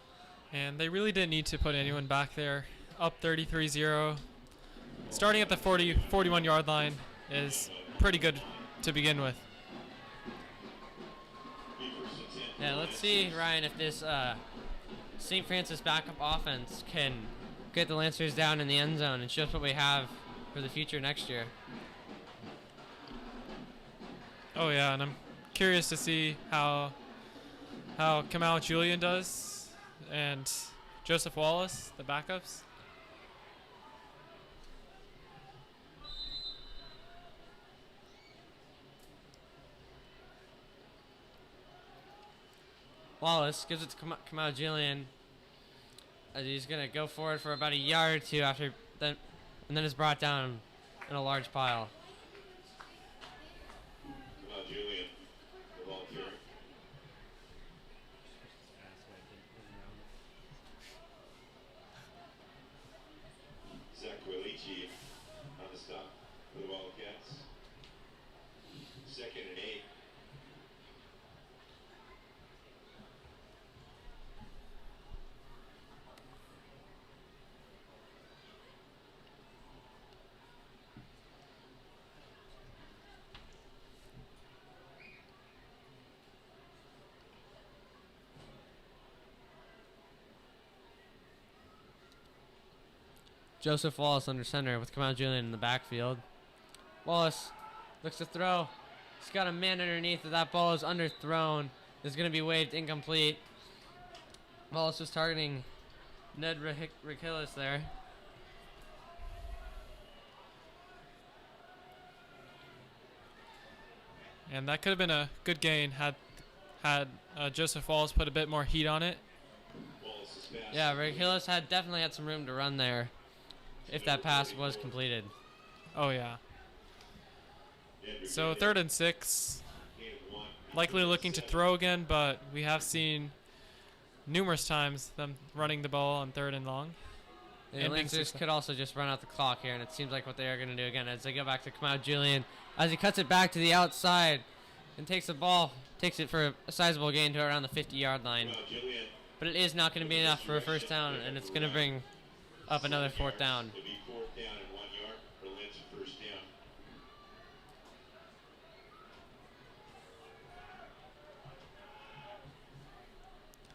And they really didn't need to put anyone back there. Up 33-0. Starting at the 41-yard line is pretty good to begin with. Yeah, let's see, Ryan, if this St. Francis backup offense can get the Lancers down in the end zone and show us what we have for the future next year. Oh yeah, and I'm curious to see how Kamal Julian does and Joseph Wallace, the backups. Wallace gives it to Kamal Julian, as he's going to go forward for about a yard or two and then is brought down in a large pile. Julian, the ball carrier. Zach Quilici on the stop for the Wildcats. 2nd and 8. Joseph Wallace under center with Kamal Julian in the backfield. Wallace looks to throw. He's got a man underneath. That ball is underthrown. It's going to be waved incomplete. Wallace was targeting Ned Rickillis there. And that could have been a good gain had Joseph Wallace put a bit more heat on it. Yeah, Rickillis definitely had some room to run there if that pass was completed. Oh, yeah. So 3rd and 6. Likely looking to throw again, but we have seen numerous times them running the ball on 3rd and long. The Lancers could also just run out the clock here, and it seems like what they are going to do again as they go back to Kamau Julian. As he cuts it back to the outside and takes the ball, takes it for a sizable gain to around the 50-yard line. But it is not going to be enough for a first down, and it's going to bring up another 4th down. It'll be 4th down and 1 yard for Lancer first down.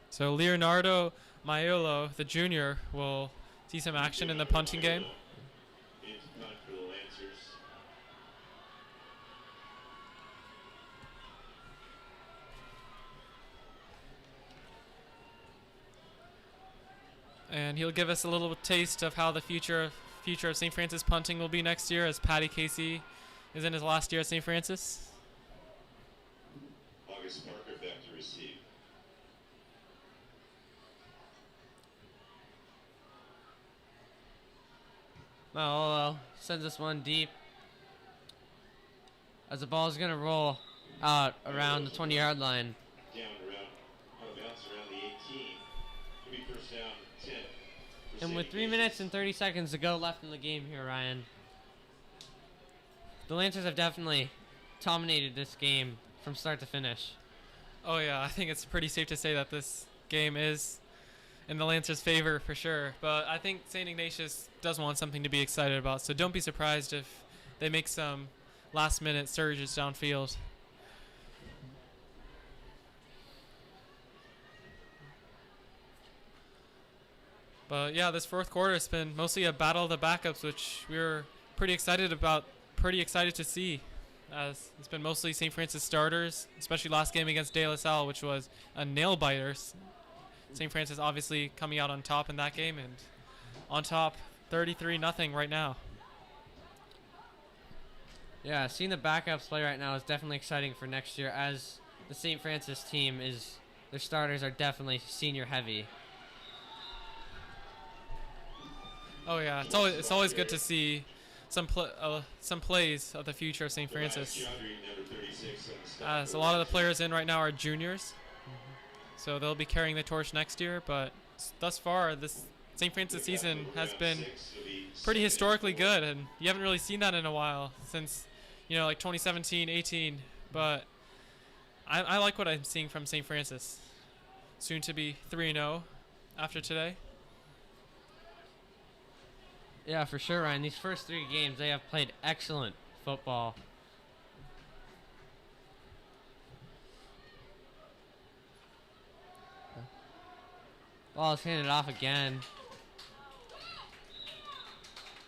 So Leonardo Maiolo, the junior, will see some action in the punting game. It's punt for the Lancers. And he'll give us a little taste of how the future of St. Francis punting will be next year, as Patty Casey is in his last year at St. Francis. August Parker back to receive. Maiolo sends this one deep as the ball is going to roll out around the 20-yard line. Down around, out of bounds around the 18. It'll be first down 10. for And with St. 3 minutes and 30 seconds to go left in the game here, Ryan, the Lancers have definitely dominated this game from start to finish. Oh yeah, I think it's pretty safe to say that this game is in the Lancers' favor for sure. But I think St. Ignatius does want something to be excited about, so don't be surprised if they make some last-minute surges downfield. But yeah, this 4th quarter has been mostly a battle of the backups, which we were pretty excited to see. As it's been mostly St. Francis starters, especially last game against De La Salle, which was a nail-biter. St. Francis obviously coming out on top in that game, and on top 33-0 right now. Yeah, seeing the backups play right now is definitely exciting for next year, as the St. Francis team their starters are definitely senior heavy. Oh yeah, it's always good to see some plays of the future of St. Francis. As a lot of the players in right now are juniors, so they'll be carrying the torch next year. But thus far, this St. Francis season has been pretty historically good, and you haven't really seen that in a while since, like 2017-18. But I like what I'm seeing from St. Francis. Soon to be 3-0 after today. Yeah, for sure, Ryan. These first 3 games, they have played excellent football. Ball is handed off again.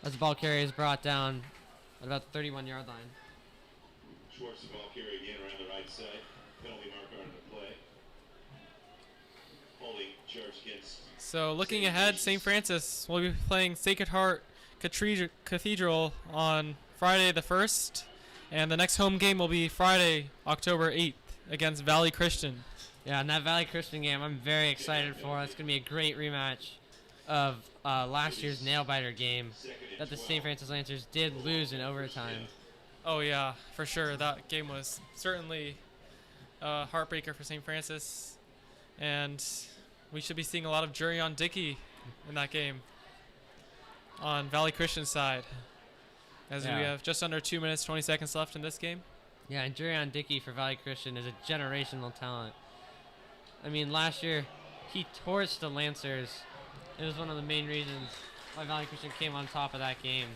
As the ball carrier is brought down at about the 31-yard line. Schwartz, the ball carry again around the right side. Penalty marker on the play. Holding charge against. So looking ahead, St. Francis will be playing Sacred Heart Cathedral on Friday the 1st, and the next home game will be Friday, October 8th against Valley Christian. Yeah, and that Valley Christian game I'm very excited for. It's going to be a great rematch of last year's nail-biter game that the St. Francis Lancers did lose in overtime. Oh yeah, for sure. That game was certainly a heartbreaker for St. Francis, and we should be seeing a lot of Jurion Dickey in that game on Valley Christian's side, as we have just under 2 minutes, 20 seconds left in this game. Yeah, and Jurion Dickey for Valley Christian is a generational talent. I mean, last year he torched the Lancers. It was one of the main reasons why Valley Christian came on top of that game.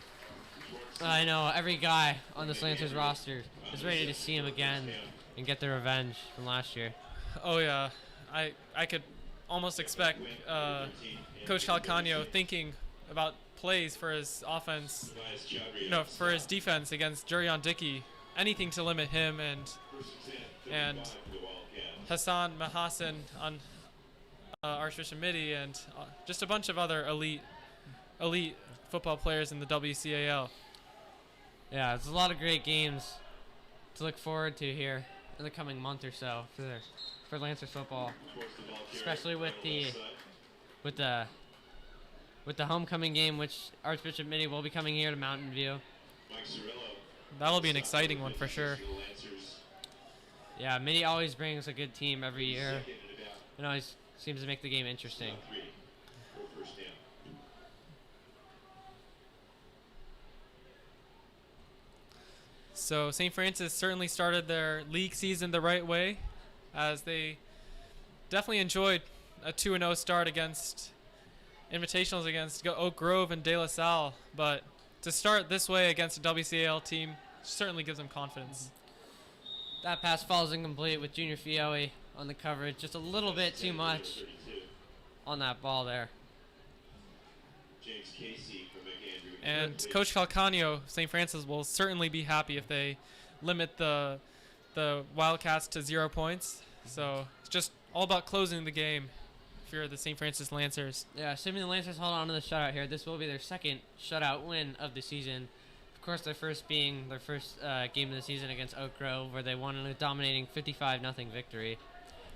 I know every guy on this Lancers roster is ready to see him again and get their revenge from last year. Oh yeah, I could almost expect Coach Calcagno thinking about plays for his offense, Tobias Chowdhury no, on for his stop. defense against Jurion Dickey. Anything to limit him and First and 10, 35 for the Wildcats. Hassan Mahasan on Archbishop Midi, and just a bunch of other elite football players in the WCAL. Yeah, it's a lot of great games to look forward to here in the coming month or so for Lancers football, Force the ball carrier especially with on the left side. with the homecoming game, which Archbishop Midi will be coming here to Mountain View. Mike Cirillo. That'll be an exciting one for sure. The Lancers Yeah, Midi always brings a good team every year, second and about and always seems to make the game interesting. 3 for first down. So St. Francis certainly started their league season the right way, as they definitely enjoyed a 2-0 start against invitationals against Oak Grove and De La Salle. But to start this way against a WCAL team certainly gives them confidence. That pass falls incomplete with Junior Fiore on the coverage. Just a little bit too much 32. on that ball there. James Casey from McAndrew. And Coach Calcagno, St. Francis, will certainly be happy if they limit the Wildcats to 0 points. So it's just all about closing the game if you're the St. Francis Lancers. Yeah, assuming the Lancers hold on to the shutout here, this will be their second shutout win of the season. Of course, their first being their first game of the season against Oak Grove, where they won in a dominating 55-0 victory.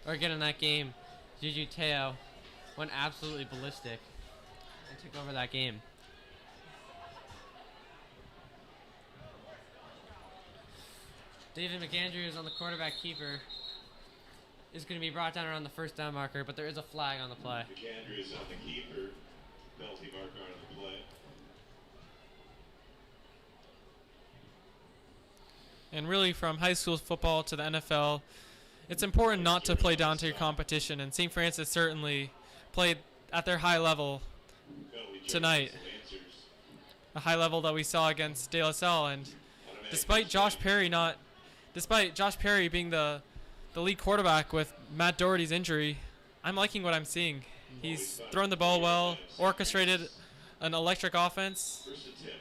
Or again in that game, Juju Teo went absolutely ballistic and took over that game. David McAndrews on the quarterback keeper is going to be brought down around the first down marker, but there is a flag on the play. McAndrew is on the keeper. Penalty marker on the play. And really, from high school football to the NFL, it's important not to play down to your competition. And St. Francis certainly played at their high level Penalty charge tonight, against the Lancers. a high level that we saw against De La Salle. And despite Josh Perry being the lead quarterback with Matt Doherty's injury, I'm liking what I'm seeing. He's thrown the ball well, orchestrated an electric offense. First and 10.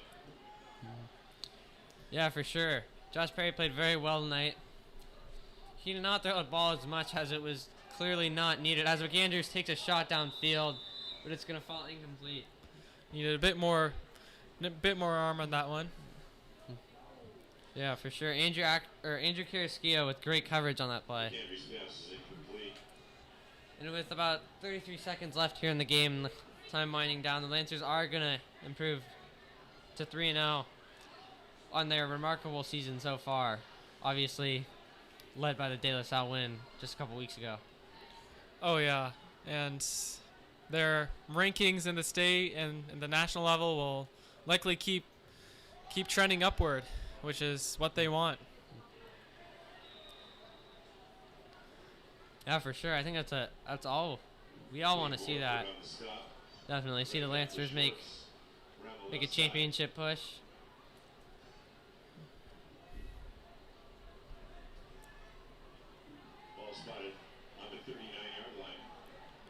Yeah, for sure. Josh Perry played very well tonight. He did not throw the ball as much as it was clearly not needed, as McAndrews takes a shot downfield, but it's going to fall incomplete. Needed a bit more arm on that one. Yeah, for sure. Andrew Carrasquillo with great coverage on that play. McAndrew's pass is incomplete. And with about 33 seconds left here in the game, and the time winding down, the Lancers are going to improve to 3-0 on their remarkable season so far. Obviously, led by the De La Salle win just a couple weeks ago. Oh yeah, and their rankings in the state and the national level will likely keep trending upward, which is what they want. Yeah, for sure. I think that's all. We all want to see that. Around the stop. Definitely see the Lancers make Around the a left side. championship push. Ball spotted on the 39-yard line.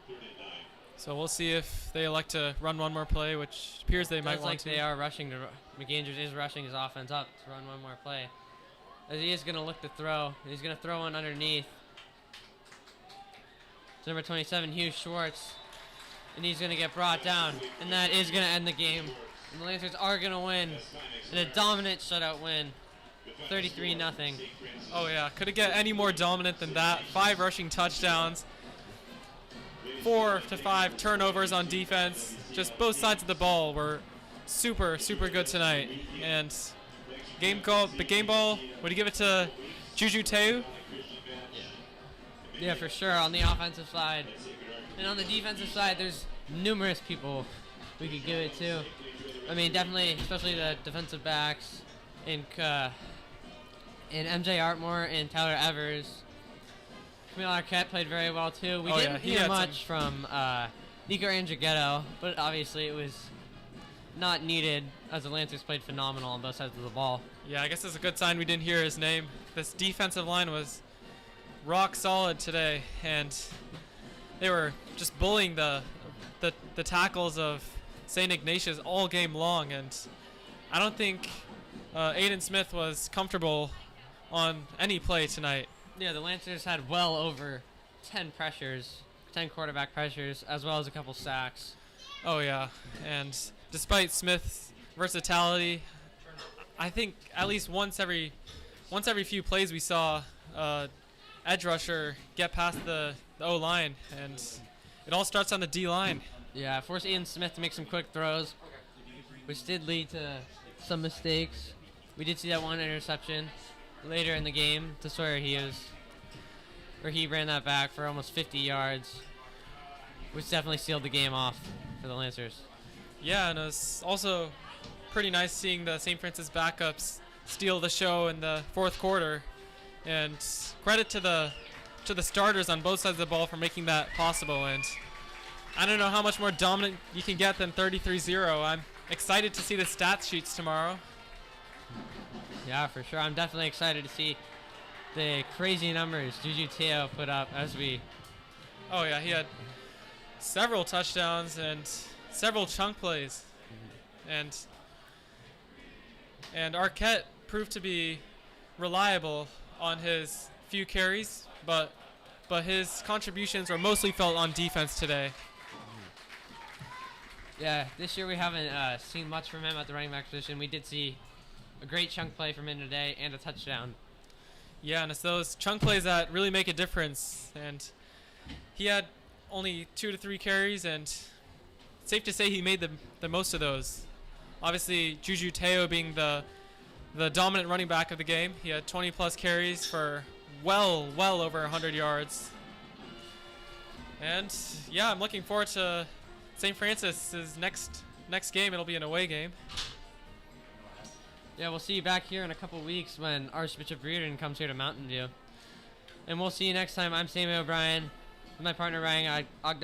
3rd and 9. So we'll see if they elect to run one more play, which appears they might Sounds want like to. they are rushing to. McAndrews is rushing his offense up to run one more play. As he is going to look to throw. He's going to throw one underneath. It's number 27, Hugh Schwartz. And he's going to get brought down. And that is going to end the game. And the Lancers are going to win in a dominant shutout win. 33-0. Oh yeah, could it get any more dominant than that? 5 rushing touchdowns, 4 to 5 turnovers on defense. Just both sides of the ball were super good tonight. And the game ball, would you give it to Juju Teu? Yeah, for sure, on the offensive side. And on the defensive side, there's numerous people we could give it to. I mean, definitely, especially the defensive backs in MJ Artmore and Tyler Evers. Camille Arquette played very well, too. We didn't he hear had much from Nico Andrighetto, but obviously it was not needed, as the Lancers played phenomenal on both sides of the ball. Yeah, I guess it's a good sign we didn't hear his name. This defensive line was rock solid today, and they were just bullying the tackles of Saint Ignatius all game long, and I don't think Aiden Smith was comfortable on any play tonight. Yeah, the Lancers had well over 10 pressures, 10 quarterback pressures, as well as a couple sacks. Oh yeah, and despite Smith's versatility, I think at least once every few plays we saw edge rusher get past the O-line, and it all starts on the D-line. Yeah, forced Aiden Smith to make some quick throws, which did lead to some mistakes. We did see that one interception later in the game to Sawyer Hughes, where he ran that back for almost 50 yards, which definitely sealed the game off for the Lancers. Yeah, and it was also pretty nice seeing the St. Francis backups steal the show in the fourth quarter, and credit to the starters on both sides of the ball for making that possible. And I don't know how much more dominant you can get than 33-0. I'm excited to see the stats sheets tomorrow. Yeah, for sure. I'm definitely excited to see the crazy numbers Juju Teo put up as we... Oh yeah, he had several touchdowns and several chunk plays. And Arquette proved to be reliable on his few carries, but his contributions were mostly felt on defense today. Yeah, this year we haven't seen much from him at the running back position. We did see a great chunk play from him today and a touchdown. Yeah, and it's those chunk plays that really make a difference. And he had only 2 to 3 carries, and it's safe to say he made the most of those. Obviously, Juju Teo being the dominant running back of the game. He had 20-plus carries for well over 100 yards. And, yeah, I'm looking forward to St. Francis's next game. It'll be an away game. Yeah, we'll see you back here in a couple weeks when Archbishop Reardon comes here to Mountain View. And we'll see you next time. I'm Sammy O'Brien with my partner Ryan Ogda.